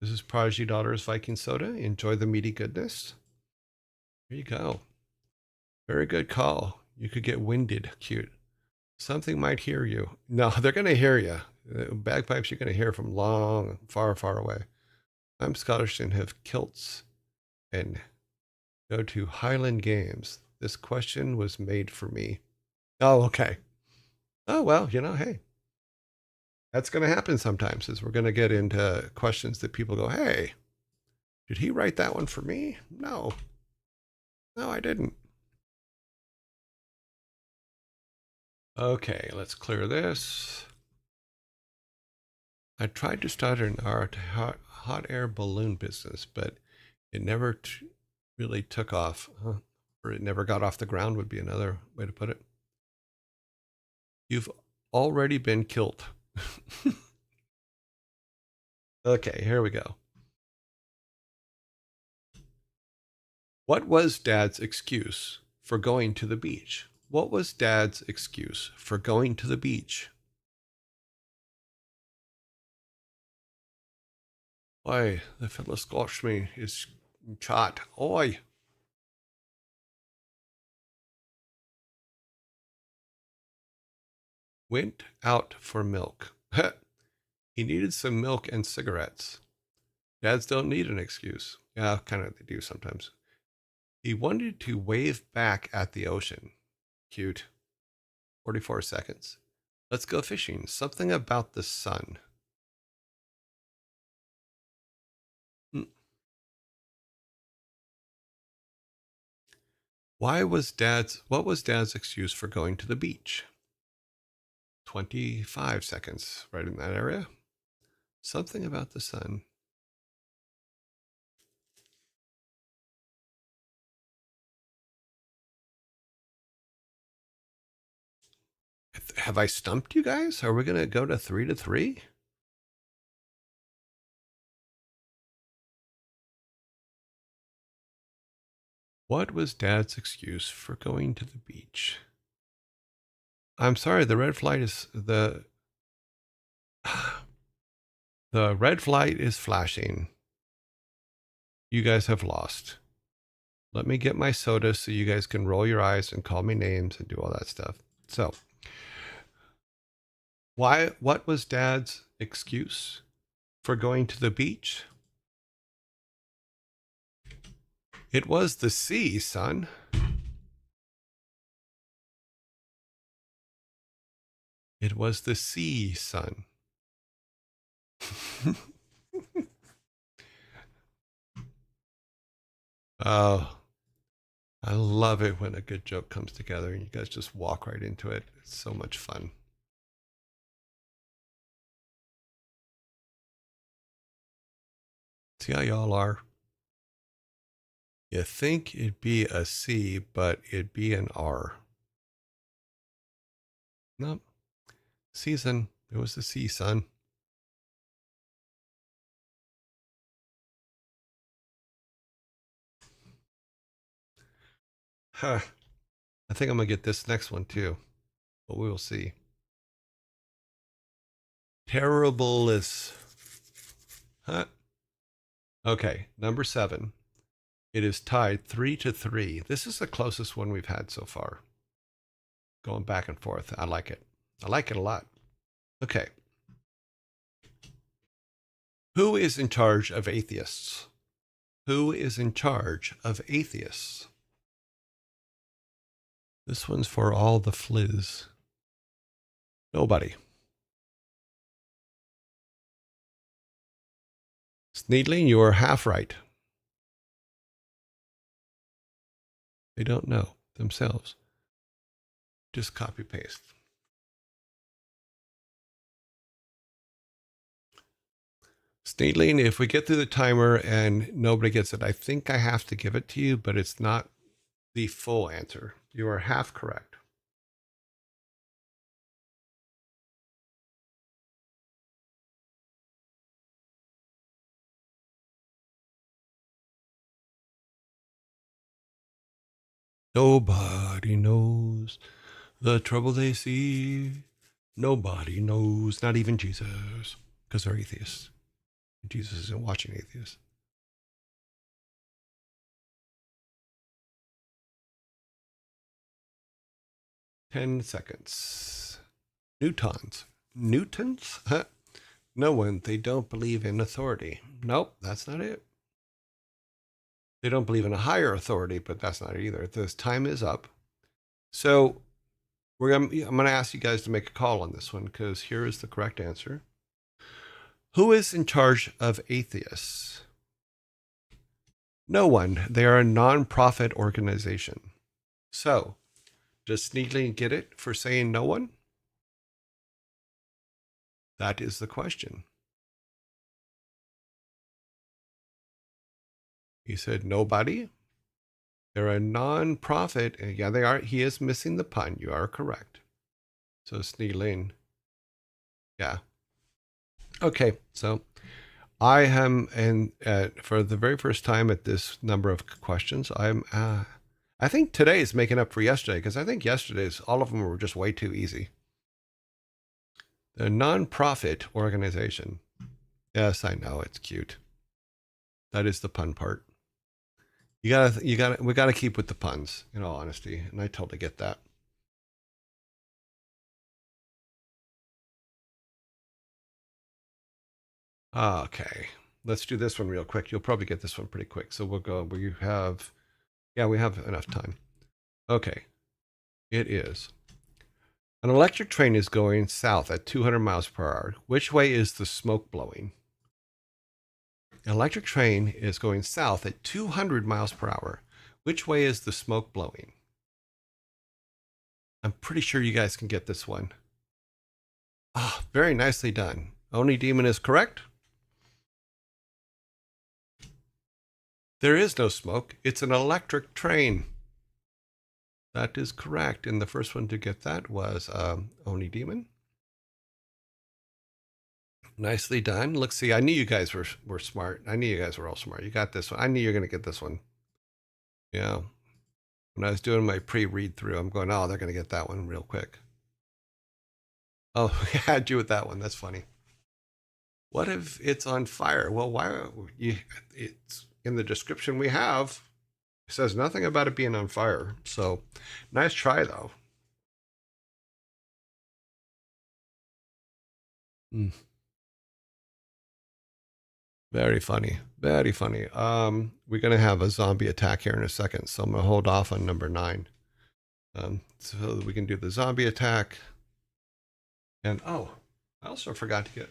This is Prodigy Daughter's Viking soda. Enjoy the meaty goodness. There you go. Very good call. You could get winded. Cute. Something might hear you. No, they're going to hear you. Bagpipes you're going to hear from long, far, far away. I'm Scottish and have kilts and go to Highland Games. This question was made for me. Oh, okay. Oh, well, hey. That's going to happen sometimes, is we're going to get into questions that people go, hey, did he write that one for me? No, I didn't. Okay, let's clear this. I tried to start an hot air balloon business, but it never really took off. Or it never got off the ground would be another way to put it. You've already been killed. Okay, here we go. What was Dad's excuse for going to the beach? What was Dad's excuse for going to the beach? Oi, the fellow Scotchman is chat. Oi. Went out for milk. He needed some milk and cigarettes. Dads don't need an excuse. Yeah, kind of they do sometimes. He wanted to wave back at the ocean. Cute. 44 seconds. Let's go fishing. Something about the sun. What was Dad's excuse for going to the beach? 25 seconds, right in that area. Something about the sun. have I stumped you guys? Are we going to go to 3-3? What was Dad's excuse for going to the beach? I'm sorry, the red flight is the red flight is flashing. You guys have lost. Let me get my soda so you guys can roll your eyes and call me names and do all that stuff. So, what was Dad's excuse for going to the beach? It was the sea, son. It was the sea, son. Oh, I love it when a good joke comes together and you guys just walk right into it. It's so much fun. See how y'all are? You think it'd be a C, but it'd be an R. Nope. Season. It was the C, son. Huh. I think I'm going to get this next one too, but we will see. Terrible is... Huh? Okay, number 7. It is tied 3-3. This is the closest one we've had so far. Going back and forth. I like it. I like it a lot. Okay. Who is in charge of atheists? Who is in charge of atheists? This one's for all the fliz. Nobody. Sneedling, you are half right. They don't know themselves. Just copy paste. Sneedling, if we get through the timer and nobody gets it, I think I have to give it to you, but it's not the full answer. You are half correct. Nobody knows the trouble they see. Nobody knows, not even Jesus, because they're atheists. Jesus isn't watching atheists. Ten seconds. Newtons? Huh? No one. They don't believe in authority. Nope, that's not it. They don't believe in a higher authority, but that's not it either. This time is up. So I'm going to ask you guys to make a call on this one because here is the correct answer. Who is in charge of atheists? No one. They are a non-profit organization. So, does Sneedling get it for saying no one? That is the question. He said nobody. They're a non-profit. Yeah, they are. He is missing the pun. You are correct. So Sneedling. Yeah. Okay, so I am, and for the very first time at this number of questions, I think today is making up for yesterday, because I think yesterday's, all of them were just way too easy. The non-profit organization. Yes, I know, it's cute. That is the pun part. We gotta keep with the puns, in all honesty, and I totally get that. Okay, let's do this one real quick. You'll probably get this one pretty quick. So we'll go, we have enough time. Okay, it is. An electric train is going south at 200 miles per hour. Which way is the smoke blowing? An electric train is going south at 200 miles per hour. Which way is the smoke blowing? I'm pretty sure you guys can get this one. Ah, very nicely done. Only Demon is correct. There is no smoke. It's an electric train. That is correct. And the first one to get that was Oni Demon. Nicely done. Look, see, I knew you guys were smart. I knew you guys were all smart. You got this one. I knew you were going to get this one. Yeah. When I was doing my pre-read through, I'm going, oh, they're going to get that one real quick. Oh, we had you with that one. That's funny. What if it's on fire? Well, why? It's in the description we have. It says nothing about it being on fire. So nice try, though. Mm. Very funny. Very funny. We're going to have a zombie attack here in a second. So I'm going to hold off on number 9. So we can do the zombie attack. And oh, I also forgot to get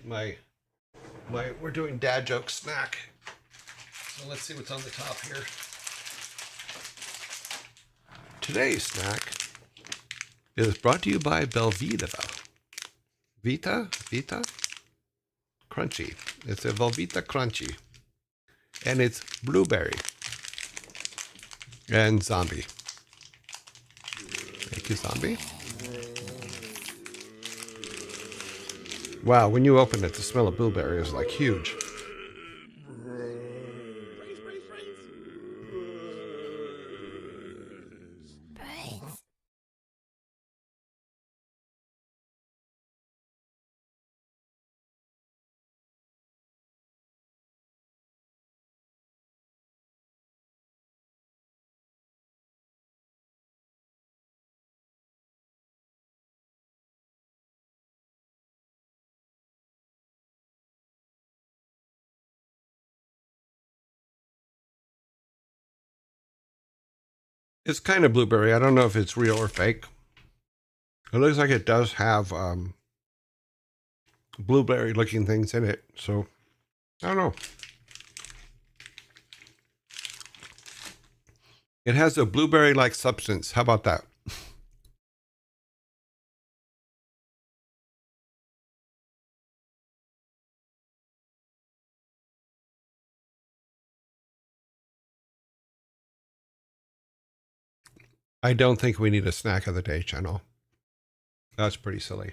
we're doing dad joke snack. So let's see what's on the top here. Today's snack is brought to you by Belvita. Vita? Crunchy. It's a Velveeta Crunchy. And it's blueberry and zombie. Thank you, zombie. Wow, when you open it, the smell of blueberry is like huge. It's kind of blueberry. I don't know if it's real or fake. It looks like it does have blueberry looking things in it. So, I don't know. It has a blueberry like substance. How about that? I don't think we need a snack of the day channel. That's pretty silly.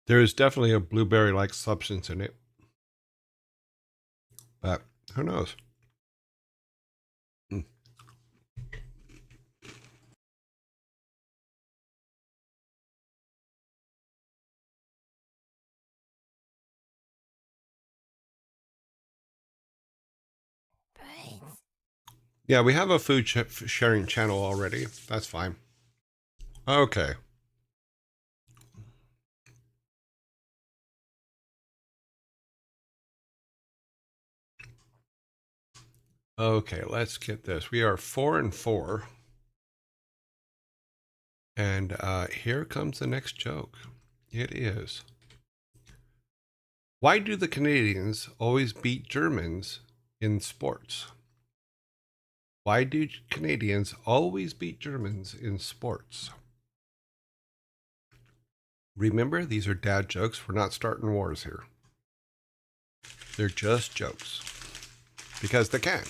There is definitely a blueberry like substance in it. But who knows? Mm. Yeah, we have a food sharing channel already. That's fine. Okay. Okay, let's get this. We are 4 and 4. And here comes the next joke. It is, why do the Canadians always beat Germans in sports? Why do Canadians always beat Germans in sports? Remember, these are dad jokes. We're not starting wars here. They're just jokes. Because they can.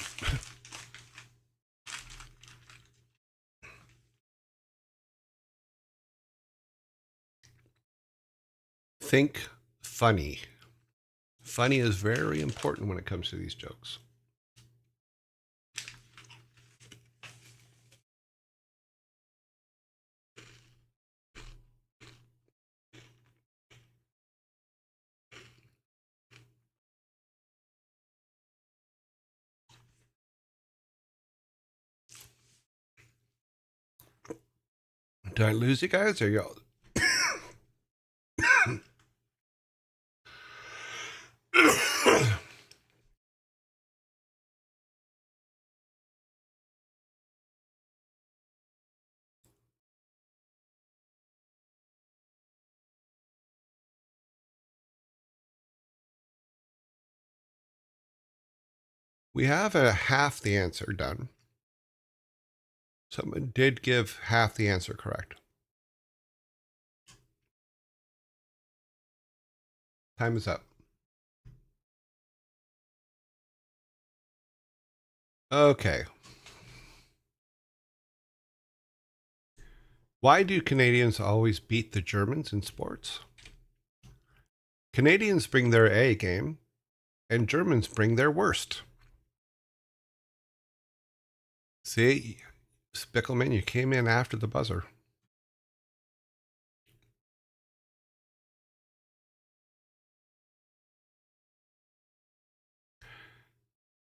Think funny. Funny is very important when it comes to these jokes. Did I lose you guys or y'all? We have a half the answer done. Someone did give half the answer correct. Time is up. Okay. Why do Canadians always beat the Germans in sports? Canadians bring their A game, and Germans bring their worst. See, Spickelman, you came in after the buzzer.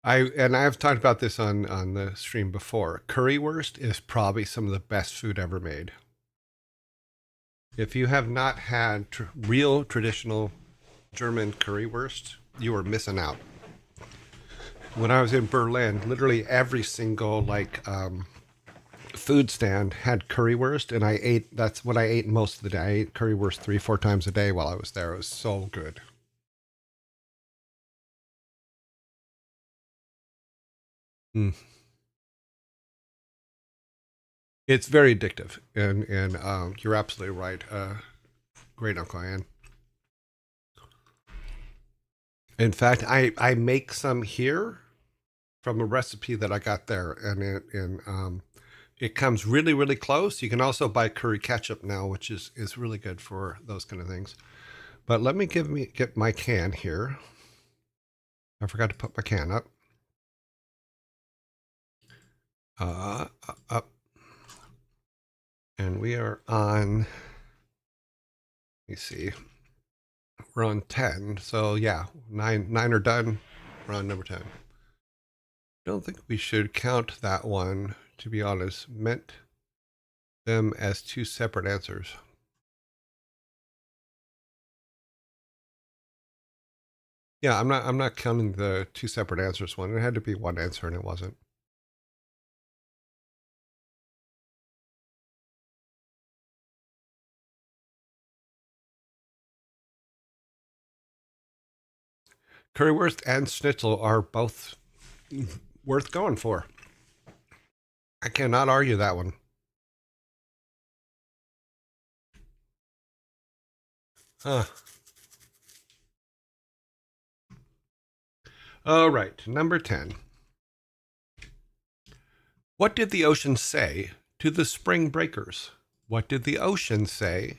I've talked about this on the stream before. Currywurst is probably some of the best food ever made. If you have not had real traditional German currywurst, you are missing out. When I was in Berlin, literally every single food stand had currywurst, and that's what I ate most of the day. I ate currywurst 3-4 times a day while I was there. It was so good. Mm. It's very addictive, and you're absolutely right. Great Uncle Ann. In fact, I make some here from a recipe that I got there, and it comes really, really close. You can also buy curry ketchup now, which is really good for those kind of things. But let me get my can here. I forgot to put my can up. Up. And we are on, let me see, we're on 10. So yeah, nine are done. We're on number 10. Don't think we should count that one, to be honest. Meant them as two separate answers. Yeah, I'm not counting the two separate answers one. It had to be one answer and it wasn't. Currywurst and schnitzel are both worth going for. I cannot argue that one. Huh. All right, number 10. What did the ocean say to the spring breakers? What did the ocean say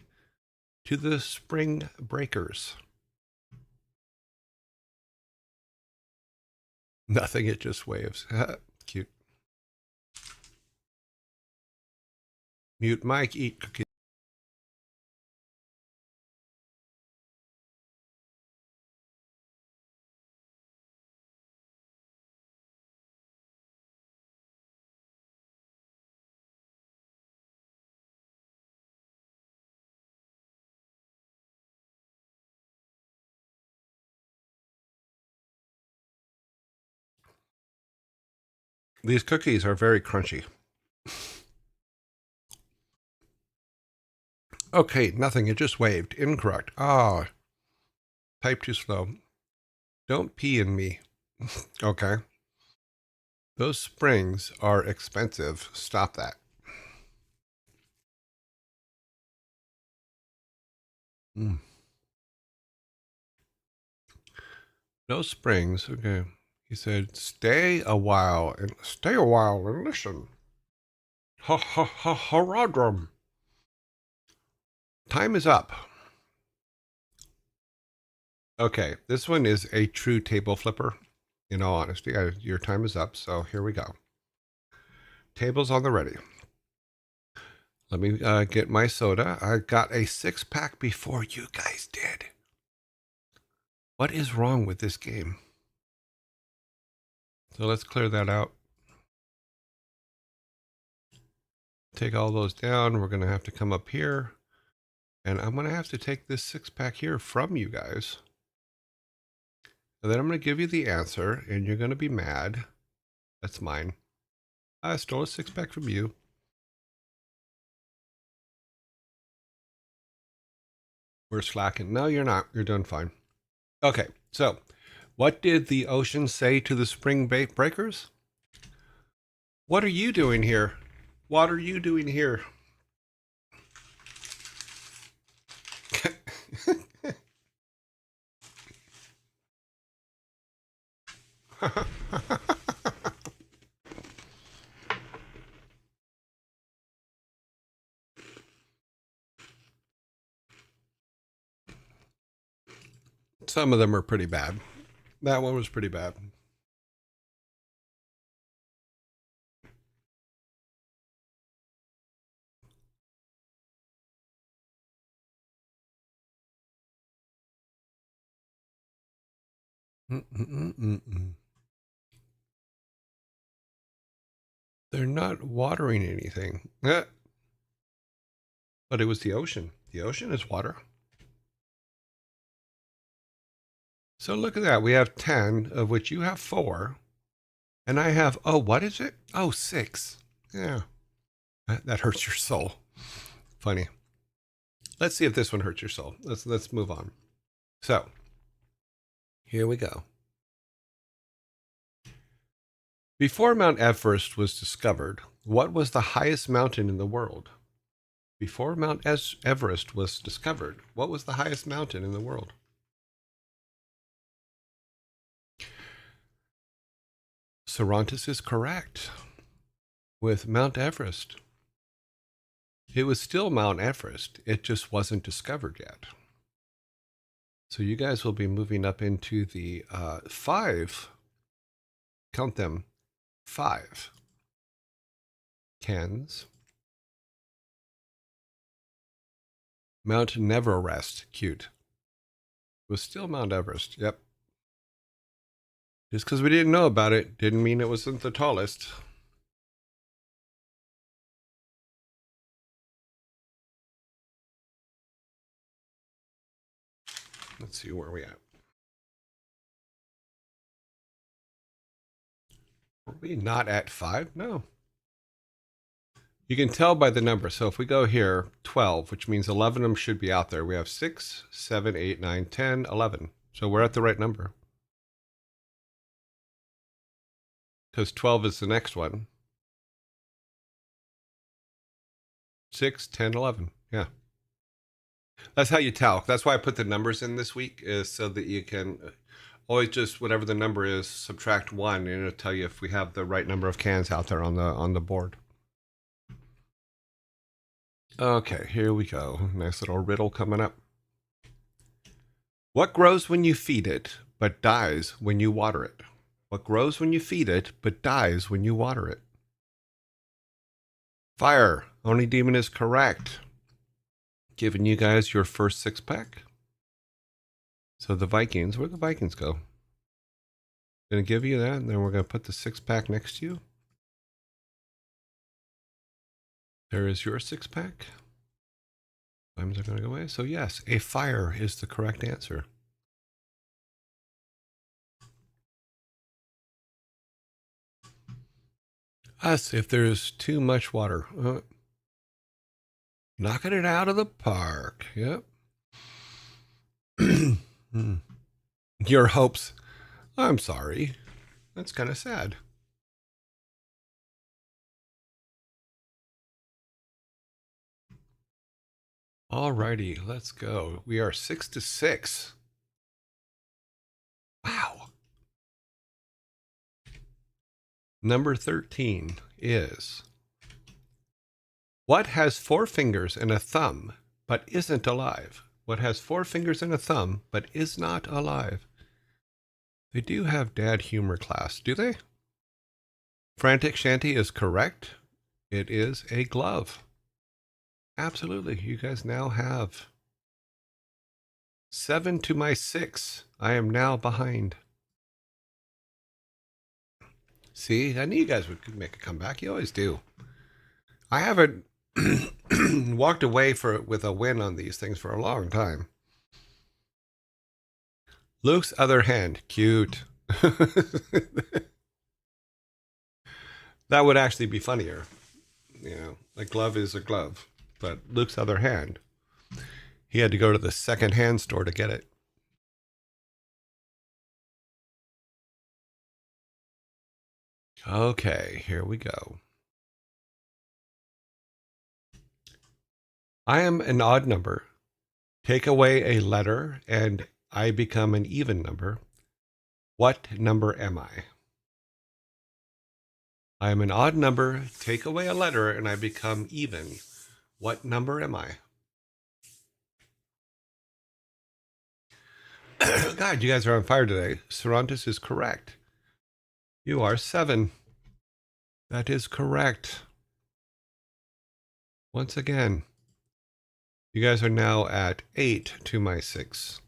to the spring breakers? Nothing, it just waves. Cute. Mute mic, eat cookie. These cookies are very crunchy. Okay, nothing, it just waved. Incorrect. Ah, type too slow. Don't pee in me. Okay. Those springs are expensive. Stop that. Mm. No springs. Okay. He said, stay a while and listen. Ha ha ha haradrum. Time is up. Okay, this one is a true table flipper. In all honesty, your time is up, so here we go. Tables on the ready. Let me get my soda. I got a 6-pack before you guys did. What is wrong with this game? So let's clear that out. Take all those down. We're going to have to come up here. And I'm going to have to take this 6-pack here from you guys. And then I'm going to give you the answer, and you're going to be mad. That's mine. I stole a 6-pack from you. We're slacking. No, you're not. You're doing fine. Okay, so What did the ocean say to the spring breakers? What are you doing here? What are you doing here? Some of them are pretty bad. That one was pretty bad. They're not watering anything. But it was the ocean. The ocean is water. So look at that. We have 10, of which you have 4. And I have, oh, what is it? Oh, 6. Yeah. That hurts your soul. Funny. Let's see if this one hurts your soul. Let's move on. So, here we go. Before Mount Everest was discovered, what was the highest mountain in the world? Before Mount Everest was discovered, what was the highest mountain in the world? Cervantes is correct with Mount Everest. It was still Mount Everest. It just wasn't discovered yet. So you guys will be moving up into the 5, count them, 5 cans. Mount Neverest, cute. It was still Mount Everest, yep. Just because we didn't know about it didn't mean it wasn't the tallest. Let's see where we at. Are we not at 5? No. You can tell by the number. So if we go here, 12, which means 11 of them should be out there. We have 6, 7, 8, 9, 10, 11. So we're at the right number. Because 12 is the next one. 6, 10, 11. Yeah. That's how you tell. That's why I put the numbers in this week, is so that you can always just, whatever the number is, subtract 1, and it'll tell you if we have the right number of cans out there on the board. Okay, here we go. Nice little riddle coming up. What grows when you feed it, but dies when you water it? What grows when you feed it, but dies when you water it? Fire. Only demon is correct. Giving you guys your first 6-pack. So the Vikings, where'd the Vikings go? Gonna give you that, and then we're gonna put the 6-pack next to you. There is your 6-pack. Times are gonna go away. So yes, a fire is the correct answer. Us, if there's too much water. Knocking it out of the park. Yep. Your hopes. I'm sorry. That's kind of sad. Alrighty, let's go. We are 6-6. Wow. Number 13 is, what has 4 fingers and a thumb, but isn't alive? What has 4 fingers and a thumb, but is not alive? They do have dad humor class, do they? Frantic Shanty is correct. It is a glove. Absolutely. You guys now have 7 to my 6. I am now behind. See, I knew you guys would make a comeback. You always do. I haven't walked away with a win on these things for a long time. Luke's other hand, cute. That would actually be funnier. You know, a glove is a glove, but Luke's other hand, he had to go to the second-hand store to get it. Okay, here we go. I am an odd number. Take away a letter and I become an even number. What number am I? I am an odd number. Take away a letter and I become even. What number am I? God, you guys are on fire today. Cervantes is correct. You are 7. That is correct. Once again, you guys are now at 8 to my 6.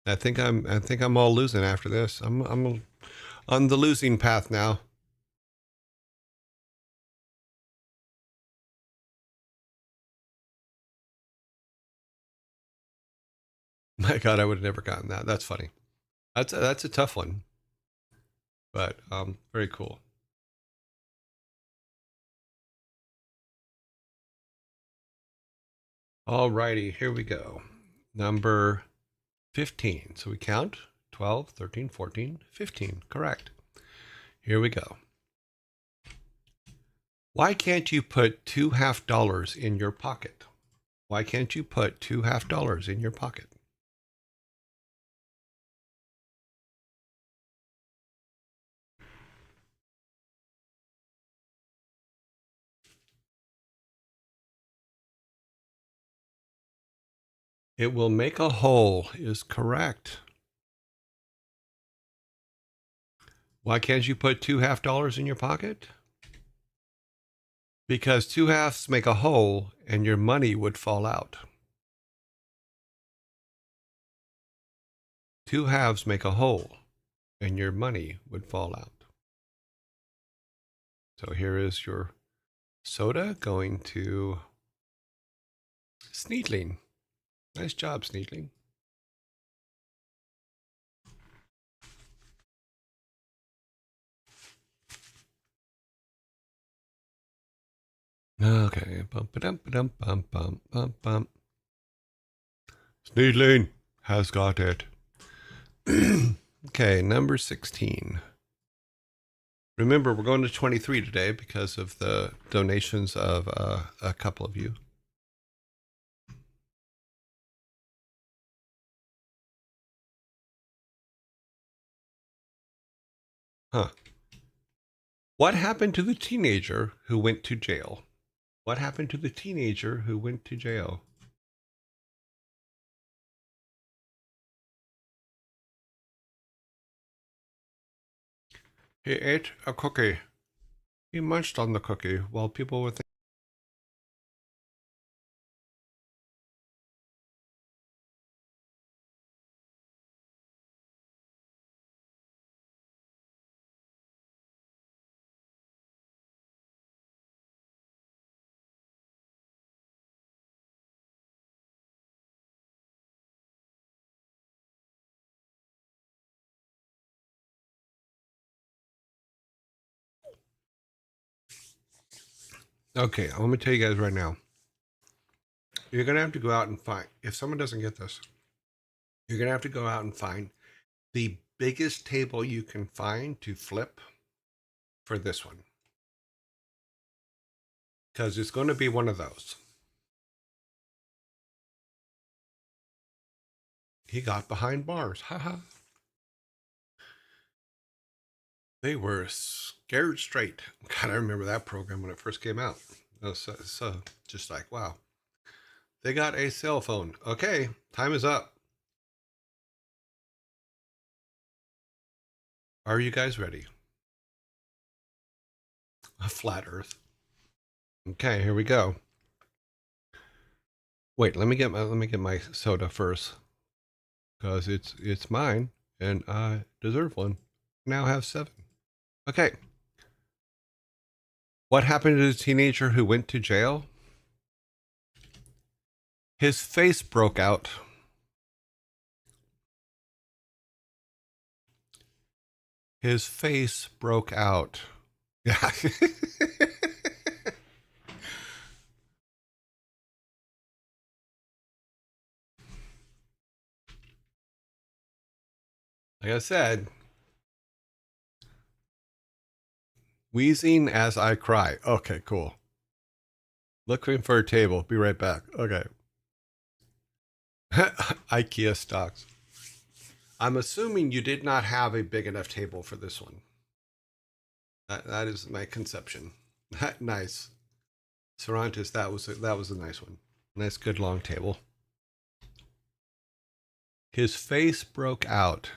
I think I'm all losing after this. I'm on the losing path now. My God, I would have never gotten that. That's funny. That's a tough one, but very cool. Alrighty, here we go. Number 15. So we count 12, 13, 14, 15. Correct. Here we go. Why can't you put $2 in your pocket? Why can't you put $2 in your pocket? It will make a hole is correct. Why can't you put $2 in your pocket? Because 2 halves make a hole and your money would fall out. 2 halves make a hole and your money would fall out. So here is your soda going to Sneedling. Nice job, Sneedling. Okay. Bump dum bump bump bump bump bump. Sneedling has got it. Okay, number 16. Remember, we're going to 23 today because of the donations of a couple of you. Huh. What happened to the teenager who went to jail? What happened to the teenager who went to jail? He ate a cookie. He munched on the cookie while people were thinking. Okay, I'm going to tell you guys right now. You're going to have to go out and find, if someone doesn't get this, you're going to have to go out and find the biggest table you can find to flip for this one. Because it's going to be one of those. He got behind bars. Haha. They were scared straight. God, I remember that program when it first came out. It was so just like, wow. They got a cell phone. Okay, time is up. Are you guys ready? A flat Earth. Okay, here we go. Wait, let me get my soda first, because it's mine and I deserve one. Now have 7. Okay. What happened to the teenager who went to jail? His face broke out. His face broke out. Yeah. Like I said, Wheezing as I cry. Okay, cool. Looking for a table. Be right back. Okay. IKEA stocks. I'm assuming you did not have a big enough table for this one. That is my conception. Nice. Cervantes, that was a nice one. Nice, good long table. His face broke out.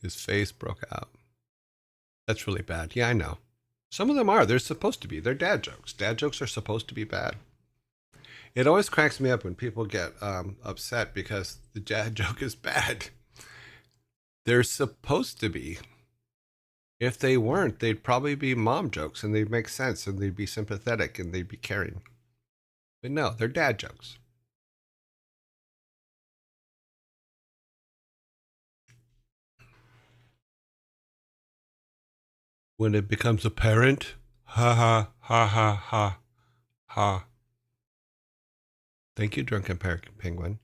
His face broke out. That's really bad. Yeah, I know. Some of them are. They're supposed to be. They're dad jokes. Dad jokes are supposed to be bad. It always cracks me up when people get upset because the dad joke is bad. They're supposed to be. If they weren't, they'd probably be mom jokes and they'd make sense and they'd be sympathetic and they'd be caring. But no, they're dad jokes. When it becomes apparent, ha ha ha ha ha ha. Thank you, Drunken Penguin.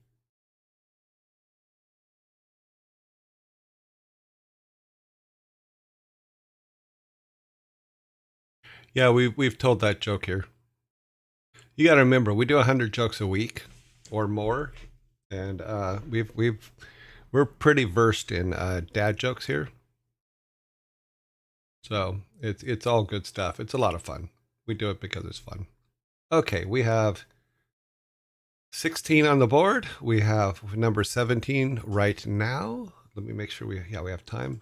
Yeah, we've told that joke here. You got to remember, we do 100 jokes a week or more, and we're pretty versed in dad jokes here. So it's all good stuff. It's a lot of fun. We do it because it's fun. Okay, we have 16 on the board. We have number 17 right now. Let me make sure we have time.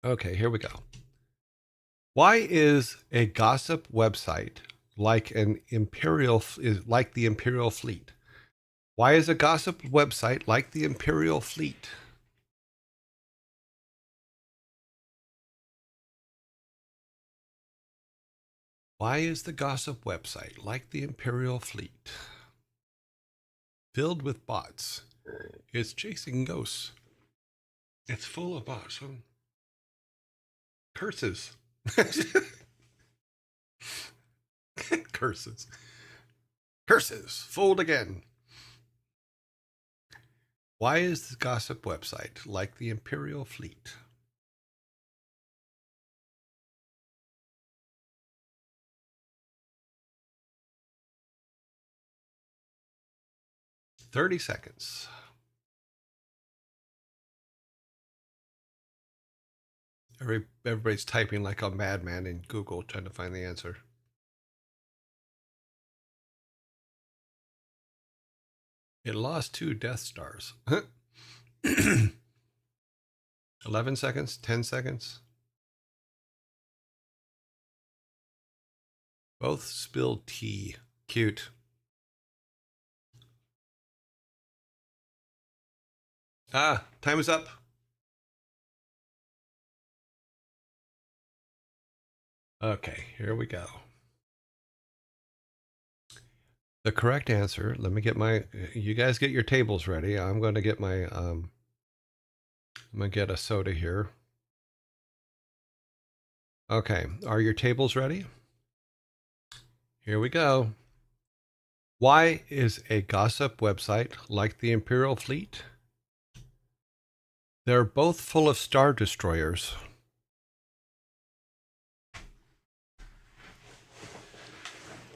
Okay, here we go. Why is a gossip website like the Imperial Fleet? Why is a gossip website like the Imperial Fleet? Why is the gossip website like the Imperial Fleet? Filled with bots. It's chasing ghosts. It's full of bots. Curses. Curses. Curses. Fooled again. Why is the gossip website like the Imperial Fleet? "30 seconds. Everybody's typing like a madman in Google trying to find the answer. It lost 2 Death Stars. 11 seconds, 10 seconds. Both spilled tea. Cute. Time is up. Okay, here we go. The correct answer, let me get you guys get your tables ready. I'm going to get I'm going to get a soda here. Okay, are your tables ready? Here we go. Why is a gossip website like the Imperial Fleet? They're both full of Star Destroyers.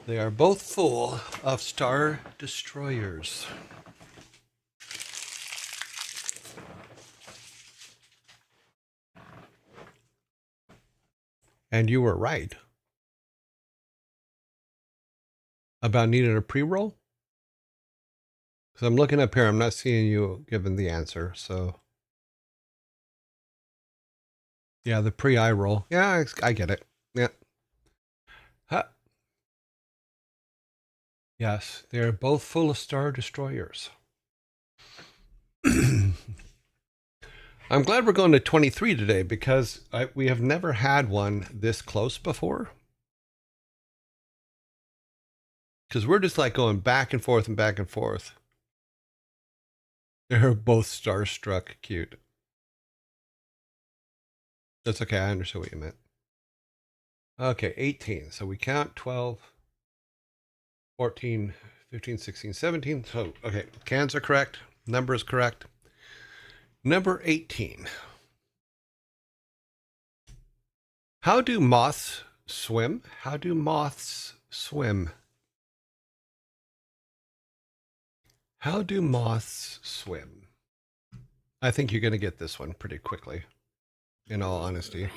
They are both full of Star Destroyers. And you were right about needing a pre-roll. Because I'm looking up here, I'm not seeing you given the answer. So, yeah, the pre-eye roll. Yeah, I get it. Yeah. Huh. Yes, they're both full of Star Destroyers. I'm glad we're going to 23 today because we have never had one this close before. Because we're just like going back and forth and back and forth. They're both starstruck cute. That's okay. I understand what you meant. Okay, 18. So we count 12, 14, 15, 16, 17. So, okay, cans are correct. Number is correct. Number 18. How do moths swim? How do moths swim? How do moths swim? I think you're going to get this one pretty quickly, in all honesty.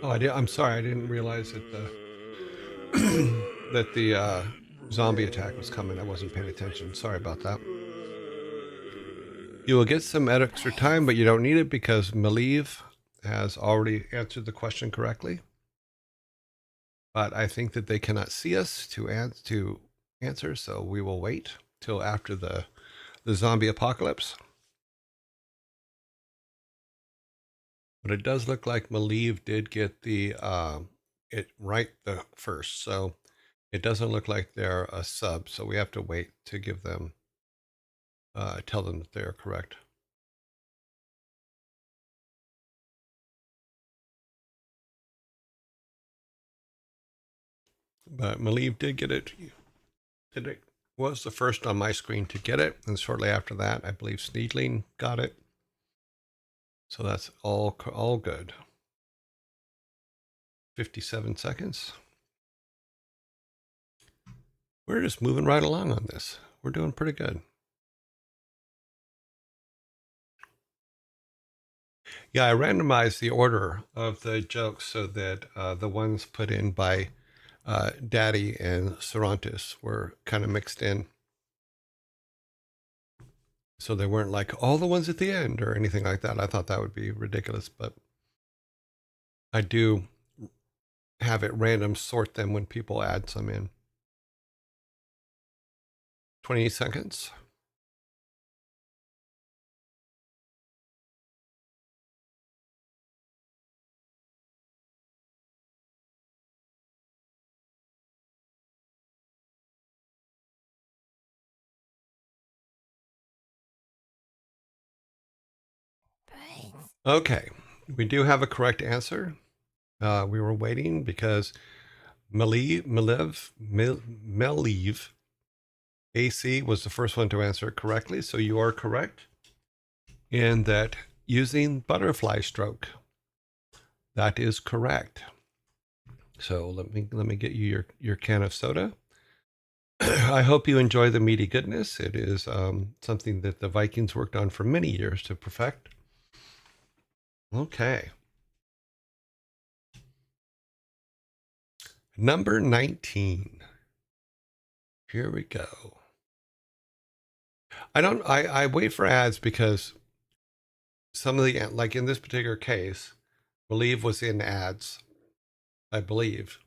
Oh, I'm sorry. I didn't realize that the zombie attack was coming. I wasn't paying attention. Sorry about that. You will get some extra time, but you don't need it because Malieve has already answered the question correctly. But I think that they cannot see us to answer, so we will wait till after the zombie apocalypse. But it does look like Malieve did get the it right the first, so it doesn't look like they're a sub. So we have to wait to give them tell them that they're correct. But Malieve did get it. It was the first on my screen to get it, and shortly after that, I believe Sneedling got it. So that's all good. 57 seconds. We're just moving right along on this. We're doing pretty good. Yeah, I randomized the order of the jokes so that the ones put in by Daddy and Cervantes were kind of mixed in. So they weren't like all the ones at the end or anything like that. I thought that would be ridiculous, but I do have it random sort them when people add some in. 28 seconds. Okay, we do have a correct answer. We were waiting because Melieve AC was the first one to answer correctly. So you are correct in that using butterfly stroke. That is correct. So let me get you your can of soda. I hope you enjoy the meaty goodness. It is something that the Vikings worked on for many years to perfect. Okay. Number 19. Here we go. I wait for ads because some of the, like in this particular case, Believe was in ads, I believe.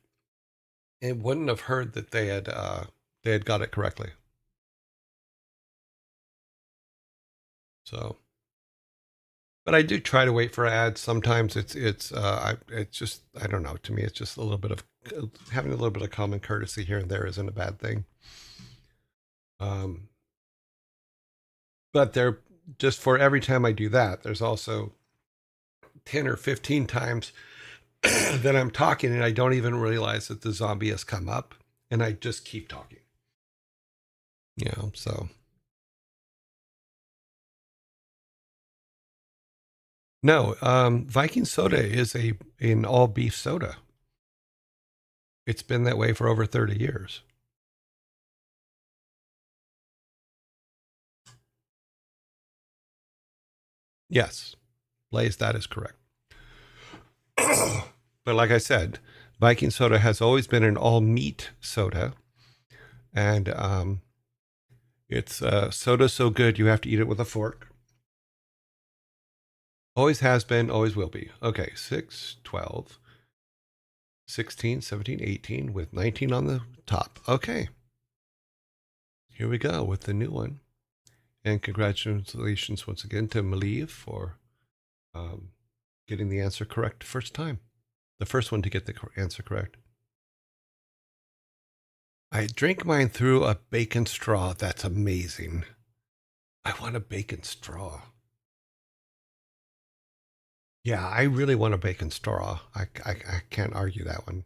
It wouldn't have heard that they had got it correctly. So, but I do try to wait for ads. Sometimes it's just, I don't know. To me, it's just a little bit of having a little bit of common courtesy here and there isn't a bad thing. But there, just for every time I do that, there's also 10 or 15 times that I'm talking and I don't even realize that the zombie has come up and I just keep talking. You know, so. No, Viking soda is an all beef soda. It's been that way for over 30 years. Yes, Blaze, that is correct. But like I said, Viking soda has always been an all meat soda. And it's soda so good you have to eat it with a fork. Always has been, always will be. Okay, 6, 12, 16, 17, 18 with 19 on the top. Okay. Here we go with the new one. And congratulations once again to Malieve for getting the answer correct first time. The first one to get the answer correct. I drink mine through a bacon straw. That's amazing. I want a bacon straw. Yeah, I really want a bacon straw. I can't argue that one.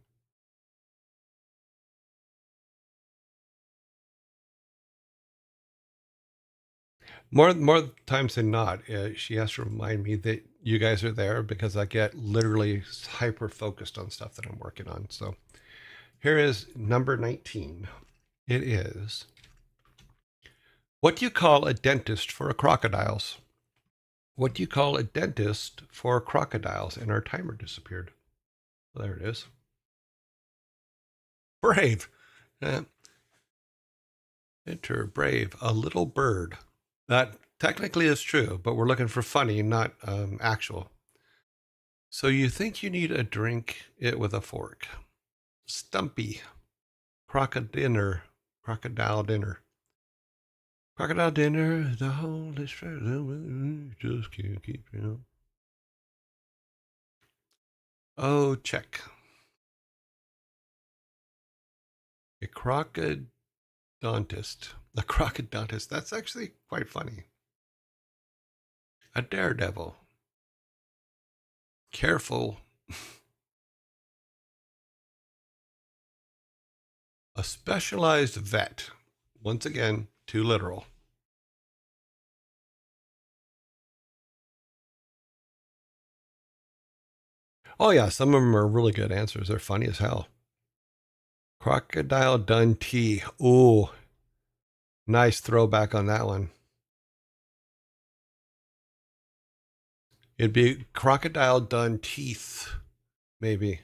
More times than not, she has to remind me that you guys are there because I get literally hyper focused on stuff that I'm working on. So here is number 19. It is, what do you call a dentist for crocodiles? What do you call a dentist for crocodiles? And our timer disappeared. There it is. Brave. Enter brave, a little bird. That technically is true, but we're looking for funny, not actual. So you think you need a drink it with a fork. Stumpy. Crocodile dinner. Crocodile dinner, the whole district just can't keep, Oh, check. A crocodile. A crocodontis. That's actually quite funny. A daredevil. Careful. A specialized vet. Once again, too literal. Oh yeah, some of them are really good answers. They're funny as hell. Crocodile Dundee. Ooh, nice throwback on that one. It'd be Crocodile Dun Teeth, maybe.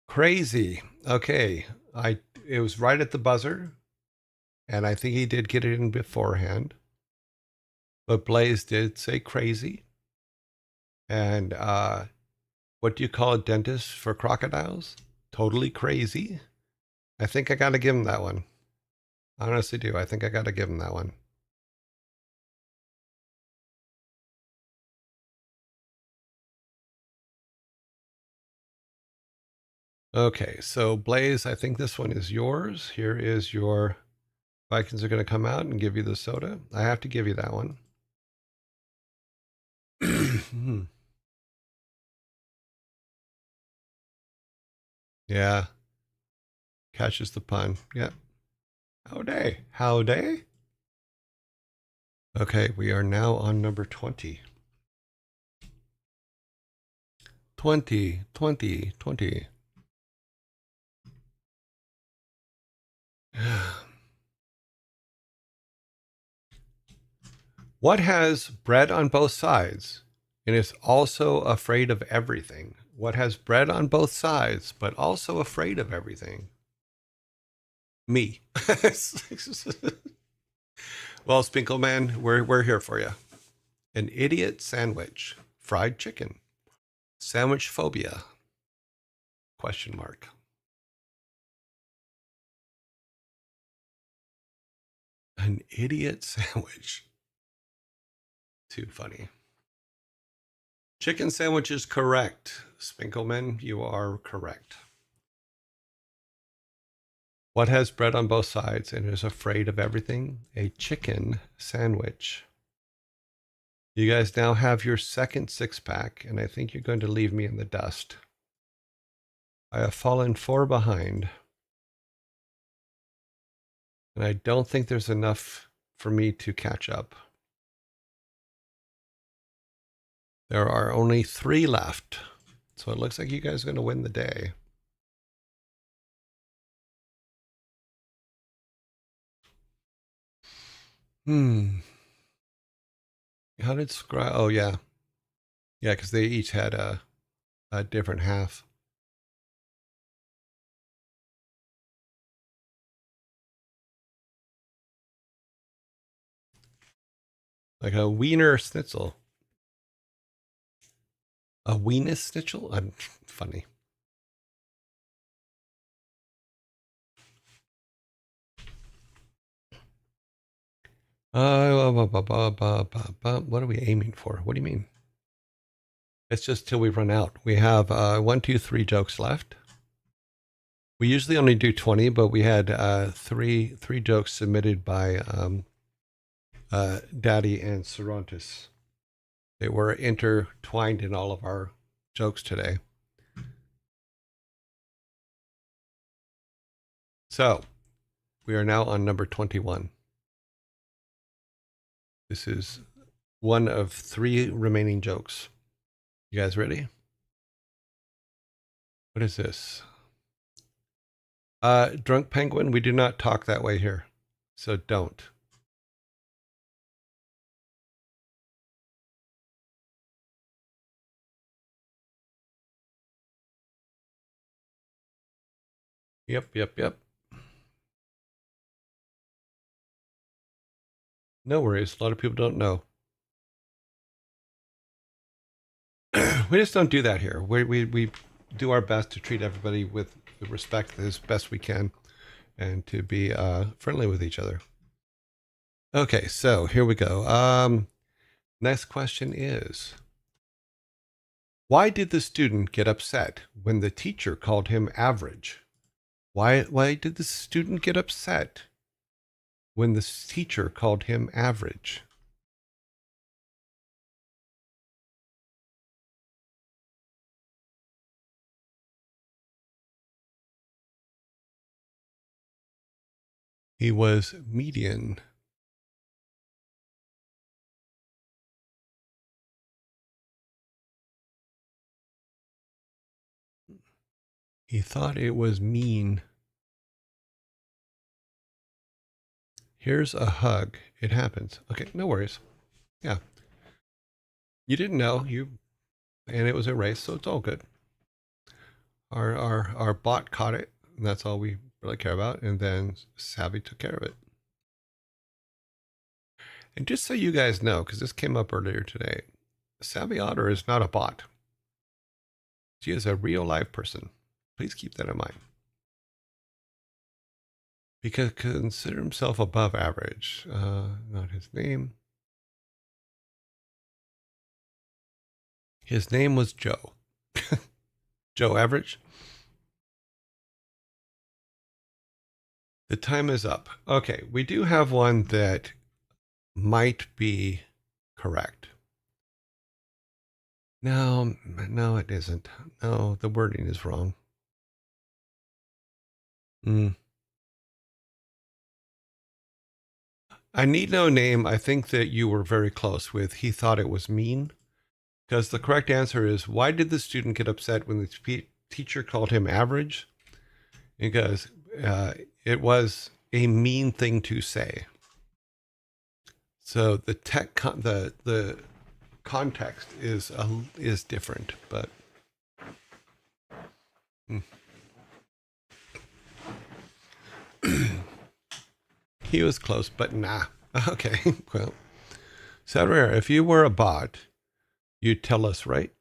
Crazy. Okay, it was right at the buzzer, and I think he did get it in beforehand. But Blaze did say crazy. And what do you call a dentist for crocodiles? Totally crazy. I think I got to give him that one. I honestly do. I think I got to give him that one. Okay, so Blaze, I think this one is yours. Here is your Vikings are going to come out and give you the soda. I have to give you that one. Yeah, catches the pun. Yep. Howdy. Howdy. Okay, we are now on number 20. 20, 20, 20. What has bread on both sides and is also afraid of everything? What has bread on both sides but also afraid of everything? Me. Well, Spinkle Man, we're here for you. An idiot sandwich, fried chicken, sandwich phobia, question mark. An idiot sandwich. Too funny. Chicken sandwich is correct. Spinkleman, you are correct. What has bread on both sides and is afraid of everything? A chicken sandwich. You guys now have your second six-pack, and I think you're going to leave me in the dust. I have fallen 4 behind. And I don't think there's enough for me to catch up. There are only 3 left. So it looks like you guys are going to win the day. How did Scry? Oh, yeah. Yeah, because they each had a different half. Like a wiener schnitzel. A wiener schnitzel? Funny. What are we aiming for? What do you mean? It's just till we run out. We have 1, 2, 3 jokes left. We usually only do 20, but we had three jokes submitted by Daddy and Cervantes. They were intertwined in all of our jokes today. So we are now on number 21. This is one of 3 remaining jokes. You guys ready? What is this? Drunk penguin, we do not talk that way here. So don't. Yep. No worries. A lot of people don't know. We just don't do that here. We do our best to treat everybody with respect as best we can and to be friendly with each other. Okay, so here we go. Next question is, why did the student get upset when the teacher called him average? Why did the student get upset when the teacher called him average? He was median. He thought it was mean. Here's a hug. It happens. Okay, no worries. Yeah. You didn't know, and it was a race, so it's all good. Our bot caught it, and that's all we really care about, and then Savvy took care of it. And just so you guys know, because this came up earlier today, Savvy Otter is not a bot. She is a real live person. Please keep that in mind. Because consider himself above average. Not his name. His name was Joe. Joe Average. The time is up. Okay, we do have one that might be correct. No, it isn't. No, the wording is wrong. I need no name. I think that you were very close with he thought it was mean. Because the correct answer is, why did the student get upset when the teacher called him average? Because it was a mean thing to say. So the the context is different, but he was close, but nah. Okay, well, Sadrera, if you were a bot, you'd tell us, right?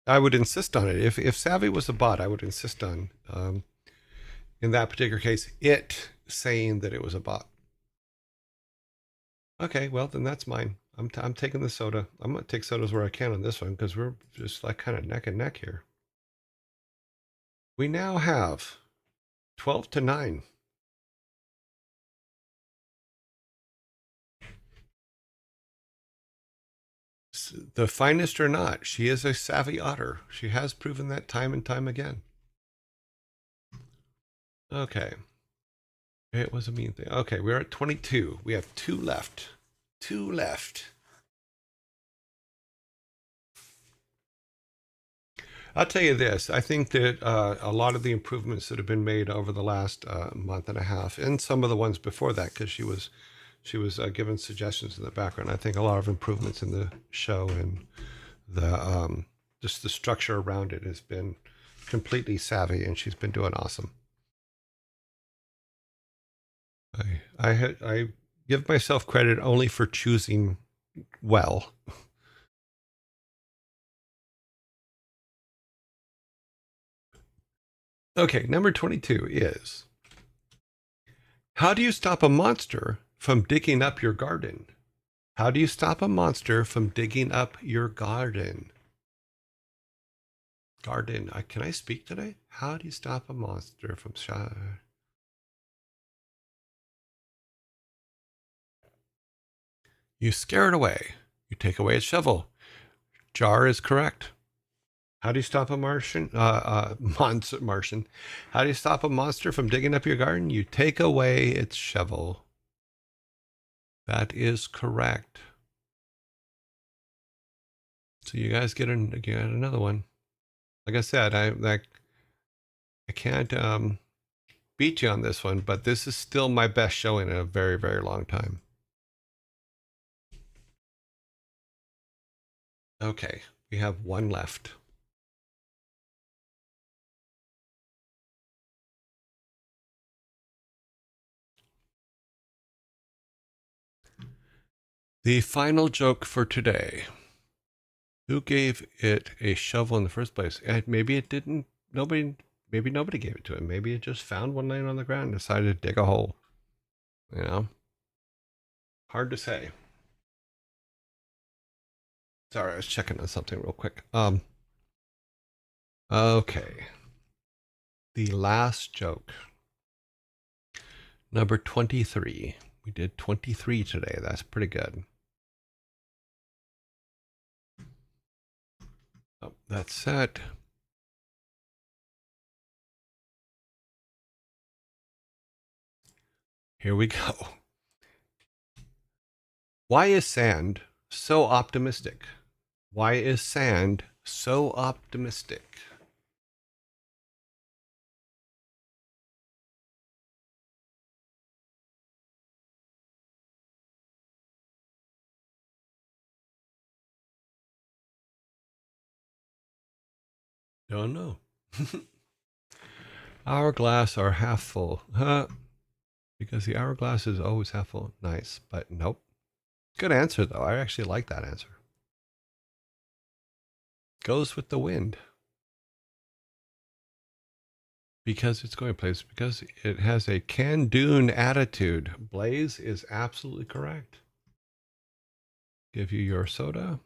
I would insist on it. If Savvy was a bot, I would insist on, in that particular case, it saying that it was a bot. Okay, well, then that's mine. I'm taking the soda. I'm going to take sodas where I can on this one because we're just like kind of neck and neck here. We now have 12-9. The finest or not, she is a savvy otter. She has proven that time and time again. Okay. It was a mean thing. Okay, we're at 22. We have 2 left. 2 left. I'll tell you this. I think that a lot of the improvements that have been made over the last month and a half, and some of the ones before that, because she was given suggestions in the background. I think a lot of improvements in the show and the just the structure around it has been completely savvy, and she's been doing awesome. I give myself credit only for choosing well. Okay, number 22 is, how do you stop a monster from digging up your garden? How do you stop a monster from digging up your garden? Garden. Can I speak today? How do you stop a monster from You scare it away. You take away its shovel. Jar is correct. How do you stop a Martian? Martian. How do you stop a monster from digging up your garden? You take away its shovel. That is correct. So you guys get another one. Like I said, I can't beat you on this one, but this is still my best showing in a very, very long time. Okay, we have one left. The final joke for today. Who gave it a shovel in the first place? Maybe it didn't. Maybe nobody gave it to him. Maybe it just found one laying on the ground and decided to dig a hole. You know, hard to say. Sorry, I was checking on something real quick. Okay. The last joke. Number 23. We did 23 today. That's pretty good. Oh, that's set. Here we go. Why is sand so optimistic? Why is sand so optimistic? Don't know. Hourglass are half full. Huh? Because the hourglass is always half full. Nice, but nope. Good answer, though. I actually like that answer. Goes with the wind. Because it's going places. Because it has a can-do attitude. Blaze is absolutely correct. Give you your soda.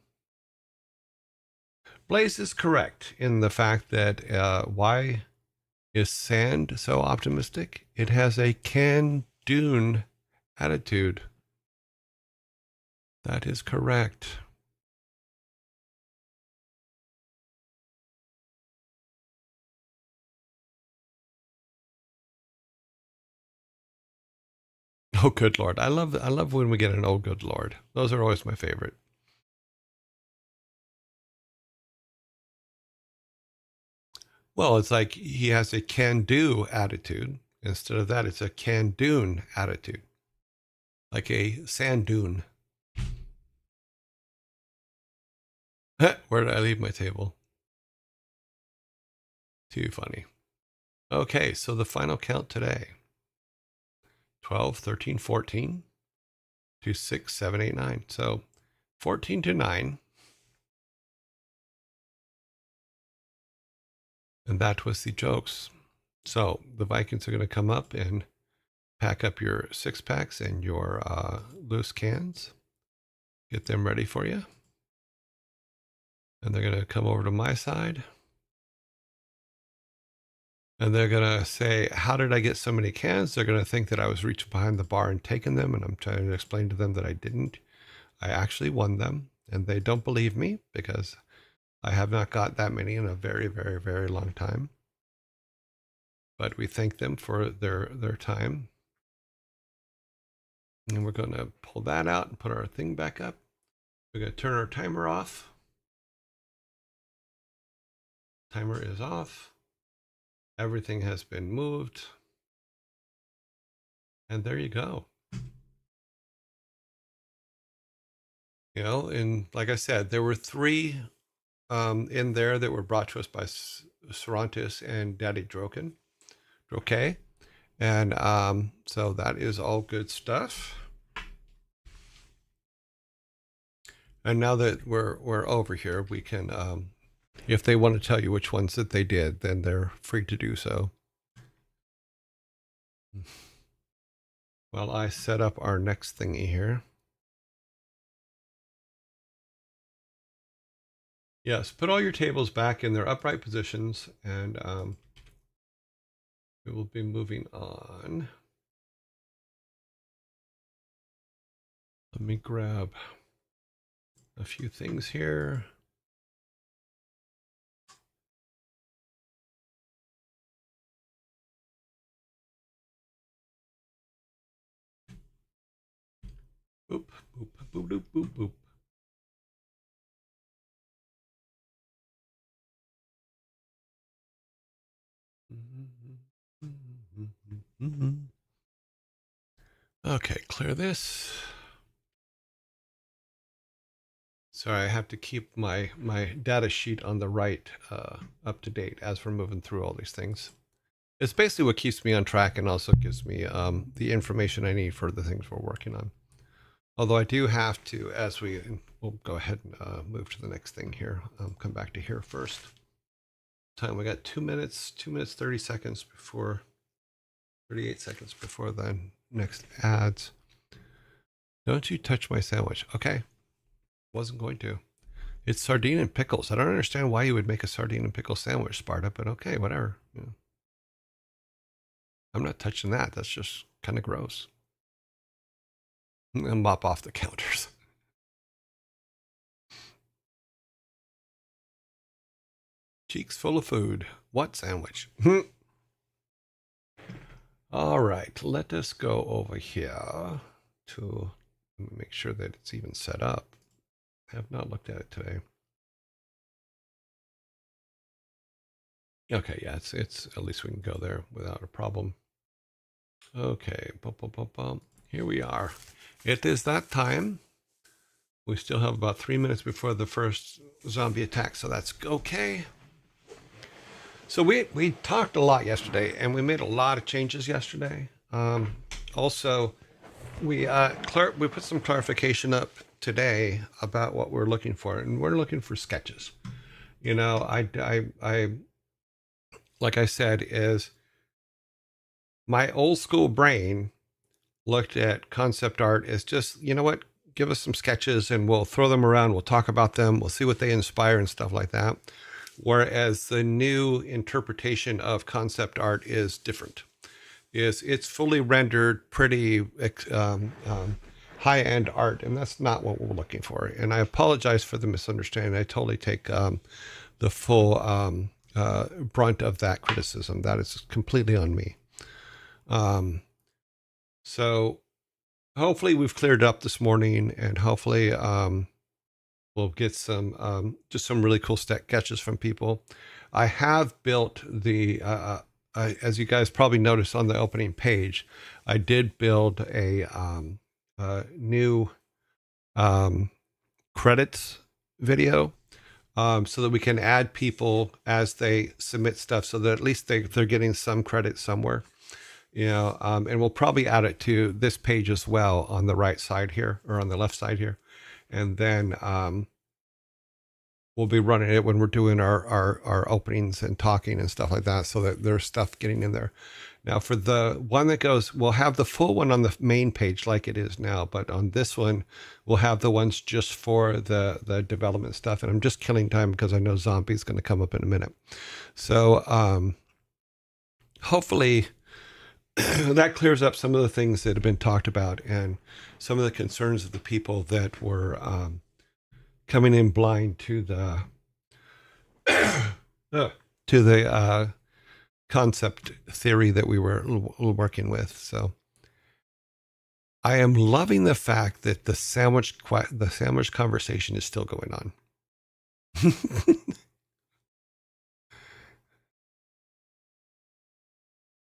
Blaze is correct in the fact that why is sand so optimistic? It has a can-do attitude. That is correct. Oh, good Lord. I love when we get an oh, good Lord. Those are always my favorite. Well, it's like he has a can-do attitude. Instead of that, it's a can-dune attitude. Like a sand dune. Where did I leave my table? Too funny. Okay, so the final count today. 12, 13, 14 to 6, 7, 8, 9. So 14 to 9. And that was the jokes. So the Vikings are going to come up and pack up your 6-packs and your loose cans. Get them ready for you. And they're going to come over to my side. And they're going to say, how did I get so many cans? They're going to think that I was reaching behind the bar and taking them. And I'm trying to explain to them that I didn't. I actually won them. And they don't believe me because I have not got that many in a very, very, very long time. But we thank them for their time. And we're going to pull that out and put our thing back up. We're going to turn our timer off. Timer is off. Everything has been moved. And there you go. You know, and like I said, there were 3 in there that were brought to us by Sarantis and Daddy Droke. And so that is all good stuff. And now that we're over here, we can, if they want to tell you which ones that they did, then they're free to do so. Well, I set up our next thingy here. Yes, put all your tables back in their upright positions, and we will be moving on. Let me grab a few things here. Boop, boop, boop, boop, boop, boop. Okay, clear this. Sorry, I have to keep my data sheet on the right up to date as we're moving through all these things. It's basically what keeps me on track and also gives me the information I need for the things we're working on. Although I do have to, we'll go ahead and move to the next thing here. Come back to here first. Time, we got 2 minutes, 2 minutes, 30 seconds before, 38 seconds before the next ads. Don't you touch my sandwich. Okay. Wasn't going to. It's sardine and pickles. I don't understand why you would make a sardine and pickle sandwich, Sparta, but okay, whatever. Yeah. I'm not touching that. That's just kind of gross. And mop off the counters. Cheeks full of food. What sandwich? All right, let us go over here to make sure that it's even set up. I have not looked at it today. Okay, yeah, it's at least we can go there without a problem. Okay, bum, bum, bum, bum. Here we are. It is that time. We still have about 3 minutes before the first zombie attack, so that's okay. So we talked a lot yesterday, and we made a lot of changes yesterday. Also, we put some clarification up today about what we're looking for, and we're looking for sketches. You know, I like I said, is my old school brain looked at concept art as just, you know what, give us some sketches and we'll throw them around, we'll talk about them, we'll see what they inspire and stuff like that. Whereas the new interpretation of concept art is different. It's fully rendered, pretty high-end art, and that's not what we're looking for. And I apologize for the misunderstanding. I totally take the full brunt of that criticism. That is completely on me. So hopefully we've cleared up this morning, and hopefully we'll get some just some really cool sketches from people. I have built the as you guys probably noticed on the opening page, I did build a new credits video so that we can add people as they submit stuff, so that at least they're getting some credit somewhere. You know, and we'll probably add it to this page as well on the right side here, or on the left side here. And then we'll be running it when we're doing our openings and talking and stuff like that, so that there's stuff getting in there. Now for the one that goes, we'll have the full one on the main page like it is now, but on this one, we'll have the ones just for the development stuff. And I'm just killing time because I know Zombie's going to come up in a minute. So hopefully that clears up some of the things that have been talked about and some of the concerns of the people that were coming in blind to the concept theory that we were working with. So I am loving the fact that the sandwich conversation is still going on.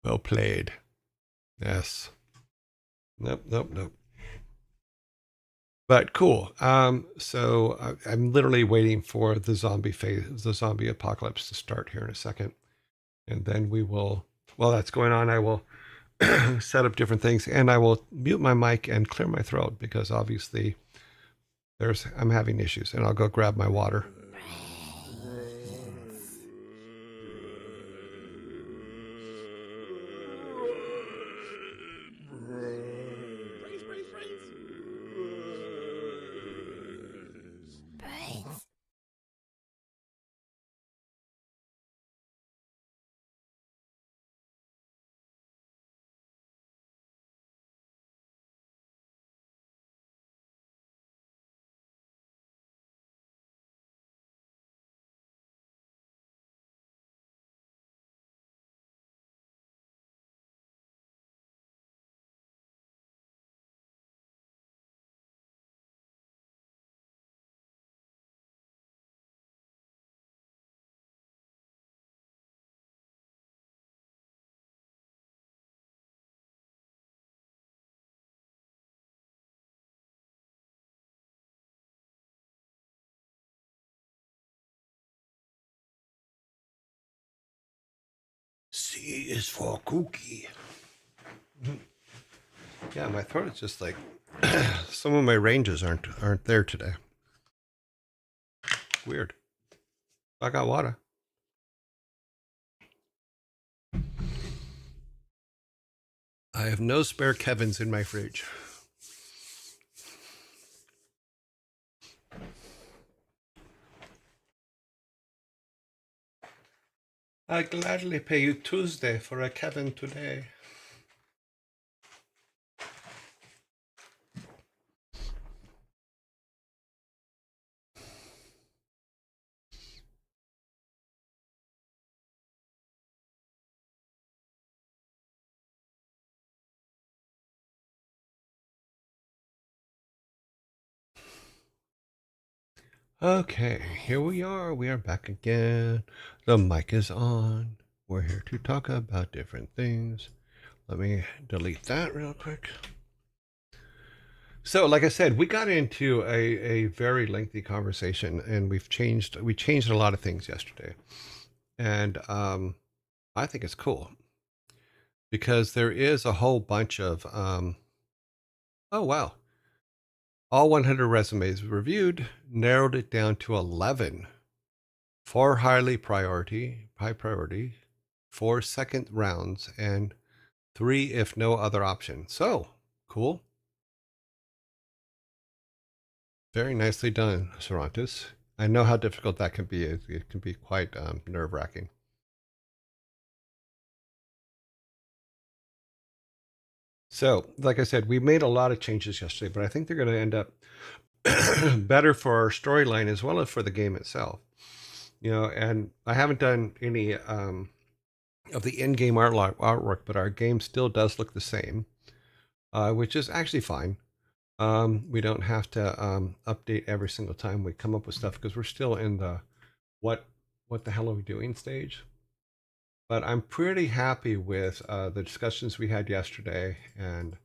Well played. Yes. Nope. But cool. So I'm literally waiting for the zombie apocalypse to start here in a second. And then we will, while that's going on, I will set up different things, and I will mute my mic and clear my throat because obviously I'm having issues, and I'll go grab my water. C is for cookie. Yeah, my throat is just like some of my ranges aren't there today. Weird. I got water. I have no spare Kevins in my fridge. I'd gladly pay you Tuesday for a Kevin today. Okay, here we are. We are back again. The mic is on. We're here to talk about different things. Let me delete that real quick. So, like I said, we got into a very lengthy conversation, and we changed a lot of things yesterday, and I think it's cool because there is a whole bunch of oh wow, all 100 resumes reviewed, narrowed it down to 11. 4 high priority, 4 second rounds, and 3 if no other option. So cool. Very nicely done, Cervantes. I know how difficult that can be. It can be quite nerve-wracking. So, like I said, we made a lot of changes yesterday, but I think they're going to end up better for our storyline as well as for the game itself. You know, and I haven't done any of the in-game artwork, but our game still does look the same, which is actually fine. We don't have to update every single time we come up with stuff because we're still in the what the hell are we doing stage. But I'm pretty happy with the discussions we had yesterday and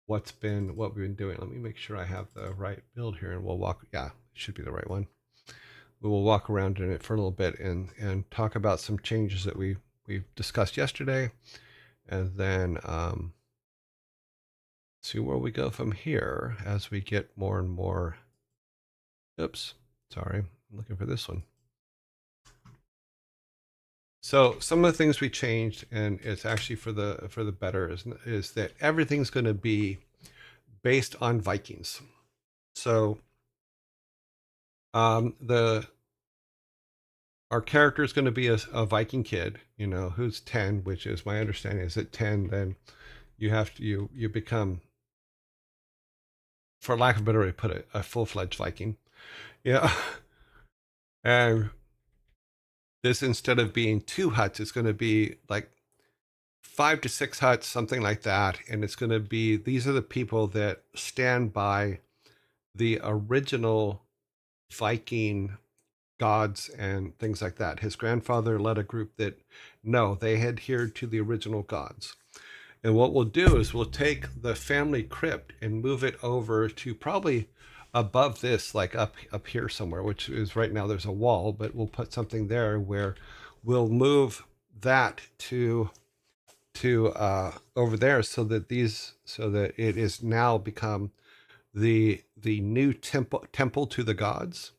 what we've been doing. Let me make sure I have the right build here, and we'll walk. Yeah, it should be the right one. We will walk around in it for a little bit and talk about some changes that we've discussed yesterday, and then see where we go from here as we get more and more. Oops, sorry, I'm looking for this one. So some of the things we changed, and it's actually for the better, is that everything's going to be based on Vikings. So our character is going to be a Viking kid, you know, who's 10, which is my understanding is at 10, then you have to you become, for lack of a better way to put it, a full-fledged Viking. Yeah. And this, instead of being 2 huts, it's going to be like 5 to 6 huts, something like that. And it's going to be, these are the people that stand by the original Viking gods and things like that. His grandfather led a group that, no, they adhered to the original gods. And what we'll do is we'll take the family crypt and move it over to probably above this, like up here somewhere, which is right now there's a wall, but we'll put something there where we'll move that to over there, so that it is now become the new temple to the gods.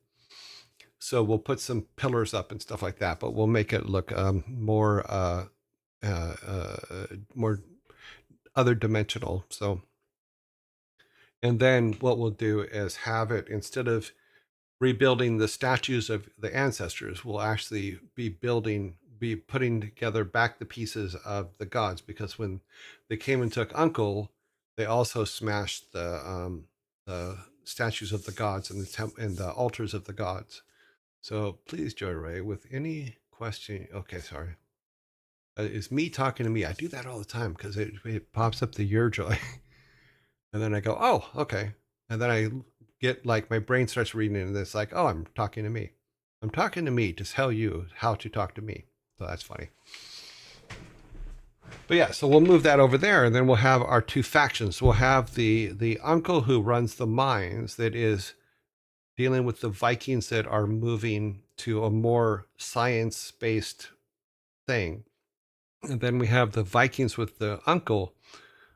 So we'll put some pillars up and stuff like that, but we'll make it look more other dimensional. So, and then what we'll do is have it, instead of rebuilding the statues of the ancestors, we'll actually be putting together back the pieces of the gods, because when they came and took Uncle, they also smashed the statues of the gods and the altars of the gods. So please, Joy Ray, with any question. Okay, sorry. It's me talking to me. I do that all the time because it pops up the Your Joy. And then I go, oh, okay. And then I get, like, my brain starts reading it, and it's like, oh, I'm talking to me. I'm talking to me to tell you how to talk to me. So that's funny. But yeah, so we'll move that over there, and then we'll have our 2 factions. We'll have the uncle who runs the mines, that is dealing with the Vikings that are moving to a more science-based thing. And then we have the Vikings with the uncle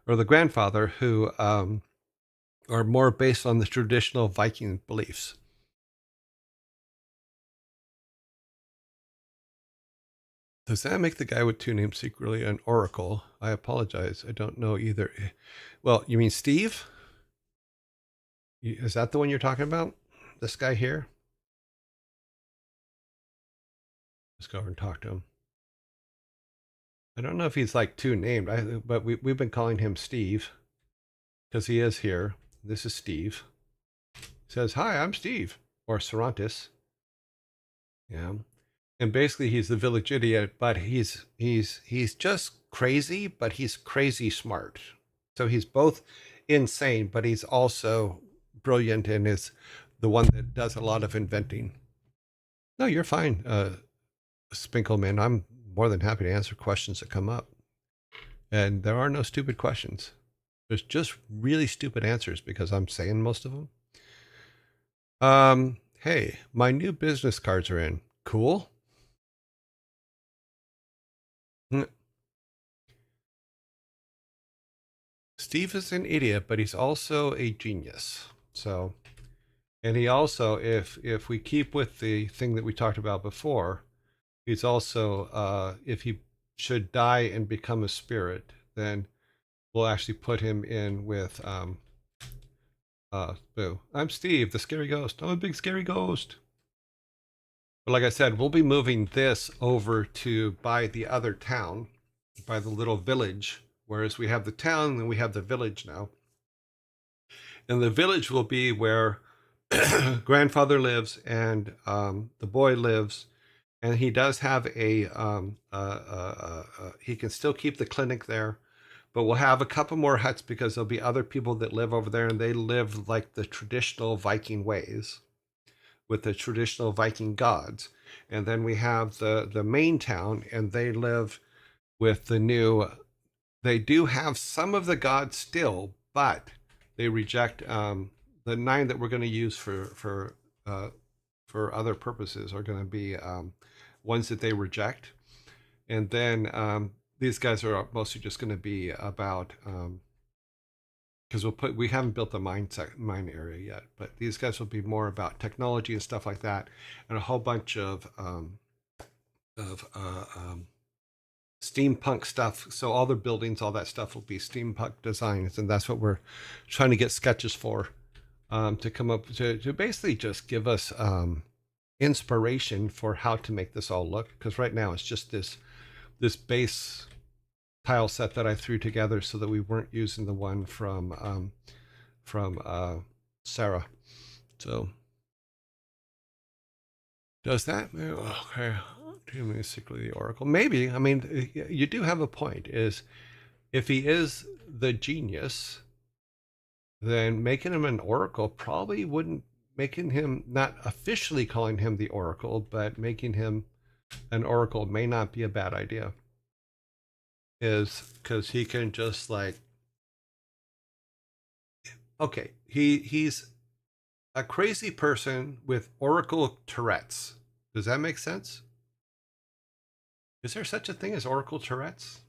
or the grandfather who are more based on the traditional Viking beliefs. Does that make the guy with two names secretly an oracle? I apologize. I don't know either. Well, you mean Steve? Is that the one you're talking about? This guy here? Let's go over and talk to him. I don't know if he's like two named, but we've been calling him Steve because he is here. This is Steve. He says, "Hi, I'm Steve," or Cervantes. Yeah. And basically he's the village idiot, but he's just crazy, but he's crazy smart. So he's both insane, but he's also brilliant and is the one that does a lot of inventing. No, you're fine, Spinkleman. I'm more than happy to answer questions that come up. And there are no stupid questions. There's just really stupid answers because I'm saying most of them. Hey, my new business cards are in. Cool. Steve is an idiot, but he's also a genius. So, and he also, if we keep with the thing that we talked about before, he's also, if he should die and become a spirit, then we'll actually put him in with, boo. I'm Steve, the scary ghost. I'm a big scary ghost. But like I said, we'll be moving this over to by the other town, by the little village. Whereas we have the town and we have the village now. And the village will be where grandfather lives and the boy lives. And he does have he can still keep the clinic there, but we'll have a couple more huts because there'll be other people that live over there and they live like the traditional Viking ways with the traditional Viking gods. And then we have the main town and they live with the new, they do have some of the gods still, but they reject the 9 that we're going to use for other purposes are going to be ones that they reject. And then these guys are mostly just going to be about because we haven't built the mine area yet, but these guys will be more about technology and stuff like that, and a whole bunch of steampunk stuff. So all the buildings, all that stuff will be steampunk designs, and that's what we're trying to get sketches for, to come up to basically just give us inspiration for how to make this all look. Because right now it's just this base tile set that I threw together so that we weren't using the one from Sarah. So does that? Okay. Basically the oracle. Maybe. I mean, you do have a point. Is if he is the genius, then making him an oracle probably wouldn't, making him not officially calling him the oracle, but making him an oracle may not be a bad idea. Is because he can just like, okay, he's a crazy person with oracle Tourette's. Does that make sense? Is there such a thing as oracle Tourette's?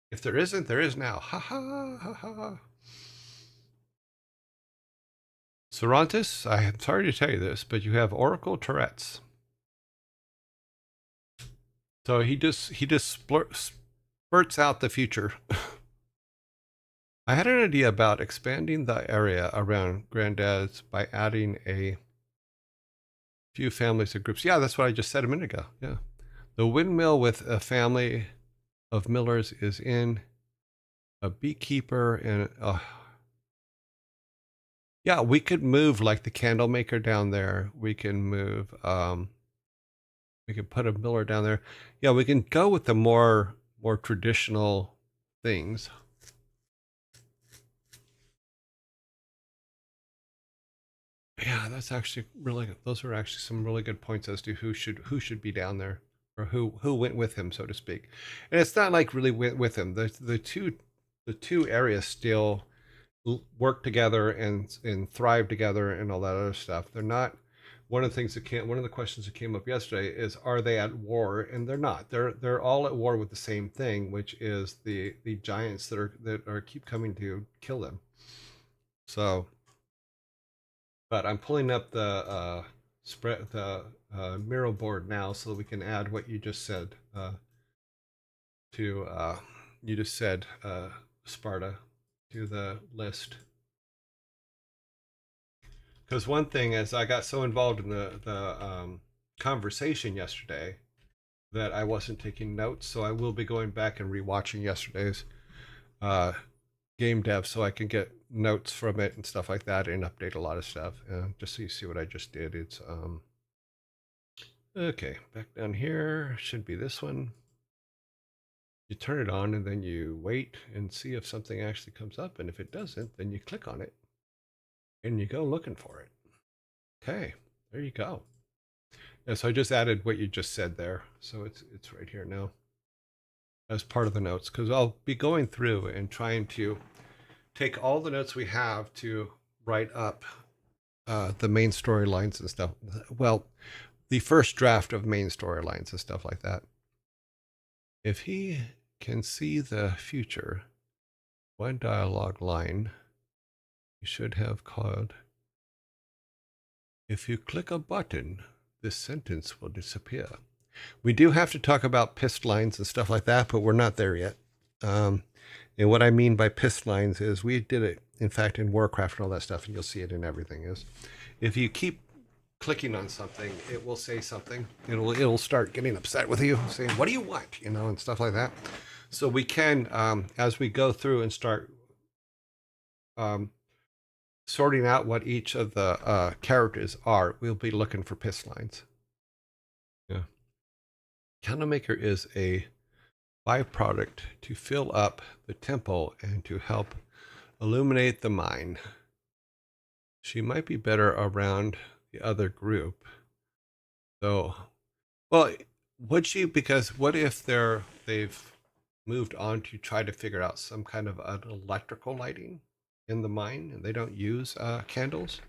If there isn't, there is now. Ha ha ha ha. Cervantes, I'm sorry to tell you this, but you have oracle Tourette's. So he just spurts out the future. I had an idea about expanding the area around Granddad's by adding a few families and groups. Yeah, that's what I just said a minute ago. Yeah. The windmill with a family of millers is in, a beekeeper and yeah, we could move like the candle maker down there. We can move we can put a miller down there. Yeah, we can go with the more traditional things. Yeah, that's actually really good. Those are actually some really good points as to who should be down there, or who went with him, so to speak. And it's not like really went with him. The two areas still work together and thrive together and all that other stuff. They're not one of the questions that came up yesterday is, are they at war? And they're not. They're all at war with the same thing, which is the giants that are keep coming to kill them. So, but I'm pulling up the Miro board now so that we can add what you just said to you just said Sparta to the list. Because one thing is, I got so involved in the conversation yesterday that I wasn't taking notes, so I will be going back and rewatching yesterday's game dev so I can get notes from it and stuff like that and update a lot of stuff. Just so you see what I just did. It's okay, back down here should be this one. You turn it on and then you wait and see if something actually comes up, and if it doesn't, then you click on it and you go looking for it. Okay, there you go. Yeah, so I just added what you just said there, so it's right here now as part of the notes, because I'll be going through and trying to take all the notes we have to write up the main storylines and stuff. Well, the first draft of main storylines and stuff like that. If he can see the future, one dialogue line you should have called, if you click a button, this sentence will disappear. We do have to talk about pissed lines and stuff like that, but we're not there yet. And what I mean by pissed lines is, we did it, in fact, in WarCraft and all that stuff, and you'll see it in everything, is if you keep clicking on something, it will say something. It'll start getting upset with you, saying, what do you want? And stuff like that. So we can, as we go through and start sorting out what each of the characters are, we'll be looking for piss lines. Yeah. Candlemaker is a byproduct to fill up the temple and to help illuminate the mine. She might be better around the other group. So, well, would she? Because what if they've moved on to try to figure out some kind of an electrical lighting in the mine, and they don't use candles?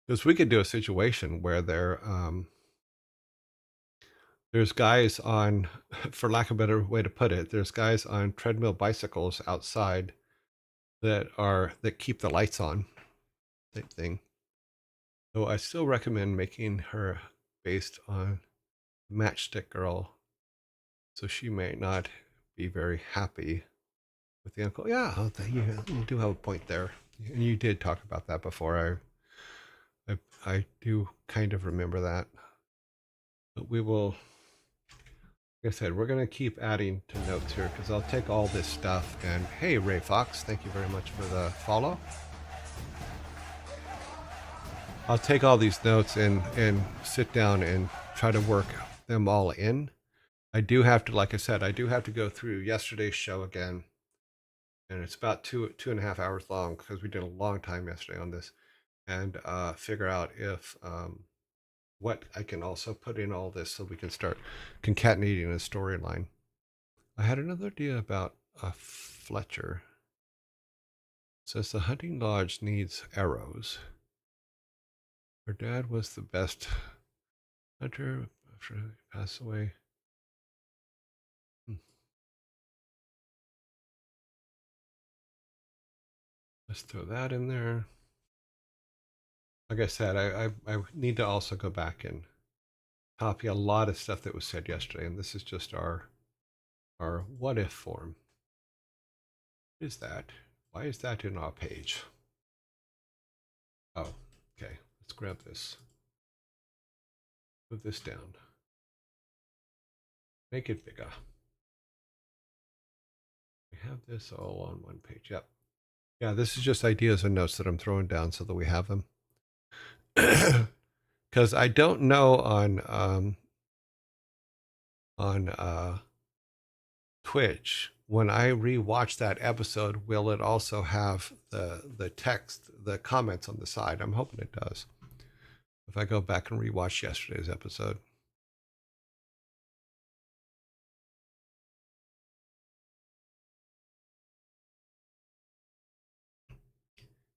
Because we could do a situation where there's guys on, for lack of a better way to put it, there's guys on treadmill bicycles outside that keep the lights on, type thing. So I still recommend making her based on Matchstick Girl, so she may not be very happy with the uncle. Yeah, you do have a point there, and you did talk about that before. I do kind of remember that, but we will. Like I said, we're going to keep adding to notes here, because I'll take all this stuff. And hey, Ray Fox, thank you very much for the follow. I'll take all these notes and sit down and try to work them all in. I do have to, like I said, I do have to go through yesterday's show again. And it's about two and a half hours long, because we did a long time yesterday on this, and figure out if what I can also put in all this so we can start concatenating a storyline. I had another idea about Fletcher. It says the hunting lodge needs arrows. Her dad was the best hunter after he passed away. Let's throw that in there. Like I said, I need to also go back and copy a lot of stuff that was said yesterday, and this is just our what if form. What is that? Why is that in our page? Oh, okay. Let's grab this. Move this down. Make it bigger. We have this all on one page. Yep. Yeah, this is just ideas and notes that I'm throwing down so that we have them. Because I don't know on Twitch, when I rewatch that episode, will it also have the text, the comments on the side? I'm hoping it does. If I go back and rewatch yesterday's episode.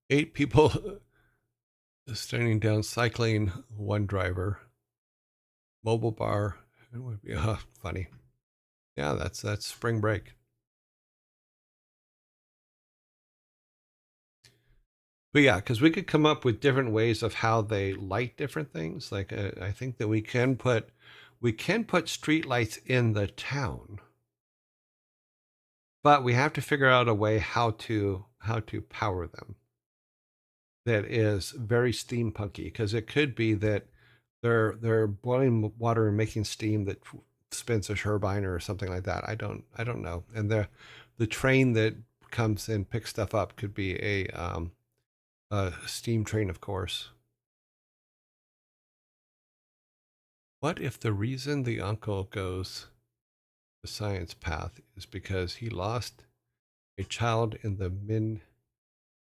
Eight people Standing down, cycling, one driver, mobile bar. It would be funny. Yeah, that's spring break. But yeah, because we could come up with different ways of how they light different things. Like I think that we can put street lights in the town, but we have to figure out a way how to power them that is very steampunky. Because it could be that they're boiling water and making steam that spins a turbine or something like that. I don't know. And the train that comes and picks stuff up could be a steam train, of course. What if the reason the uncle goes the science path is because he lost a child in the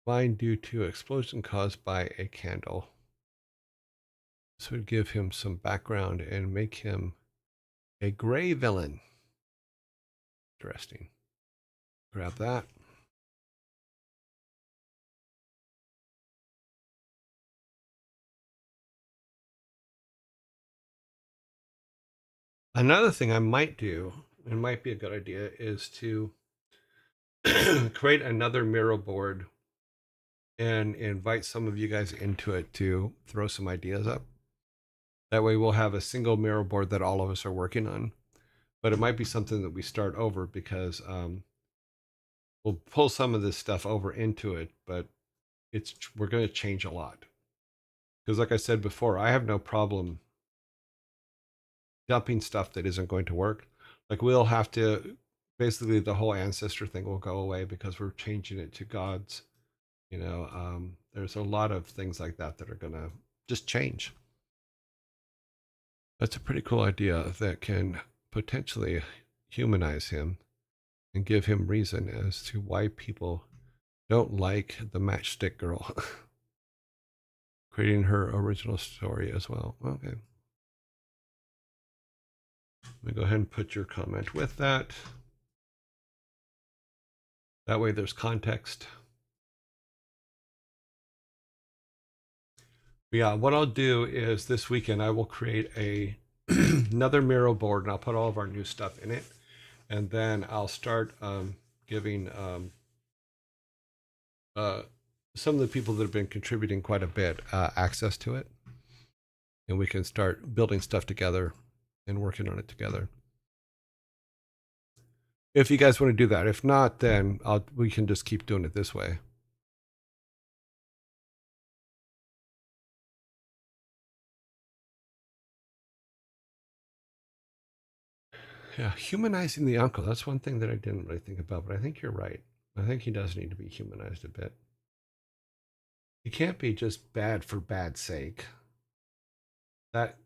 mine due to explosion caused by a candle? This would give him some background and make him a gray villain. Interesting. Grab that. Another thing I might do, and might be a good idea, is to create another mural board and invite some of you guys into it to throw some ideas up. That way we'll have a single mural board that all of us are working on. But it might be something that we start over because we'll pull some of this stuff over into it, but we're going to change a lot. Because like I said before, I have no problem dumping stuff that isn't going to work. Like we'll have to, basically the whole ancestor thing will go away because we're changing it to gods. There's a lot of things like that that are going to just change. That's a pretty cool idea that can potentially humanize him and give him reason as to why people don't like the matchstick girl. Creating her original story as well. Okay. Let me go ahead and put your comment with that. That way there's context. But yeah, what I'll do is this weekend I will create another mural board and I'll put all of our new stuff in it. And then I'll start giving some of the people that have been contributing quite a bit access to it. And we can start building stuff together and working on it together. If you guys want to do that. If not, then we can just keep doing it this way. Yeah, humanizing the uncle. That's one thing that I didn't really think about, but I think you're right. I think he does need to be humanized a bit. He can't be just bad for bad sake. That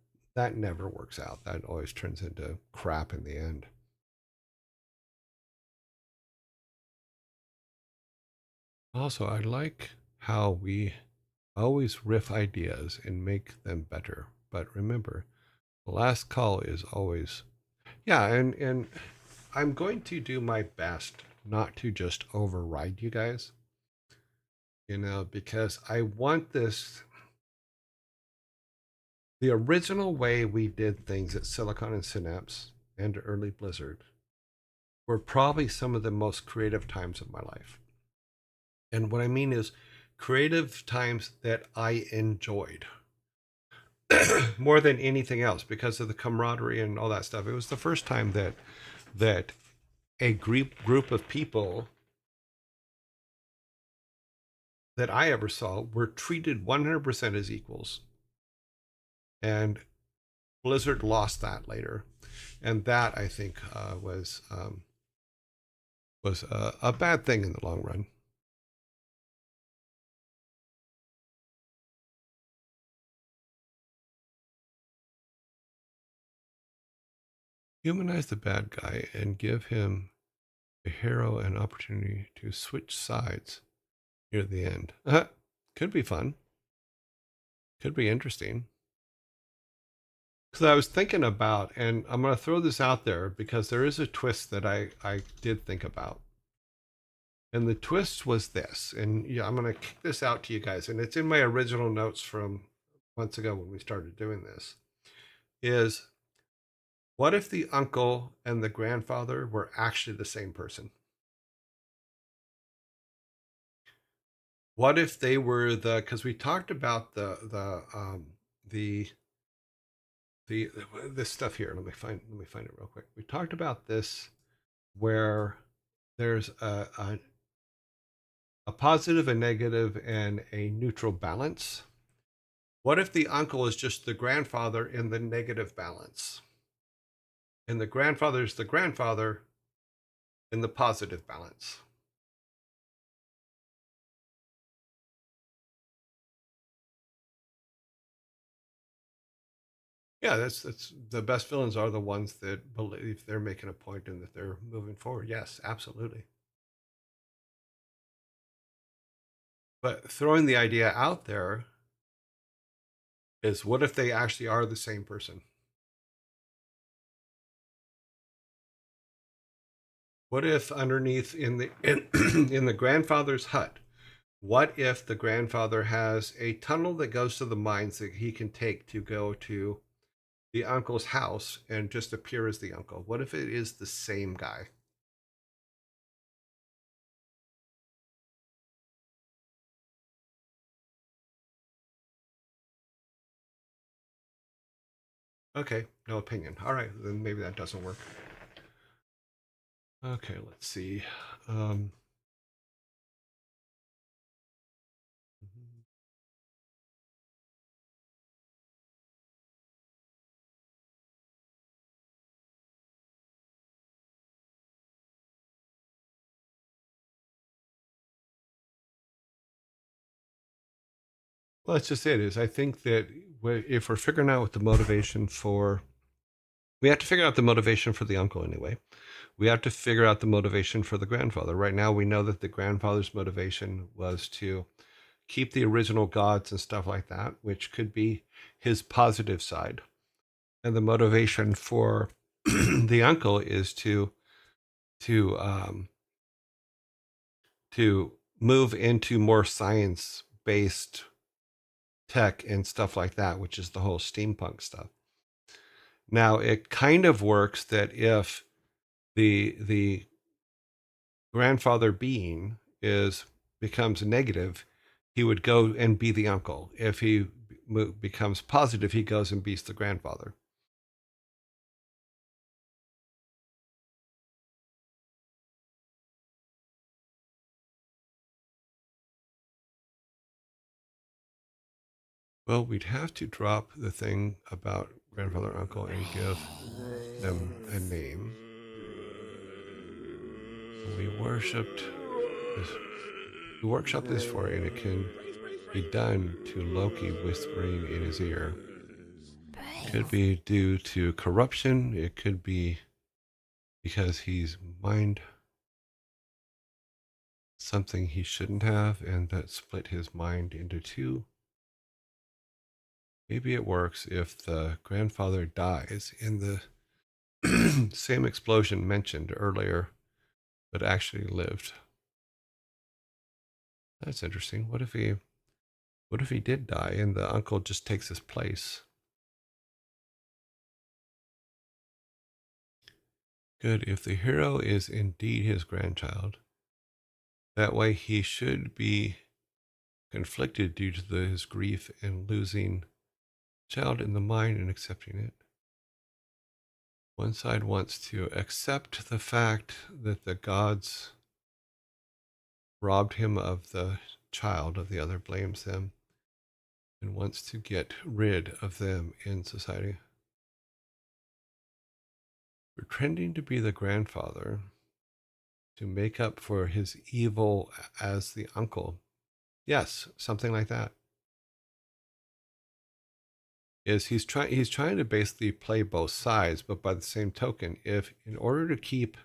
never works out. That always turns into crap in the end. Also, I like how we always riff ideas and make them better. But remember, the last call is always, yeah, and I'm going to do my best not to just override you guys, because I want this. The original way we did things at Silicon and Synapse and early Blizzard were probably some of the most creative times of my life. And what I mean is creative times that I enjoyed more than anything else because of the camaraderie and all that stuff. It was the first time that a group of people that I ever saw were treated 100% as equals. And Blizzard lost that later. And that, I think, was a bad thing in the long run. Humanize the bad guy and give him the hero an opportunity to switch sides near the end. Could be fun. Could be interesting. Because I was thinking about, and I'm going to throw this out there because there is a twist that I did think about. And the twist was this, and yeah, I'm going to kick this out to you guys, and it's in my original notes from months ago when we started doing this, is what if the uncle and the grandfather were actually the same person? What if they were because we talked about the the this stuff here. Let me find it real quick. We talked about this where there's a positive, a negative, and a neutral balance. What if the uncle is just the grandfather in the negative balance? And the grandfather is the grandfather in the positive balance. Yeah, that's the best villains are the ones that believe they're making a point and that they're moving forward. Yes, absolutely. But throwing the idea out there is what if they actually are the same person? What if underneath in the grandfather's hut, what if the grandfather has a tunnel that goes to the mines that he can take to go to the uncle's house and just appear as the uncle? What if it is the same guy? Okay, no opinion. All right, then maybe that doesn't work. Okay, let's see. Um, well, that's just it. Is I think that if we're figuring out what the motivation for, we have to figure out the motivation for the uncle anyway. We have to figure out the motivation for the grandfather. Right now, we know that the grandfather's motivation was to keep the original gods and stuff like that, which could be his positive side. And the motivation for the uncle is to to move into more science based tech and stuff like that, which is the whole steampunk stuff. Now, it kind of works that if the grandfather being is becomes negative, he would go and be the uncle. If he becomes positive, he goes and beats the grandfather. Well, we'd have to drop the thing about grandfather uncle and give them a name. We worshipped this. We workshop this for, and it can be done to Loki whispering in his ear. Could be due to corruption. It could be because he's mined something he shouldn't have, and that split his mind into two. Maybe it works if the grandfather dies in the same explosion mentioned earlier, but actually lived. That's interesting. What if he did die and the uncle just takes his place? Good. If the hero is indeed his grandchild, that way he should be conflicted due to his grief and losing child in the mind and accepting it. One side wants to accept the fact that the gods robbed him of the child, of the other blames them, and wants to get rid of them in society. Pretending to be the grandfather to make up for his evil as the uncle. Yes, something like that. Is he's trying to basically play both sides, but by the same token, if in order to keep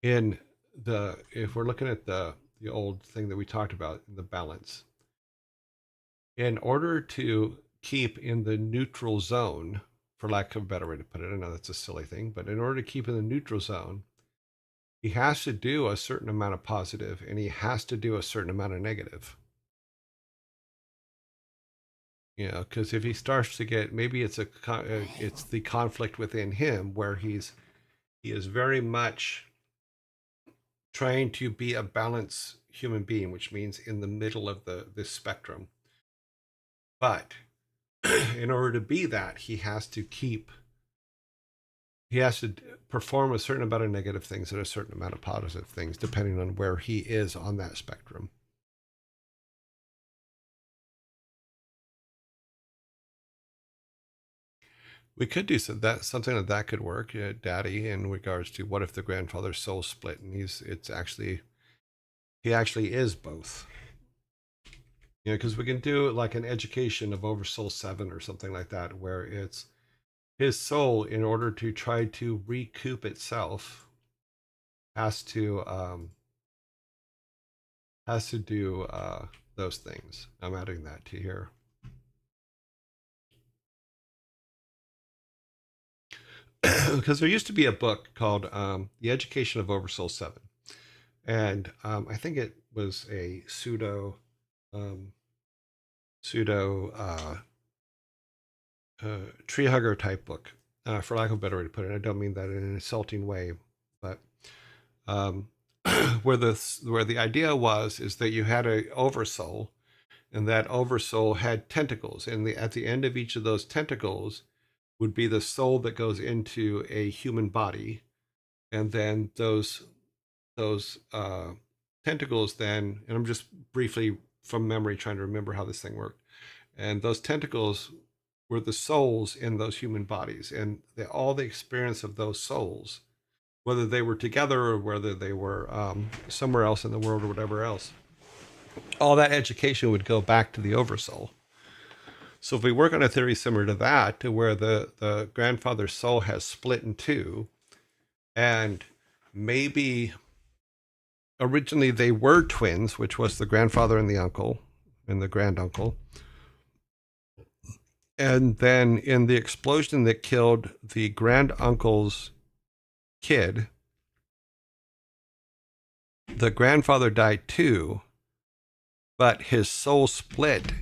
in if we're looking at the old thing that we talked about in the balance, in order to keep in the neutral zone, for lack of a better way to put it, I know that's a silly thing, but in order to keep in the neutral zone, he has to do a certain amount of positive and he has to do a certain amount of negative. You know, because if he starts to get, maybe it's it's the conflict within him where he is very much trying to be a balanced human being, which means in the middle of this spectrum. But in order to be that, he has to perform a certain amount of negative things and a certain amount of positive things, depending on where he is on that spectrum. We could do something that could work, Daddy, in regards to what if the grandfather's soul split and he actually is both. You know, because we can do like an education of Oversoul 7 or something like that, where it's his soul, in order to try to recoup itself, has to do those things. I'm adding that to here. Because there used to be a book called The Education of Oversoul 7. And I think it was a pseudo tree hugger type book, for lack of a better way to put it. I don't mean that in an insulting way, but where the idea is that you had an oversoul, and that oversoul had tentacles, and at the end of each of those tentacles would be the soul that goes into a human body, and then those tentacles then, and I'm just briefly from memory trying to remember how this thing worked, and those tentacles were the souls in those human bodies, and all the experience of those souls, whether they were together or whether they were somewhere else in the world or whatever else, all that education would go back to the oversoul. So if we work on a theory similar to that, to where the grandfather's soul has split in two, and maybe originally they were twins, which was the grandfather and the uncle and the granduncle, and then in the explosion that killed the granduncle's kid, the grandfather died too, but his soul split,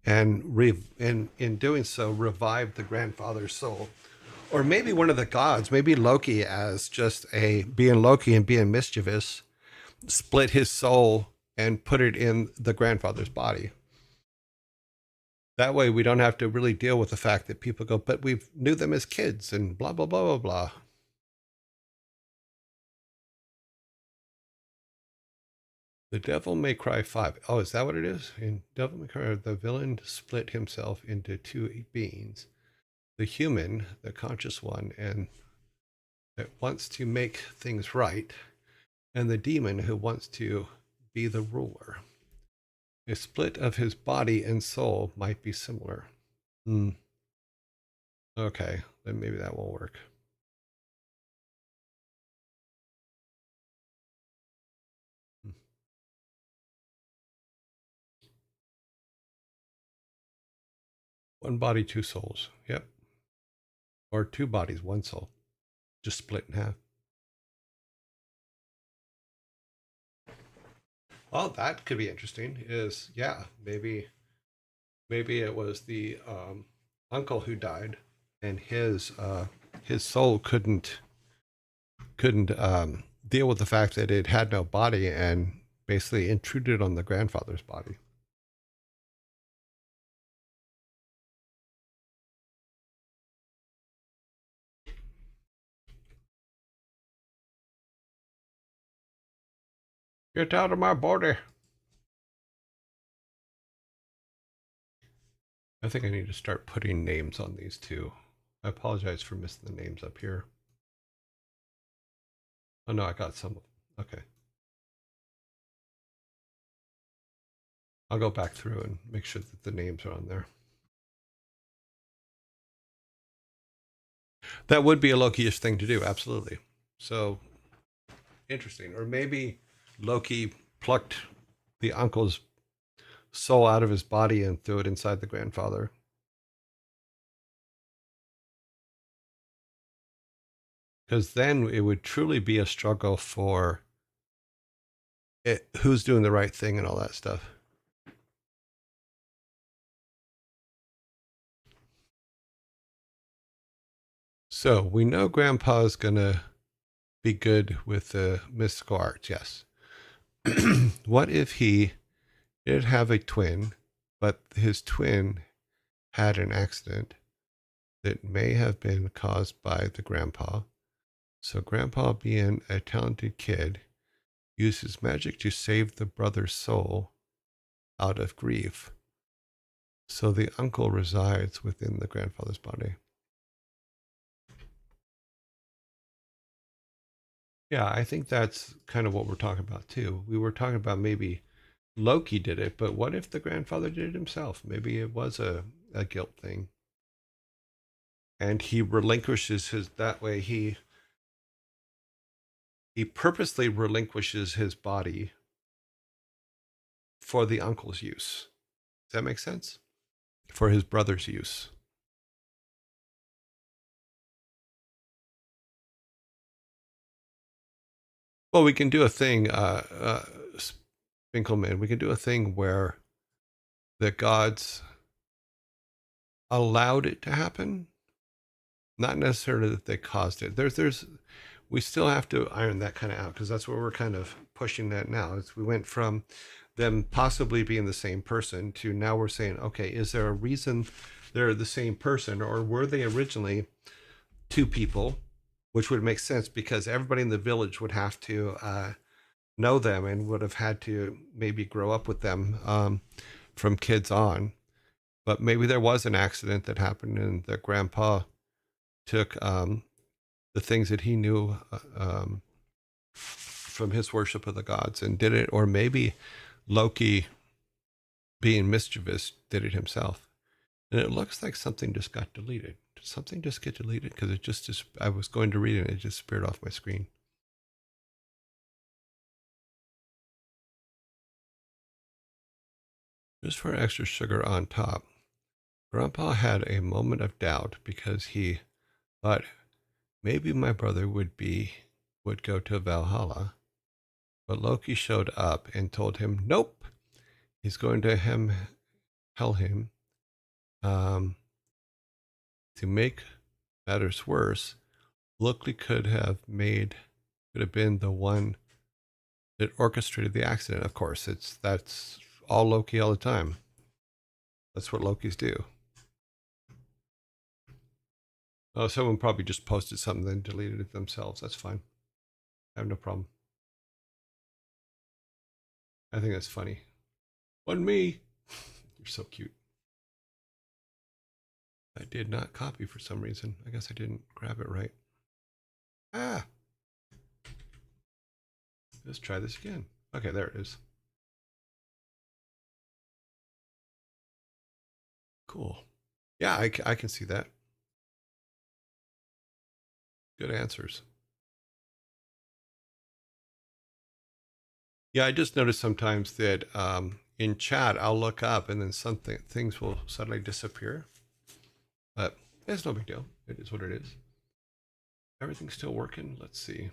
and in doing so revived the grandfather's soul. Or maybe one of the gods, maybe Loki, as just being Loki and being mischievous, split his soul and put it in the grandfather's body. That way we don't have to really deal with the fact that people go, but we knew them as kids and blah, blah, blah, blah, blah. The Devil May Cry 5. Oh, is that what it is? In Devil May Cry, the villain split himself into two beings. The human, the conscious one, and that wants to make things right, and the demon who wants to be the ruler. A split of his body and soul might be similar. Okay, then maybe that won't work. One body, two souls. Yep. Or two bodies, one soul. Just split in half. Well, that could be interesting. Maybe it was the uncle who died, and his soul couldn't deal with the fact that it had no body, and basically intruded on the grandfather's body. Get out of my body. I think I need to start putting names on these too. I apologize for missing the names up here. Oh no, I got some. Okay. I'll go back through and make sure that the names are on there. That would be a Loki-ish thing to do, absolutely. So interesting. Or maybe Loki plucked the uncle's soul out of his body and threw it inside the grandfather. because then it would truly be a struggle for who's doing the right thing and all that stuff. So we know Grandpa's gonna be good with the mystical arts, yes. What if he did have a twin, but his twin had an accident that may have been caused by the grandpa? So Grandpa, being a talented kid, uses magic to save the brother's soul out of grief. So the uncle resides within the grandfather's body. Yeah, I think that's kind of what we're talking about too. We were talking about maybe Loki did it, but what if the grandfather did it himself? Maybe it was a guilt thing. And he relinquishes his, that way he purposely relinquishes his body for the uncle's use. Does that make sense? For his brother's use. Well, we can do a thing, Spinkelman, we can do a thing where the gods allowed it to happen, not necessarily that they caused it. We still have to iron that kind of out, because that's where we're kind of pushing that now. Is we went from them possibly being the same person to now we're saying, okay, is there a reason they're the same person, or were they originally two people, which would make sense because everybody in the village would have to know them and would have had to maybe grow up with them from kids on. But maybe there was an accident that happened and that grandpa took the things that he knew from his worship of the gods and did it. Or maybe Loki, being mischievous, did it himself. And it looks like something just got deleted. Did something just get deleted? Because it just, I was going to read it and it just disappeared off my screen. Just for extra sugar on top, Grandpa had a moment of doubt because he thought maybe my brother would go to Valhalla. But Loki showed up and told him, nope, he's going to tell him. To make matters worse, Loki could have been the one that orchestrated the accident. Of course, that's all Loki all the time. That's what Lokis do. Oh, someone probably just posted something then deleted it themselves. That's fine. I have no problem. I think that's funny. Wasn't me. You're so cute. I did not copy for some reason. I guess I didn't grab it right. Ah. Let's try this again. Okay, there it is. Cool. Yeah, I can see that. Good answers. Yeah, I just noticed sometimes that in chat I'll look up and then things will suddenly disappear. But it's no big deal. It is what it is. Everything's still working. Let's see.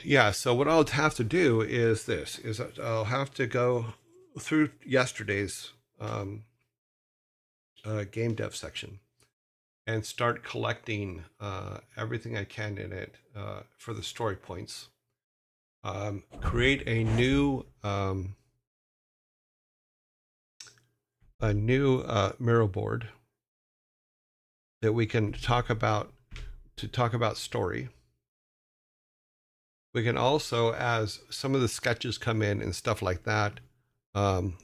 Yeah, so what I'll have to do is this: I'll have to go through yesterday's game dev section and start collecting everything I can in it for the story points. Create a new mural board that we can talk about story. We can also, as some of the sketches come in and stuff like that,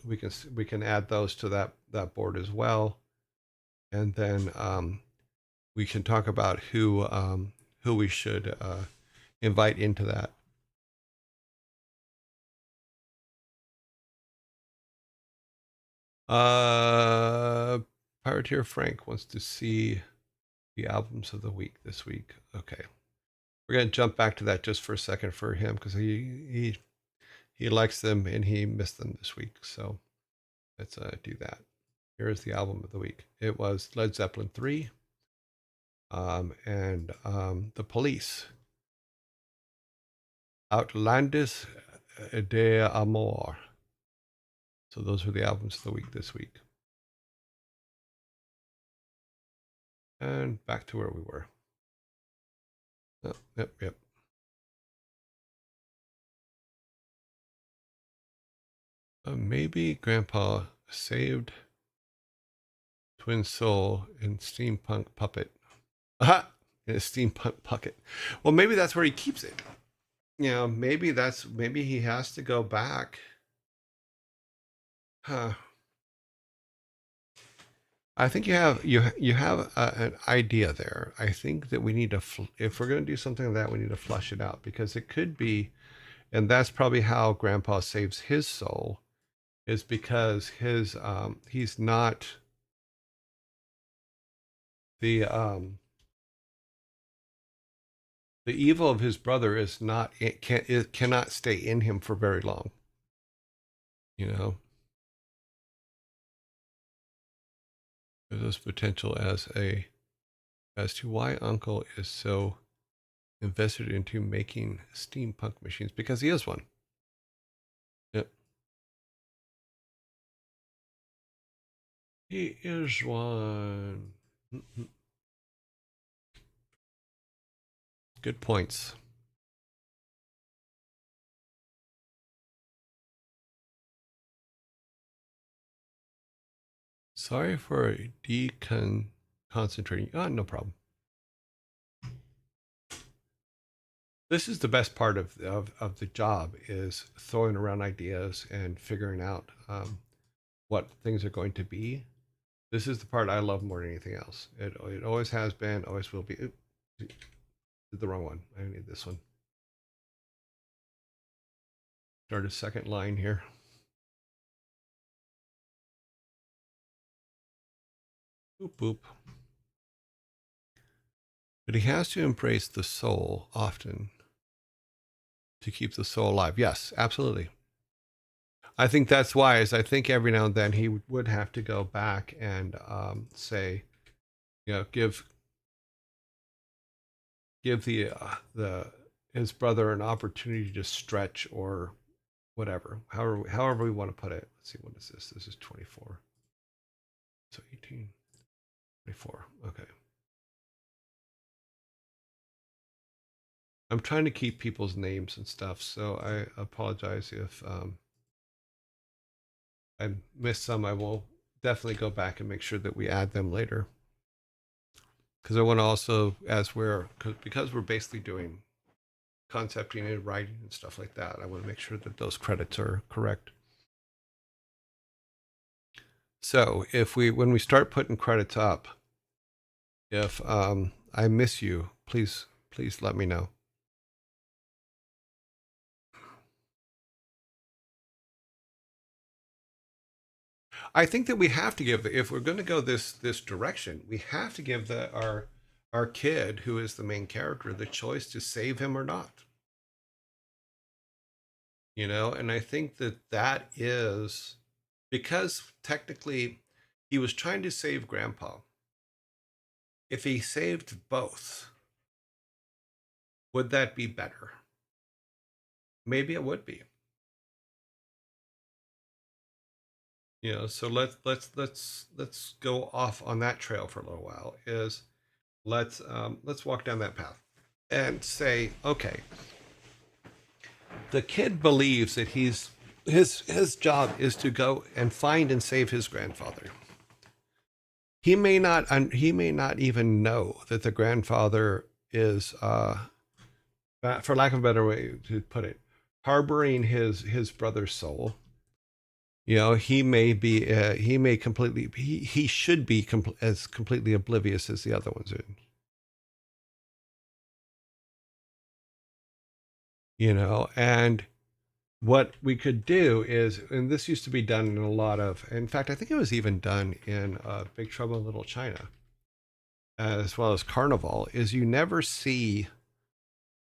we can add those to that board as well, and then we can talk about who we should invite into that. Pirateer Frank wants to see the albums of the week this week. Okay, we're gonna jump back to that just for a second for him because he likes them and he missed them this week. So let's do that. Here's the album of the week. It was Led Zeppelin 3, and the Police. Outlandis de Amor. So those were the albums of the week this week. And back to where we were. Oh, yep. Maybe Grandpa saved Twin Soul in Steampunk Puppet. Aha! In a Steampunk Puppet. Well, maybe that's where he keeps it. You know, maybe he has to go back. Huh. I think you have an idea there. I think that we need to, if we're going to do something like that, we need to flush it out, because it could be, and that's probably how Grandpa saves his soul, is because he's not the evil of his brother is not, it cannot stay in him for very long. You know, there's potential as to why Uncle is so invested into making steampunk machines, because he is one. Yep. He is one. Good points. Sorry for concentrating. Oh, no problem. This is the best part of the job, is throwing around ideas and figuring out what things are going to be. This is the part I love more than anything else. It always has been, always will be. Oops, did the wrong one. I need this one. Start a second line here. Boop, boop. But he has to embrace the soul often to keep the soul alive. Yes, absolutely. I think that's wise. I think every now and then he would have to go back and say, you know, give the his brother an opportunity to stretch, or whatever, however we want to put it. Let's see, what is this? This is 24. So 18, 24. Okay. I'm trying to keep people's names and stuff, so I apologize if I missed some. I will definitely go back and make sure that we add them later, because I want to also, because we're basically doing concepting and writing and stuff like that, I want to make sure that those credits are correct. So when we start putting credits up, if I miss you, please let me know. I think that we have to give, if we're going to go this direction, we have to give our kid, who is the main character, the choice to save him or not. You know, and I think that is because technically he was trying to save Grandpa. If he saved both, would that be better? Maybe it would be. You know, so let's go off on that trail for a little while. Let's walk down that path and say, okay, the kid believes that his job is to go and find and save his grandfather. He may not even know that the grandfather is, for lack of a better way to put it, harboring his brother's soul. You know, he should be as completely oblivious as the other ones are. You know, and what we could do is, and this used to be done in a lot of, in fact, I think it was even done in Big Trouble in Little China, as well as Carnival, is you never see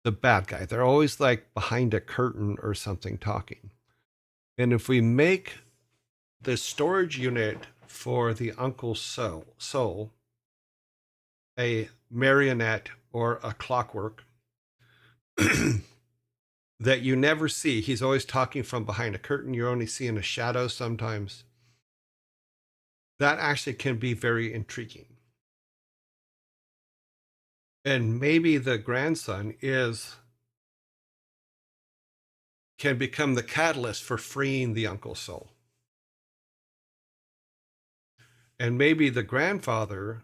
the bad guy. They're always like behind a curtain or something talking. And if we make the storage unit for the uncle's soul a marionette or a clockwork that you never see. He's always talking from behind a curtain. You're only seeing a shadow sometimes. That actually can be very intriguing. And maybe the grandson can become the catalyst for freeing the uncle's soul. And maybe the grandfather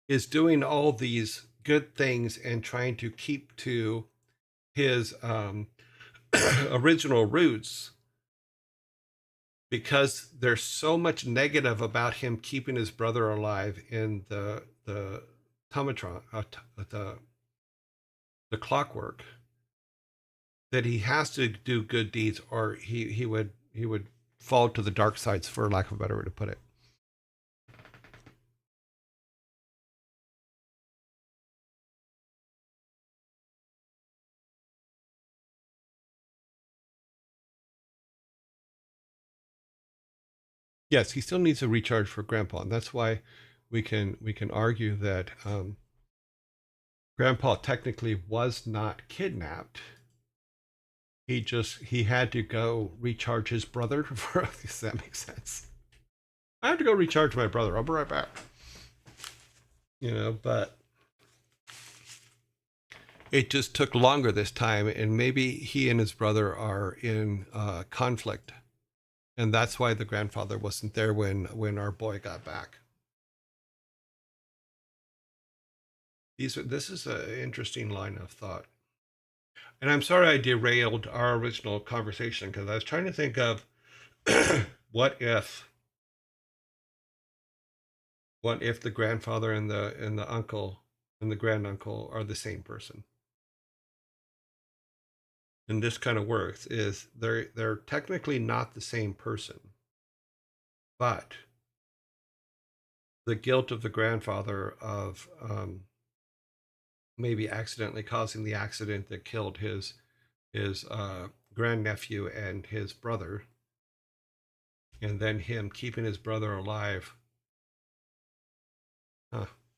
is doing all these good things and trying to keep to his original roots, because there's so much negative about him keeping his brother alive in the tomatron, the clockwork, that he has to do good deeds, or he would fall to the dark sides, for lack of a better way to put it. Yes, he still needs a recharge for Grandpa, and that's why we can argue that Grandpa technically was not kidnapped. He had to go recharge his brother. Does that make sense? I have to go recharge my brother. I'll be right back. But it just took longer this time, and maybe he and his brother are in conflict. And that's why the grandfather wasn't there when our boy got back. This is an interesting line of thought. And I'm sorry I derailed our original conversation, because I was trying to think of what if the grandfather and the uncle and the granduncle are the same person. And this kind of works is they're technically not the same person, but the guilt of the grandfather of maybe accidentally causing the accident that killed his grandnephew and his brother, and then him keeping his brother alive.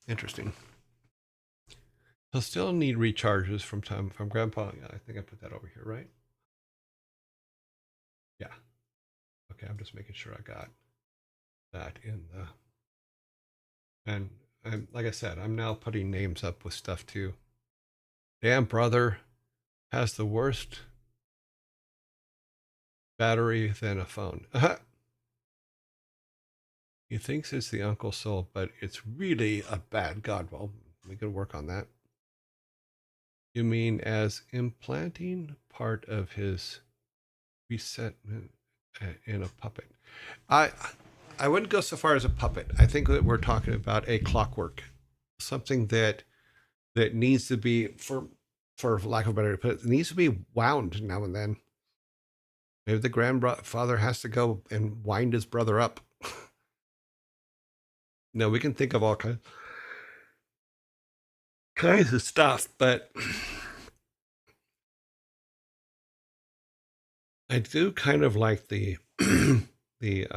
Interesting. He'll still need recharges from Grandpa. Yeah, I think I put that over here, right? Yeah. Okay, I'm just making sure I got that in the. And like I said, I'm now putting names up with stuff too. Damn brother has the worst battery than a phone. He thinks it's the uncle's soul, but it's really a bad god. Well, we can work on that. You mean as implanting part of his resentment in a puppet? I wouldn't go so far as a puppet. I think that we're talking about a clockwork, something that needs to be, for lack of a better put, it needs to be wound now and then. Maybe the grandfather has to go and wind his brother up. No, we can think of all kinds of stuff, but I do kind of like the the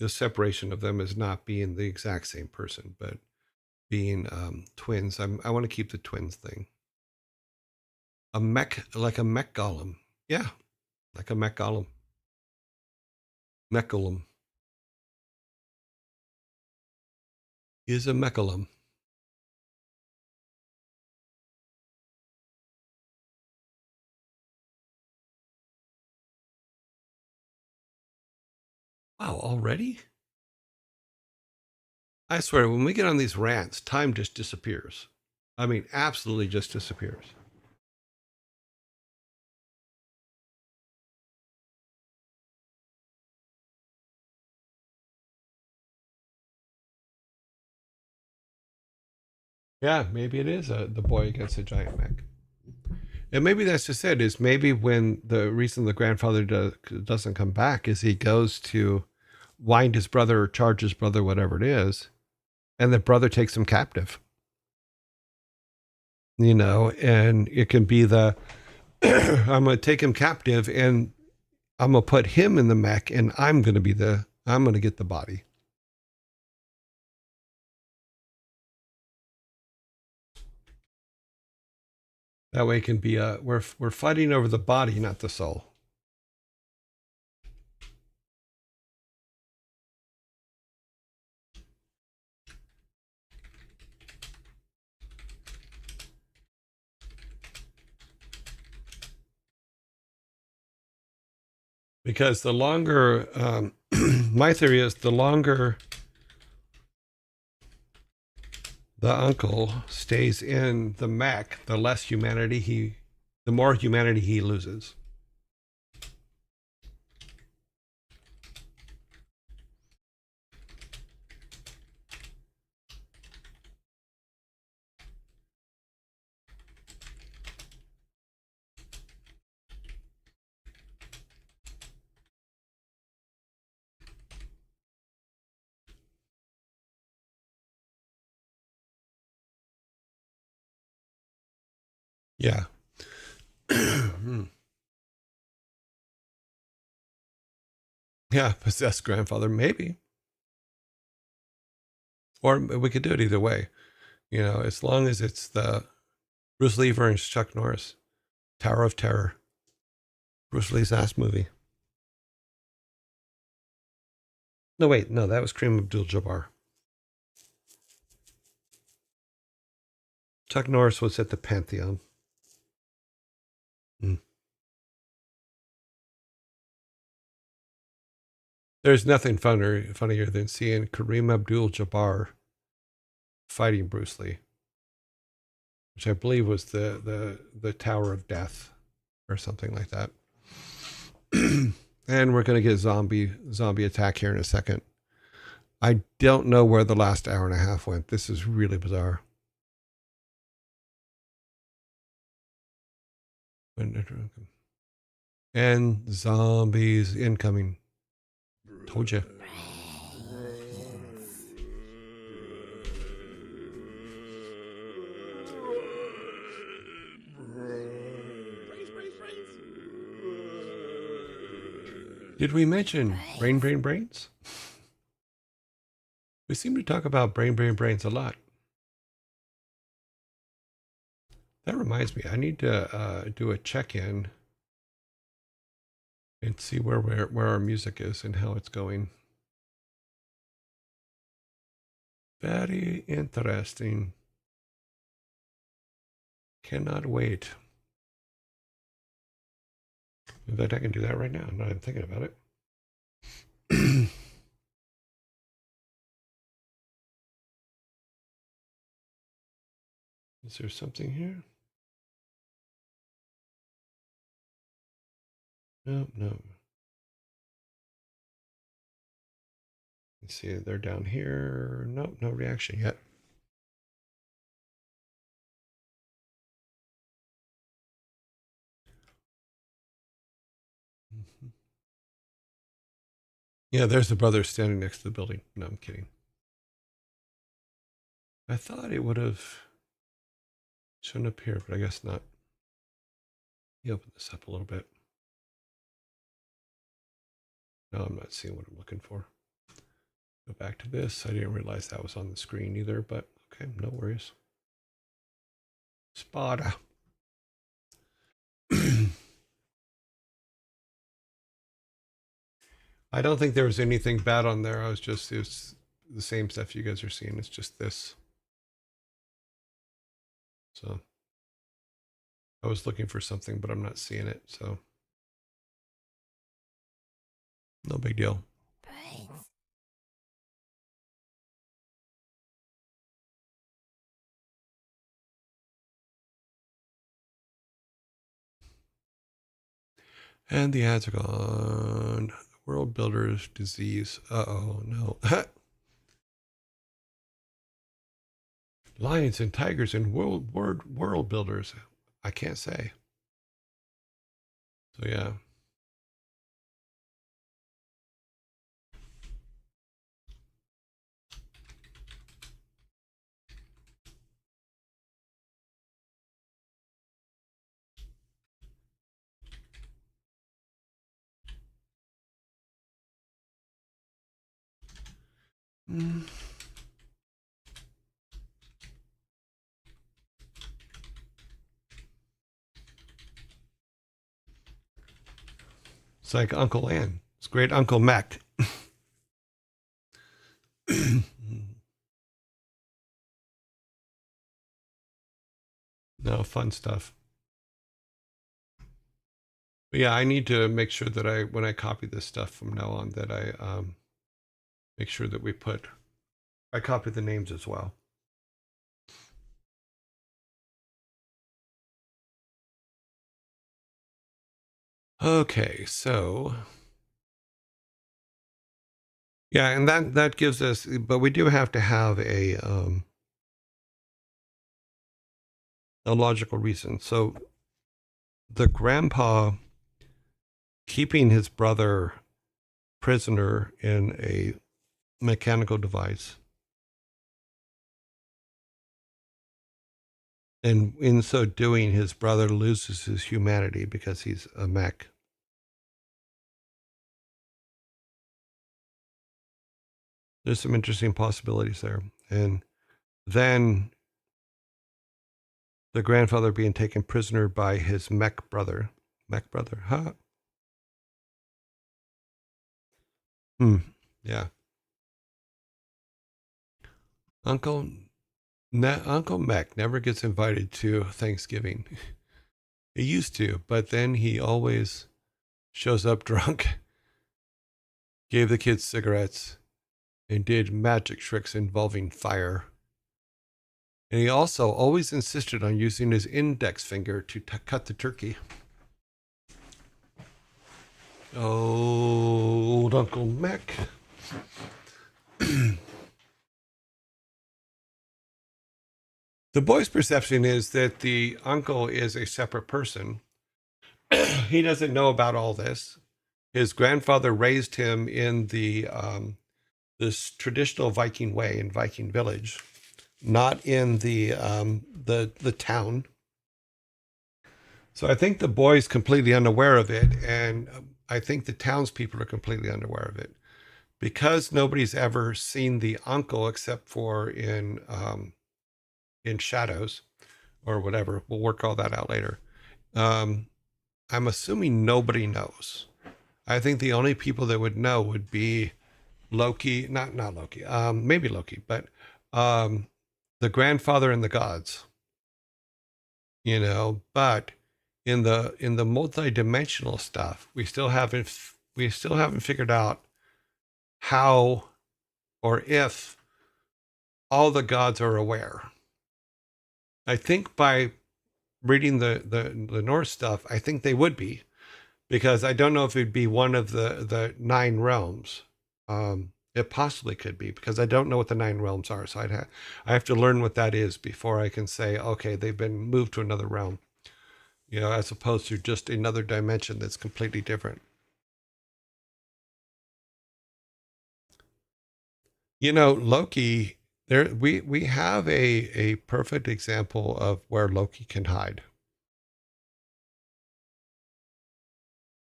separation of them as not being the exact same person, but being twins. I want to keep the twins thing. Like a mech golem. Yeah, like a mech golem. Mech golem. Is a mechalum. Wow, already? I swear, when we get on these rants, time just disappears. I mean, absolutely just disappears. Yeah, maybe it is the boy against the giant mech. And maybe that's just it, is maybe when the reason the grandfather doesn't come back is he goes to wind his brother or charge his brother, whatever it is, and the brother takes him captive. And it can be I'm going to take him captive and I'm going to put him in the mech and I'm going to get the body. That way it can be we're fighting over the body, not the soul. Because the longer, my theory is the longer the uncle stays in the mech, the more humanity he loses. Yeah. Yeah, possessed grandfather, maybe. Or we could do it either way. You know, as long as it's the Bruce Lee versus Chuck Norris, Tower of Terror, Bruce Lee's last movie. No, wait, no, that was Kareem Abdul-Jabbar. Chuck Norris was at the Pantheon. Mm. There's nothing funnier than seeing Kareem Abdul-Jabbar fighting Bruce Lee, which I believe was the Tower of Death or something like that. And we're going to get zombie attack here in a second. I don't know where the last hour and a half went. This is really bizarre. And zombies incoming. Told you. Did we mention brains? We seem to talk about brains a lot. That reminds me, I need to do a check-in and see where our music is and how it's going. Very interesting. Cannot wait. In fact, I can do that right now. I'm not even thinking about it. Is there something here? No. Let's see, they're down here. Nope, no reaction yet. Yeah, there's the brother standing next to the building. No, I'm kidding. I thought it would have shown up here, but I guess not. Let me open this up a little bit. No, I'm not seeing what I'm looking for. Go back to this. I didn't realize that was on the screen either, but okay, no worries. Spada. I don't think there was anything bad on there. It's the same stuff you guys are seeing. It's just this. So I was looking for something, but I'm not seeing it. So no big deal. And the ads are gone. World Builders disease. Uh-oh, no. Lions and tigers and world builders. I can't say. So yeah. Mm. It's like Uncle Ann. It's great Uncle Mac. No, fun stuff. But yeah, I need to make sure that when I copy this stuff from now on, that I make sure that I copy the names as well. Okay, so yeah, and that gives us, but we do have to have a logical reason. So the grandpa keeping his brother prisoner in a mechanical device, and in so doing, his brother loses his humanity because he's a mech. There's some interesting possibilities there. And then the grandfather being taken prisoner by his mech brother. Mech brother, huh? Yeah. Uncle Uncle Mech never gets invited to Thanksgiving. He used to, but then he always shows up drunk, gave the kids cigarettes, and did magic tricks involving fire. And he also always insisted on using his index finger to cut the turkey. Old Uncle Mech. The boy's perception is that the uncle is a separate person. He doesn't know about all this. His grandfather raised him in this traditional Viking way in Viking village, not in the town. So I think the boy's completely unaware of it, and I think the townspeople are completely unaware of it because nobody's ever seen the uncle except for in shadows or whatever. We'll work all that out later. I'm assuming nobody knows. I think the only people that would know would be Loki, not Loki, maybe Loki, but the grandfather and the gods. But in the multi-dimensional stuff, we still haven't figured out how or if all the gods are aware. I think by reading the Norse stuff, I think they would be, because I don't know if it'd be one of the 9 realms. It possibly could be, because I don't know what the 9 realms are. So I have to learn what that is before I can say, okay, they've been moved to another realm, as opposed to just another dimension that's completely different. Loki, we have a perfect example of where Loki can hide.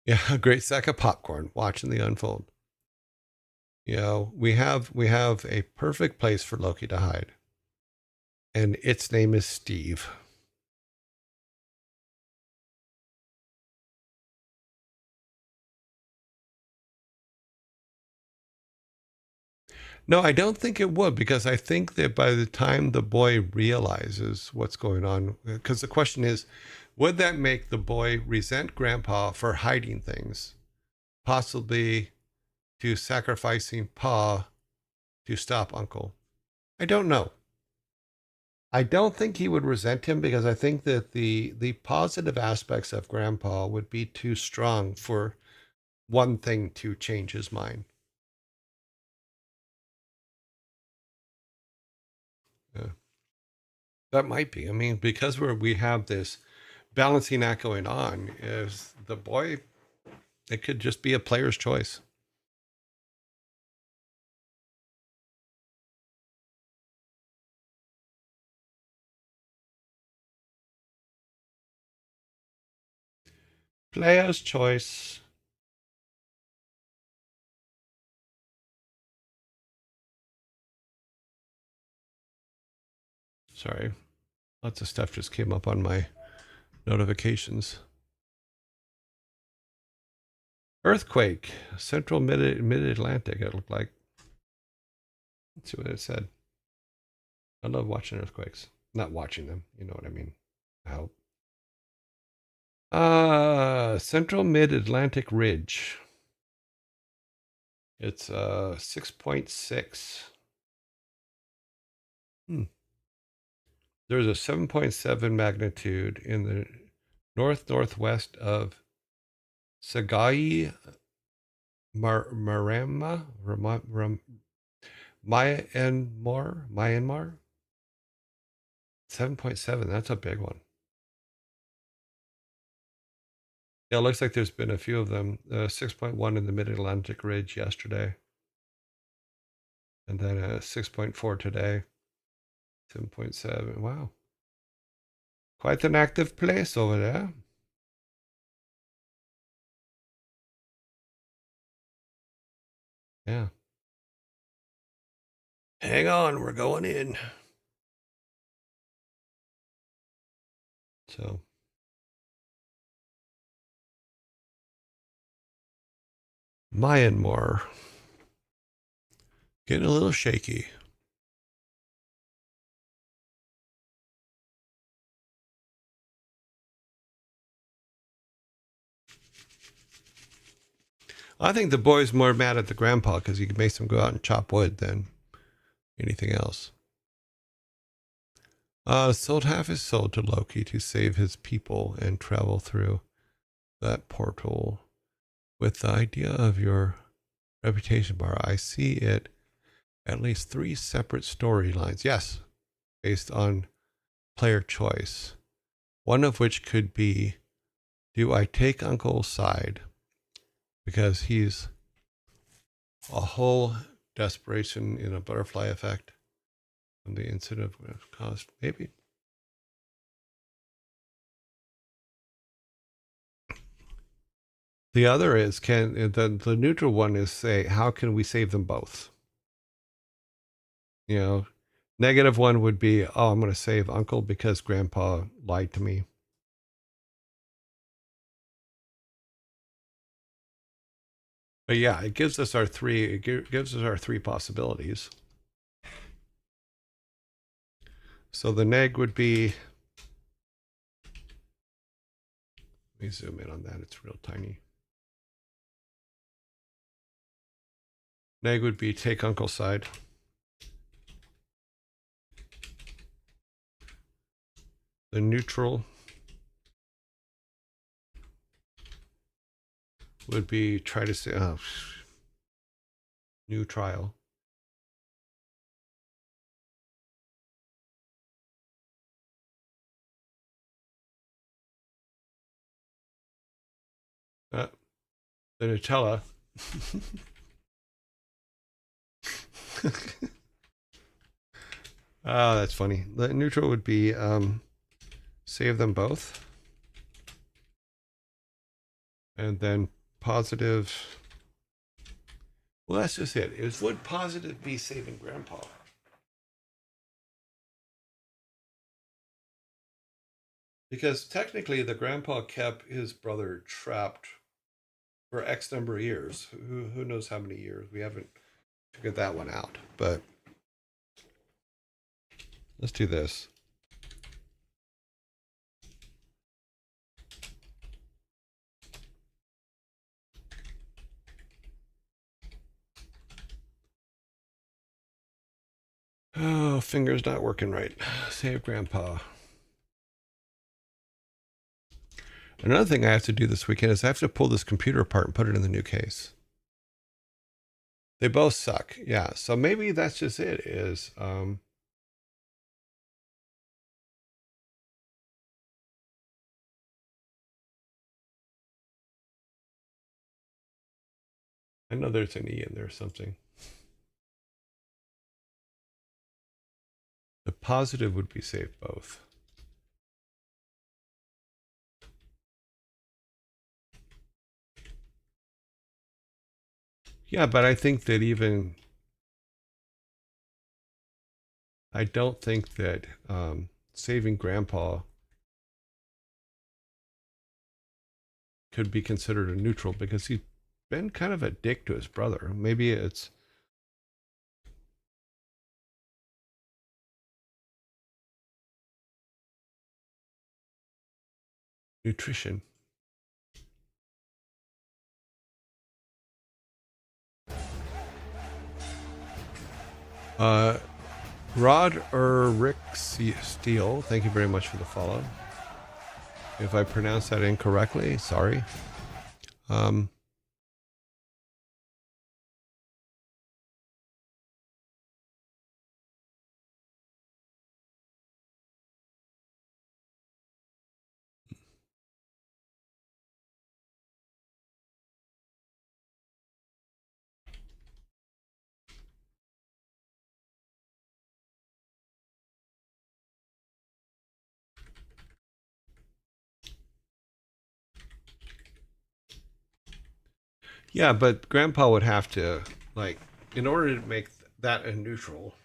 Yeah, a great sack of popcorn watching the unfold. We have a perfect place for Loki to hide. And its name is Steve. No, I don't think it would, because I think that by the time the boy realizes what's going on, because the question is, would that make the boy resent grandpa for hiding things, possibly to sacrificing pa to stop uncle? I don't know. I don't think he would resent him, because I think that the positive aspects of grandpa would be too strong for one thing to change his mind. Yeah. That might be. I mean, because we have this balancing act going on, is the boy, it could just be a player's choice. Player's choice. Sorry. Lots of stuff just came up on my notifications. Earthquake, central mid-Atlantic, it looked like. Let's see what it said. I love watching earthquakes. Not watching them, you know what I mean. I hope. Central mid-Atlantic ridge. It's 6.6. There's a 7.7 magnitude in the northwest of Sagai Myanmar. Myanmar. 7.7. That's a big one. Yeah, it looks like there's been a few of them. 6.1 in the Mid-Atlantic Ridge yesterday. And then 6.4 today. 7.7. Wow. Quite an active place over there. Yeah. Hang on, we're going in. So. Myanmar. Getting a little shaky. I think the boy's more mad at the grandpa because he makes him go out and chop wood than anything else. Sold half his soul to Loki to save his people and travel through that portal. With the idea of your reputation bar, I see it at least 3 separate storylines. Yes, based on player choice. One of which could be, do I take Uncle's side because he's a whole desperation in a butterfly effect from the incident caused? Maybe. The other is, the neutral one is, say, how can we save them both? You know, negative one would be, oh, I'm going to save Uncle because Grandpa lied to me. But yeah, it gives us our three. It gives us our 3 possibilities. So the neg would be. Let me zoom in on that. It's real tiny. Neg would be take Uncle's side. The neutral would be try to say, new trial. The Nutella. Oh, that's funny. The neutral would be save them both. And then positive. Well, that's just it. Would positive be saving Grandpa? Because technically the Grandpa kept his brother trapped for X number of years. Who knows how many years? We haven't figured that one out. But let's do this. Oh, finger's not working right. Save Grandpa. Another thing I have to do this weekend is I have to pull this computer apart and put it in the new case. They both suck. Yeah. So maybe that's just it is, I know there's an E in there or something. The positive would be save both. Yeah, but I think that I don't think that saving Grandpa could be considered a neutral because been kind of a dick to his brother. Maybe it's nutrition. Rod or Rick Steele, thank you very much for the follow. If I pronounced that incorrectly, sorry. Yeah, but Grandpa would have to, like, in order to make that a neutral,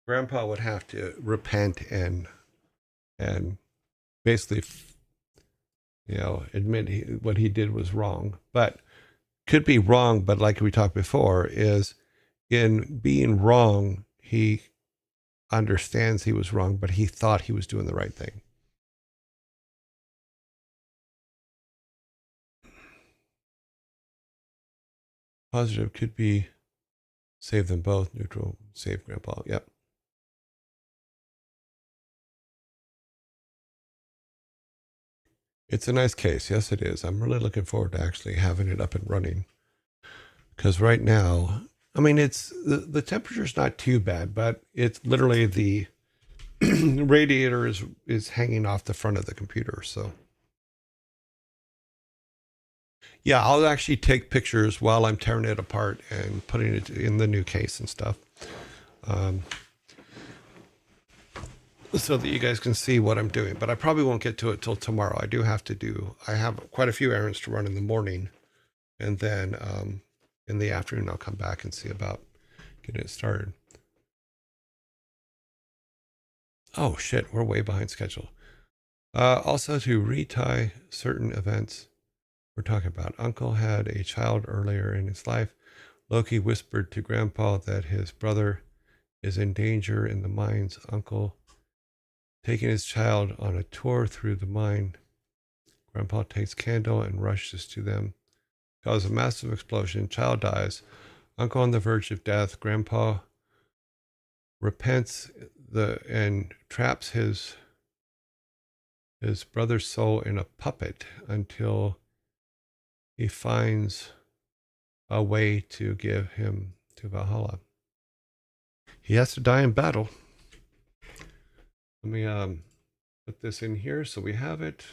Grandpa would have to repent and basically, admit what he did was wrong. But could be wrong, but like we talked before, is in being wrong, he understands he was wrong, but he thought he was doing the right thing. Positive could be save them both. Neutral, save Grandpa. Yep. It's a nice case. Yes, it is. I'm really looking forward to actually having it up and running. Because right now, I mean, it's the temperature's not too bad, but it's literally the radiator is hanging off the front of the computer. So yeah, I'll actually take pictures while I'm tearing it apart and putting it in the new case and stuff. So that you guys can see what I'm doing, but I probably won't get to it till tomorrow. I have quite a few errands to run in the morning, and then in the afternoon I'll come back and see about getting it started. Oh shit, we're way behind schedule. Also to retie certain events we're talking about. Uncle had a child earlier in his life. Loki whispered to Grandpa that his brother is in danger in the mines. Uncle taking his child on a tour through the mine. Grandpa takes candle and rushes to them. Causes a massive explosion. Child dies. Uncle on the verge of death. Grandpa repents and traps his brother's soul in a puppet until he finds a way to give him to Valhalla. He has to die in battle. Let me put this in here so we have it.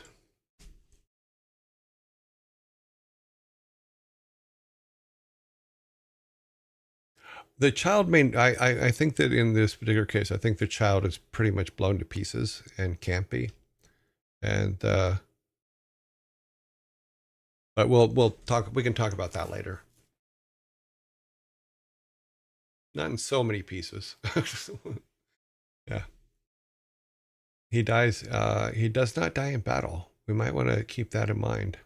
The child I think that in this particular case, I think the child is pretty much blown to pieces and can't be. And but we can talk about that later. Not in so many pieces. Yeah. He dies he does not die in battle. We might want to keep that in mind.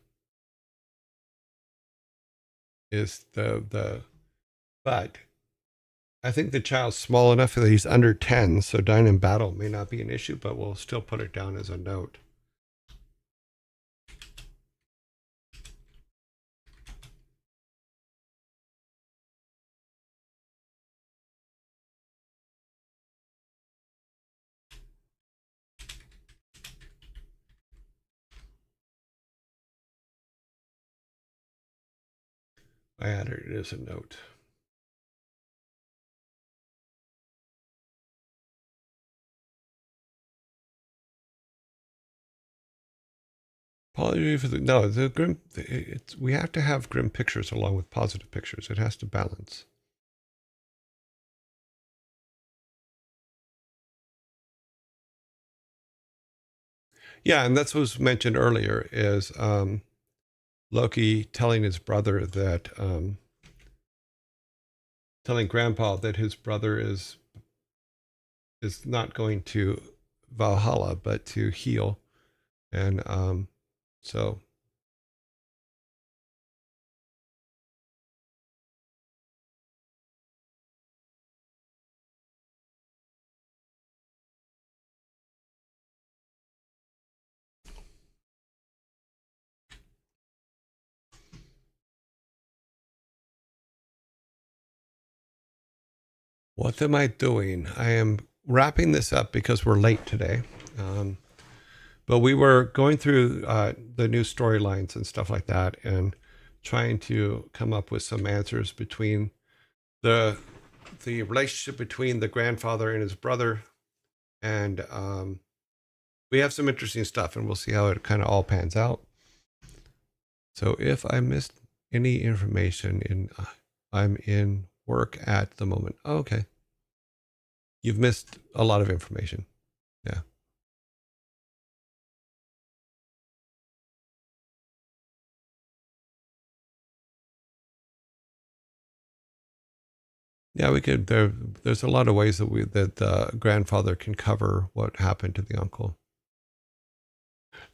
Is but I think the child's small enough that he's under 10, so dying in battle may not be an issue, but we'll still put it down as a note. I added it as a note. Apology for the grim. We have to have grim pictures along with positive pictures. It has to balance. Yeah, and that's what was mentioned earlier is Loki telling his brother that telling Grandpa that his brother is not going to Valhalla but to heal, and so What am I doing? I am wrapping this up because we're late today. But we were going through the new storylines and stuff like that and trying to come up with some answers between the relationship between the grandfather and his brother. And we have some interesting stuff, and we'll see how it kind of all pans out. So if I missed any information, I'm in work at the moment. Oh, okay. You've missed a lot of information. Yeah. Yeah, we could. There's a lot of ways that the grandfather can cover what happened to the uncle,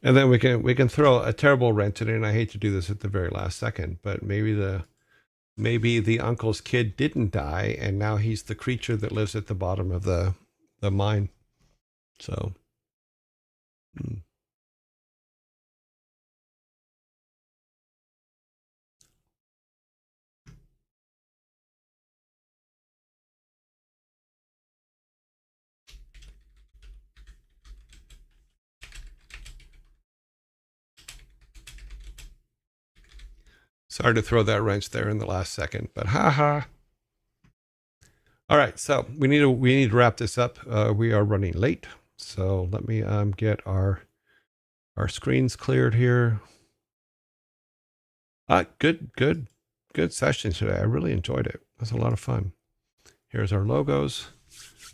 and then we can throw a terrible wrench in it. And I hate to do this at the very last second, but maybe the uncle's kid didn't die, and now he's the creature that lives at the bottom of the mine. So, sorry to throw that wrench there in the last second, but haha. All right, so we need to wrap this up. We are running late, so let me get our screens cleared here. Good session today. I really enjoyed it. It was a lot of fun. Here's our logos.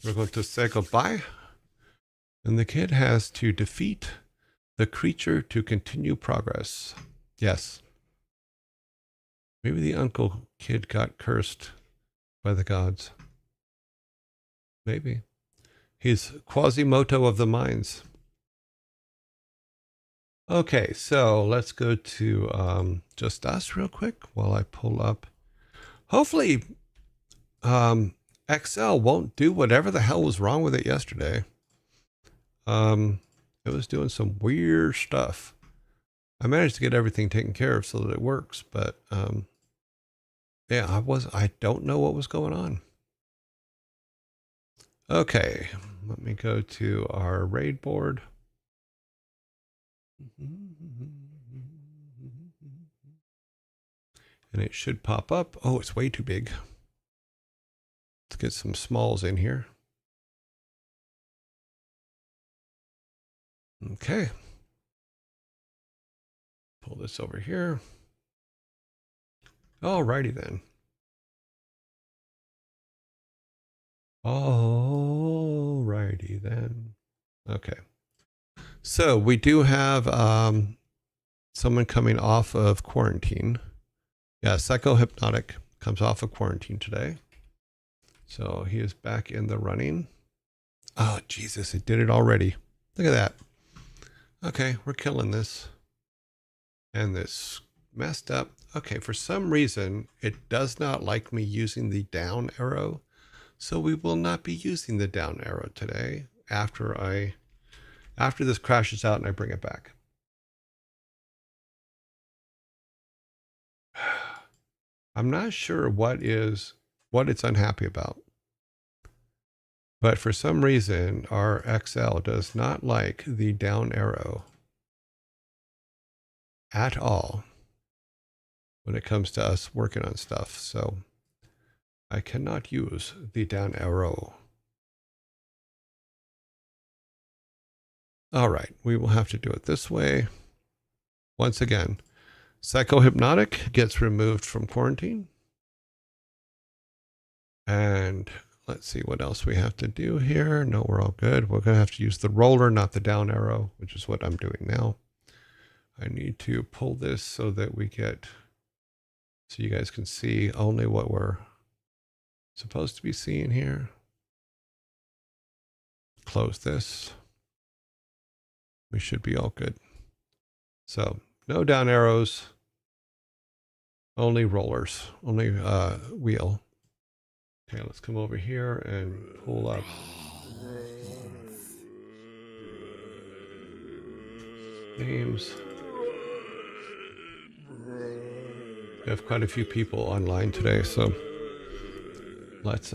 We're going to say goodbye, and the kid has to defeat the creature to continue progress. Yes. Maybe the uncle kid got cursed by the gods. Maybe. He's Quasimodo of the mines. Okay, so let's go to just us real quick while I pull up. Hopefully, Excel won't do whatever the hell was wrong with it yesterday. It was doing some weird stuff. I managed to get everything taken care of so that it works, but yeah, I don't know what was going on. Okay, let me go to our raid board. And it should pop up. Oh, it's way too big. Let's get some smalls in here. Okay. Pull this over here. Alrighty then. Alrighty then. Okay. So we do have someone coming off of quarantine. Yeah, Psychohypnotic comes off of quarantine today. So he is back in the running. Oh, Jesus, it did it already. Look at that. Okay, we're killing this. And this messed up. Okay, for some reason, it does not like me using the down arrow. So we will not be using the down arrow today after this crashes out and I bring it back. I'm not sure what it's unhappy about. But for some reason, our XL does not like the down arrow at all when it comes to us working on stuff. So I cannot use the down arrow. All right, we will have to do it this way. Once again, Psychohypnotic gets removed from quarantine. And let's see what else we have to do here. No, we're all good. We're going to have to use the roller, not the down arrow, which is what I'm doing now. I need to pull this so that so you guys can see only what we're supposed to be seeing here. Close this. We should be all good. So no down arrows, only rollers, only wheel. Okay, let's come over here and pull up. Names. We have quite a few people online today, so let's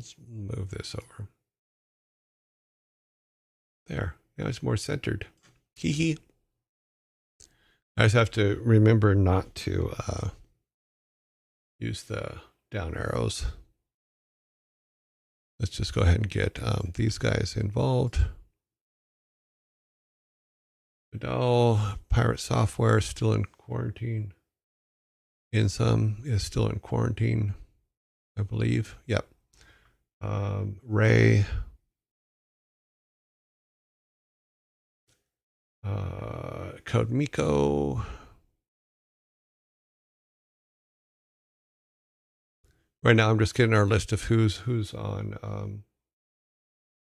Let's move this over. There. Now it's more centered. Hee hee. I just have to remember not to use the down arrows. Let's just go ahead and get these guys involved. Vidal, Pirate Software, still in quarantine. Insum is still in quarantine, I believe. Yep. Ray. Code Miko. Right now, I'm just getting our list of who's on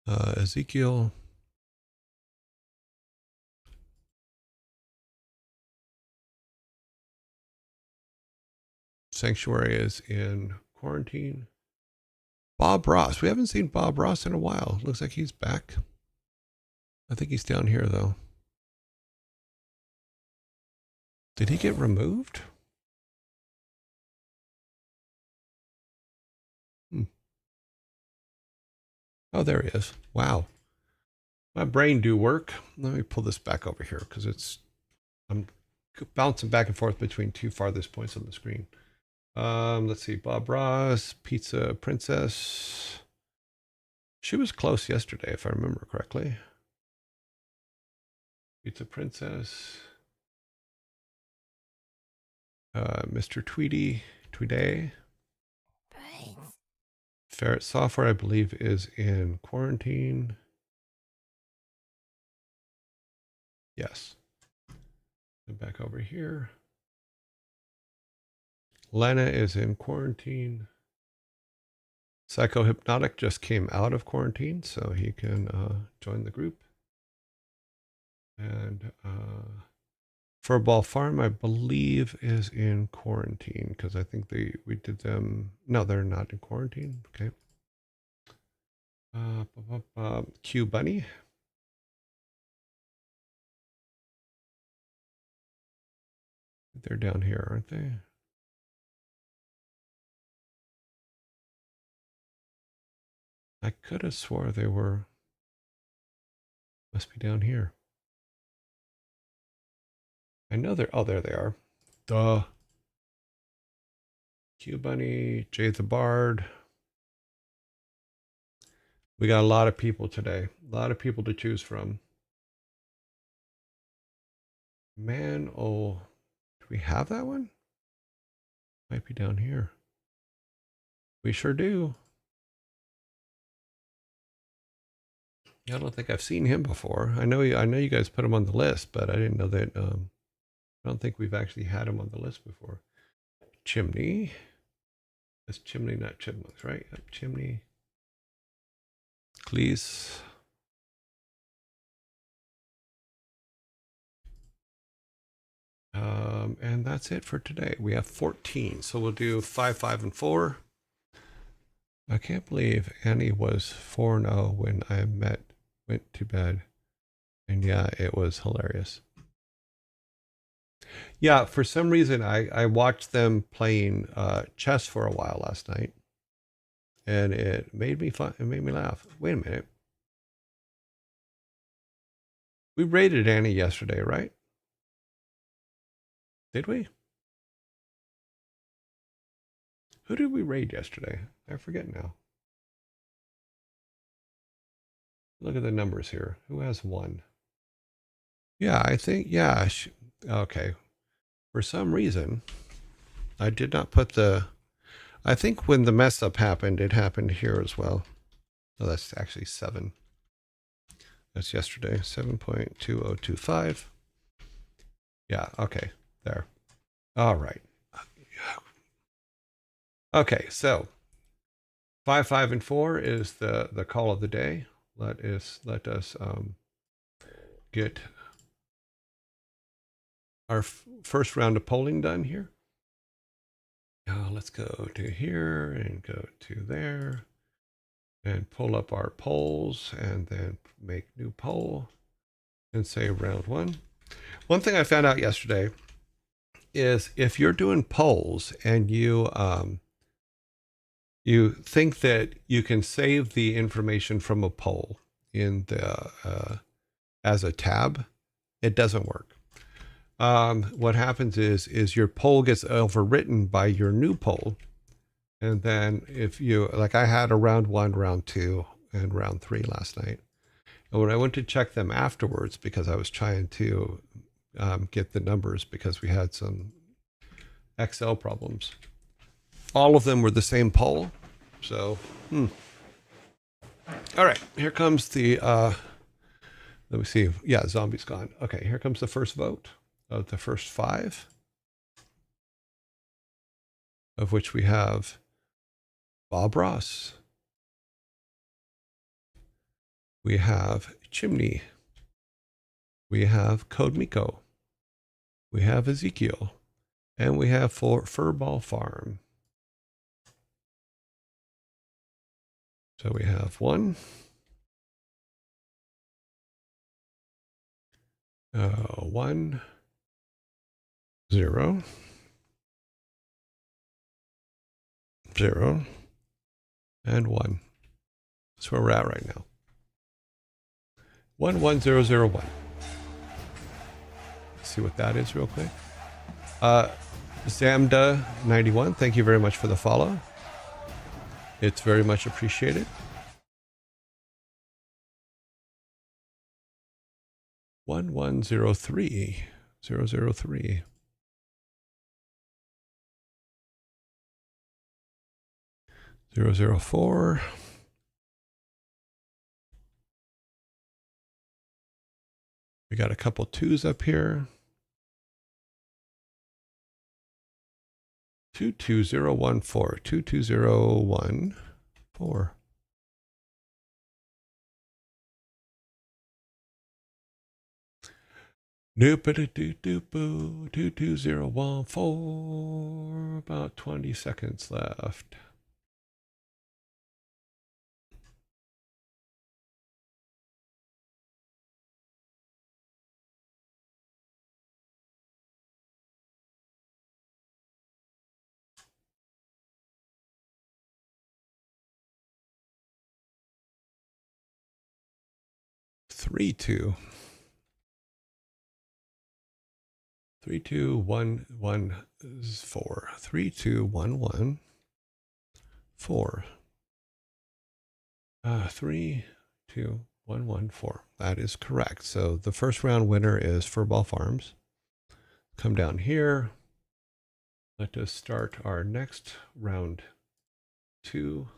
Ezekiel. Sanctuary is in quarantine. Bob Ross. We haven't seen Bob Ross in a while. Looks like he's back. I think he's down here, though. Did he get removed? Oh, there he is. Wow. My brain do work. Let me pull this back over here because I'm bouncing back and forth between two farthest points on the screen. Let's see. Bob Ross, Pizza Princess. She was close yesterday, if I remember correctly. Pizza Princess. Mr. Tweedy. Ferret Software, I believe, is in quarantine. Yes. And back over here. Lena is in quarantine. Psychohypnotic just came out of quarantine, so he can join the group. And Furball Farm, I believe, is in quarantine because I think we did them. No, they're not in quarantine. Okay. Q Bunny. They're down here, aren't they? I could have swore they were. Must be down here. I know they're. Oh, there they are. Duh. Q Bunny, Jay the Bard. We got a lot of people today. A lot of people to choose from. Man, oh, do we have that one? Might be down here. We sure do. I don't think I've seen him before. I know you guys put him on the list, but I didn't know that. I don't think we've actually had him on the list before. Chimney. That's Chimney, not Chipmunks, right? Yep, Chimney. Cleese. And that's it for today. We have 14, so we'll do 5, 5, and 4. I can't believe Annie was 4-0 when I went to bed. And yeah, it was hilarious. Yeah, for some reason, I watched them playing chess for a while last night. And it made me fun. It made me laugh. Wait a minute. We rated Annie yesterday, right? Did we? Who did we raid yesterday? I forget now. Look at the numbers here. Who has 1? Yeah, I think, yeah. Okay. For some reason, I did not put the... I think when the mess up happened, it happened here as well. Oh, that's actually 7. That's yesterday. 7.2025. Yeah, okay. There. All right. Okay, so 5, 5, and 4 is the call of the day. Let us get our first round of polling done here. Let's go to here and go to there and pull up our polls and then make new poll and say round 1. One thing I found out yesterday is if you're doing polls and you you think that you can save the information from a poll in the as a tab. It doesn't work. What happens is your poll gets overwritten by your new poll. And then if you, like I had a round 1, round 2, and round 3 last night. And when I went to check them afterwards, because I was trying to get the numbers because we had some Excel problems, all of them were the same poll. So, all right, here comes the, let me see. Yeah, zombie's gone. Okay, here comes the first vote of the first 5, of which we have Bob Ross. We have Chimney. We have Code Miko. We have Ezekiel. And we have Furball Farm. So we have 1, 1, 0, 0, and 1. That's where we're at right now. 11001. Let's see what that is real quick. Zamda91, thank you very much for the follow. It's very much appreciated. 1103, 003. Zero, 004. We got a couple 2s up here. 22014, 22014. Doop-a-doop-doop-boo, 22014. About 20 seconds left. Three, 2. 32114. 32114. 32114. That is correct. So the first round winner is Furball Farms. Come down here. Let us start our next round 2.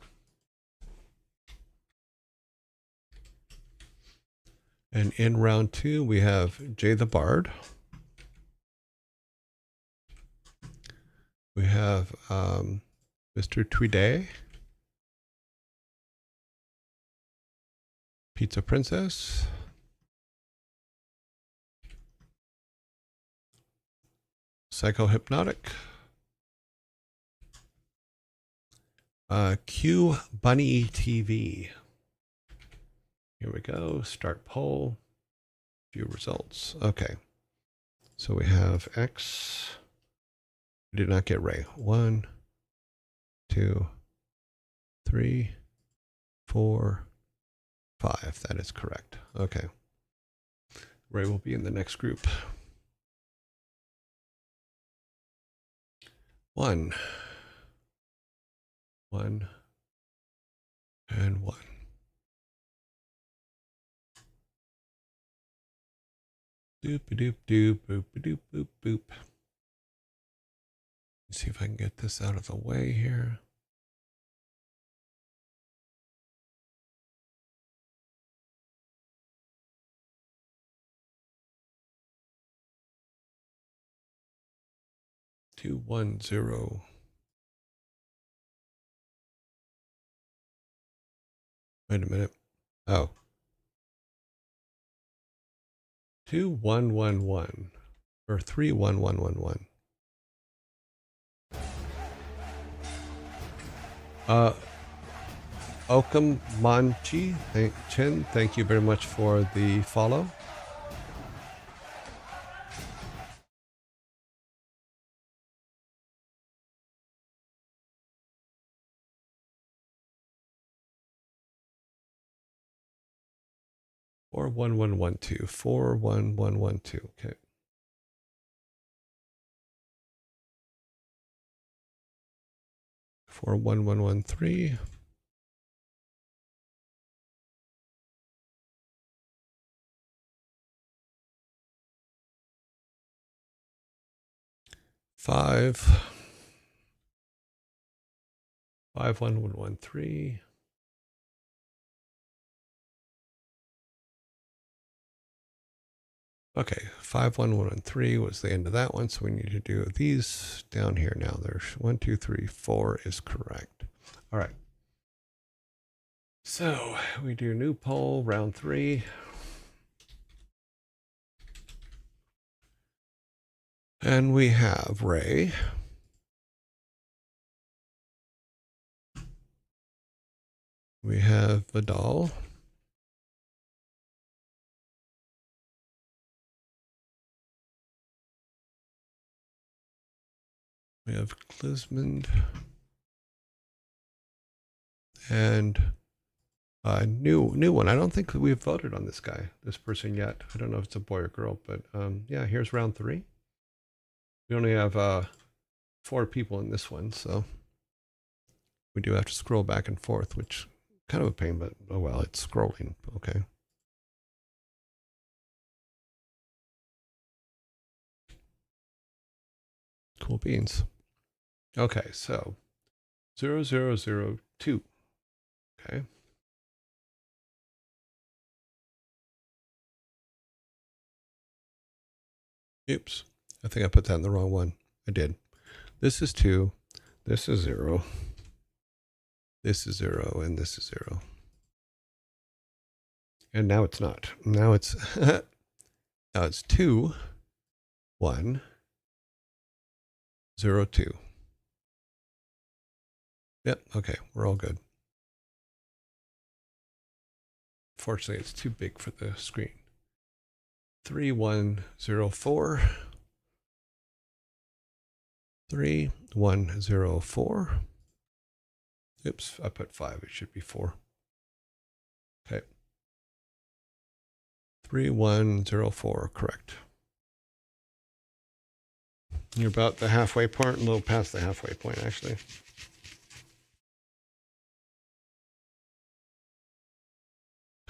And in round 2, we have Jay the Bard. We have Mr. Tweeday, Pizza Princess, Psycho Hypnotic, Q Bunny TV. Here we go. Start poll. View results. Okay. So we have X. We did not get Ray. 1, 2, 3, 4, 5. That is correct. Okay. Ray will be in the next group. 1, 1, and 1. Doop-a-doop-doop, boop-a-doop-boop-boop. Let's see if I can get this out of the way here. Two, 1, 0. Wait a minute. Oh. 2, 1, 1, 1. Or 3, 1, 1, 1, 1. Okam Manchi Chen, thank you very much for the follow. 41112. 41112. Okay. 41113. Five 51113. Okay, 51113 was the end of that one, so we need to do these down here now. There's 1, 2, 3, 4 is correct. All right. So we do new poll, round 3. And we have Ray. We have Vidal. We have Glismond. And a new one. I don't think we've voted on this person yet. I don't know if it's a boy or girl, but yeah, here's round 3. We only have 4 people in this one, so we do have to scroll back and forth, which kind of a pain, but oh well, it's scrolling. Okay. Cool beans. Okay, so 0002. Okay. Oops. I think I put that in the wrong one. I did. This is 2. This is 0. This is 0, and this is 0. And now it's not. Now it's now it's 2, 1, 0, 2. Yep. Okay. We're all good. Fortunately, it's too big for the screen. 3104. 3104. Oops, I put 5. It should be 4. Okay. 3104, correct. You're about the halfway point, a little past the halfway point, actually.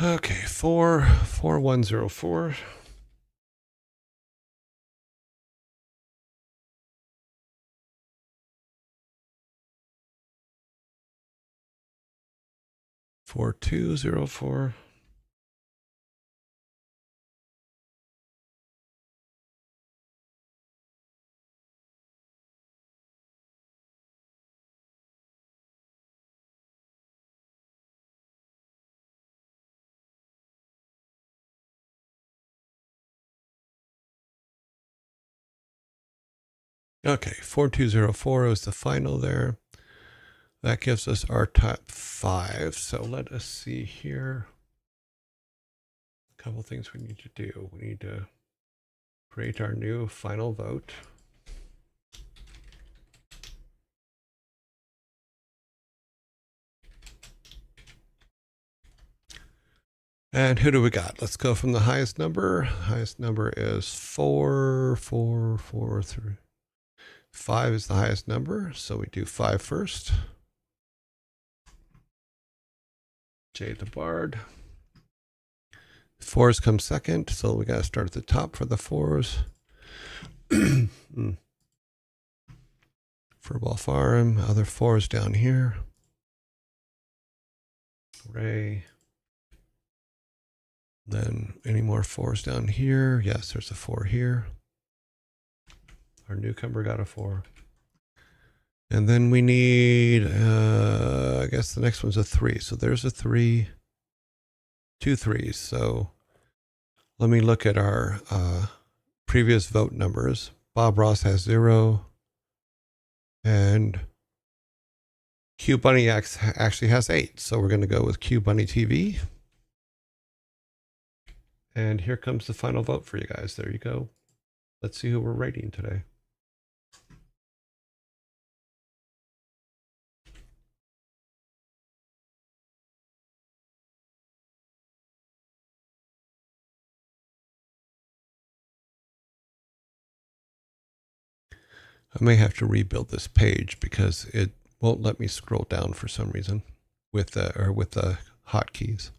Okay, 4104. 4204. 4204 is the final there. That gives us our top 5. So let us see here. A couple things we need to do. We need to create our new final vote. And who do we got? Let's go from the highest number. The highest number is 4, 4, 4, 3. 5 is the highest number, so we do 5 first. Jay the Bard. 4s come second, so we got to start at the top for the 4s. Furball Farm, other 4s down here. Ray. Then any more 4s down here? Yes, there's a 4 here. Our newcomer got a 4. And then we need, I guess the next one's a 3. So there's a 3, 2 3s. So let me look at our previous vote numbers. Bob Ross has 0. And Q Bunny X actually has 8. So we're going to go with Q Bunny TV. And here comes the final vote for you guys. There you go. Let's see who we're rating today. I may have to rebuild this page because it won't let me scroll down for some reason with the hotkeys.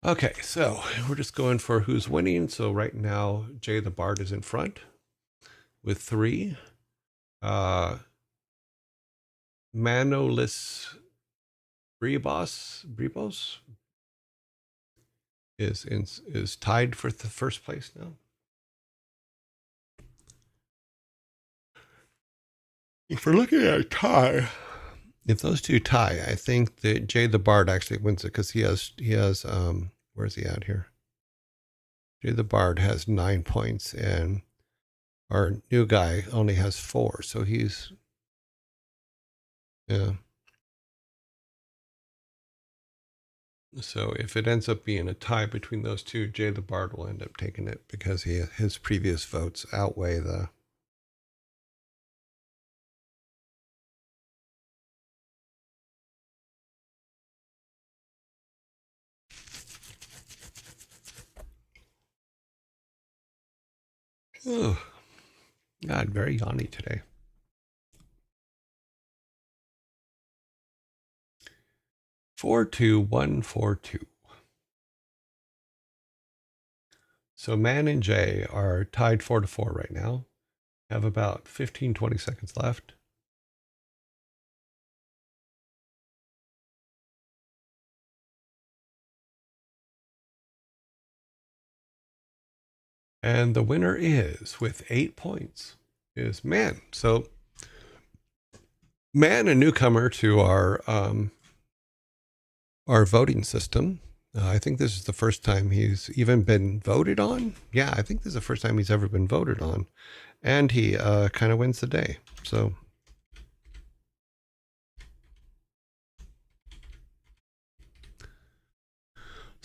Okay, so we're just going for who's winning. So right now, Jay the Bard is in front with 3. Manolis Bribos is tied for the first place now. If we're looking at a tie, if those two tie, I think that Jay the Bard actually wins it because he has where's he at here? Jay the Bard has 9 points and our new guy only has 4, so he's yeah. So if it ends up being a tie between those two, Jay the Bard will end up taking it because his previous votes outweigh the. Oh, God, very yawny today. 4-2-1-4-2. So Man and Jay are tied 4-4 right now. Have about 15-20 seconds left. And the winner is, with 8 points, is Man. So Man, a newcomer to our voting system. I think this is the first time he's even been voted on. Yeah, I think this is the first time he's ever been voted on. And he kind of wins the day. So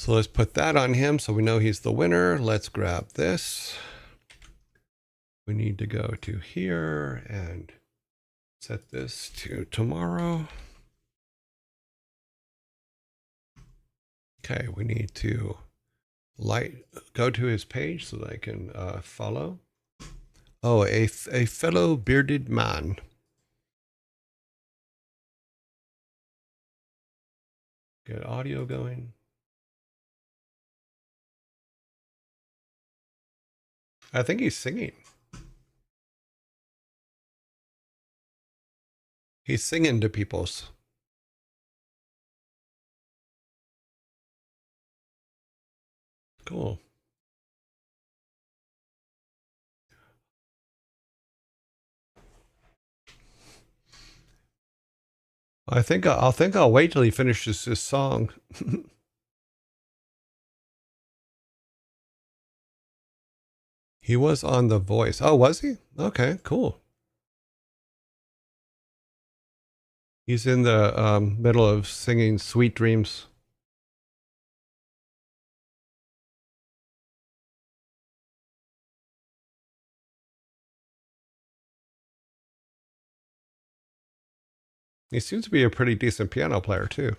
let's put that on him so we know he's the winner. Let's grab this. We need to go to here and set this to tomorrow. Okay, we need to go to his page so that I can follow. Oh, a fellow bearded man. Get audio going. I think he's singing. He's singing to peoples. Cool. I think I'll wait till he finishes his song. He was on The Voice. Oh, was he? Okay, cool. He's in the middle of singing Sweet Dreams. He seems to be a pretty decent piano player, too.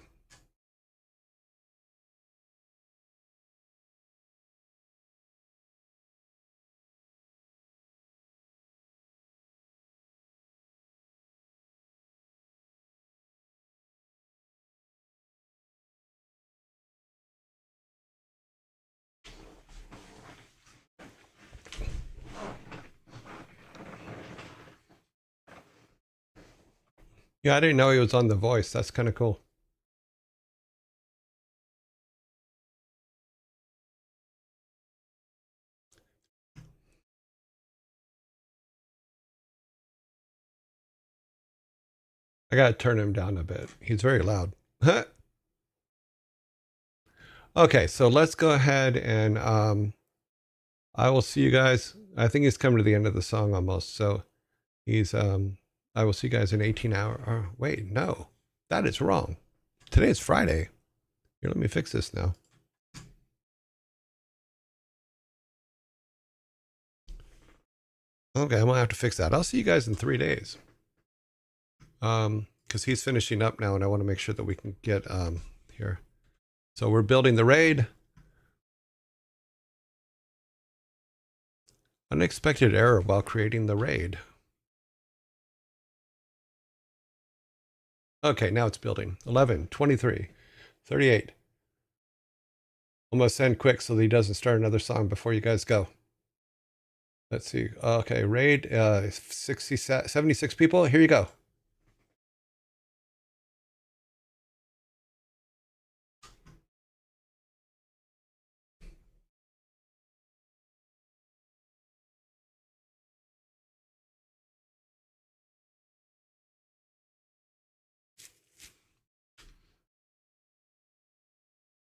Yeah, I didn't know he was on The Voice. That's kind of cool. I got to turn him down a bit. He's very loud. Okay, so let's go ahead and I will see you guys. I think he's coming to the end of the song almost. So he's I will see you guys in 18 hours. Wait, no. That is wrong. Today is Friday. Here, let me fix this now. Okay, I'm gonna have to fix that. I'll see you guys in 3 days. Because he's finishing up now, and I want to make sure that we can get here. So we're building the raid. Unexpected error while creating the raid. Okay, now it's building. 11, 23, 38. Almost end quick so that he doesn't start another song before you guys go. Let's see. Okay, raid, 76 people. Here you go.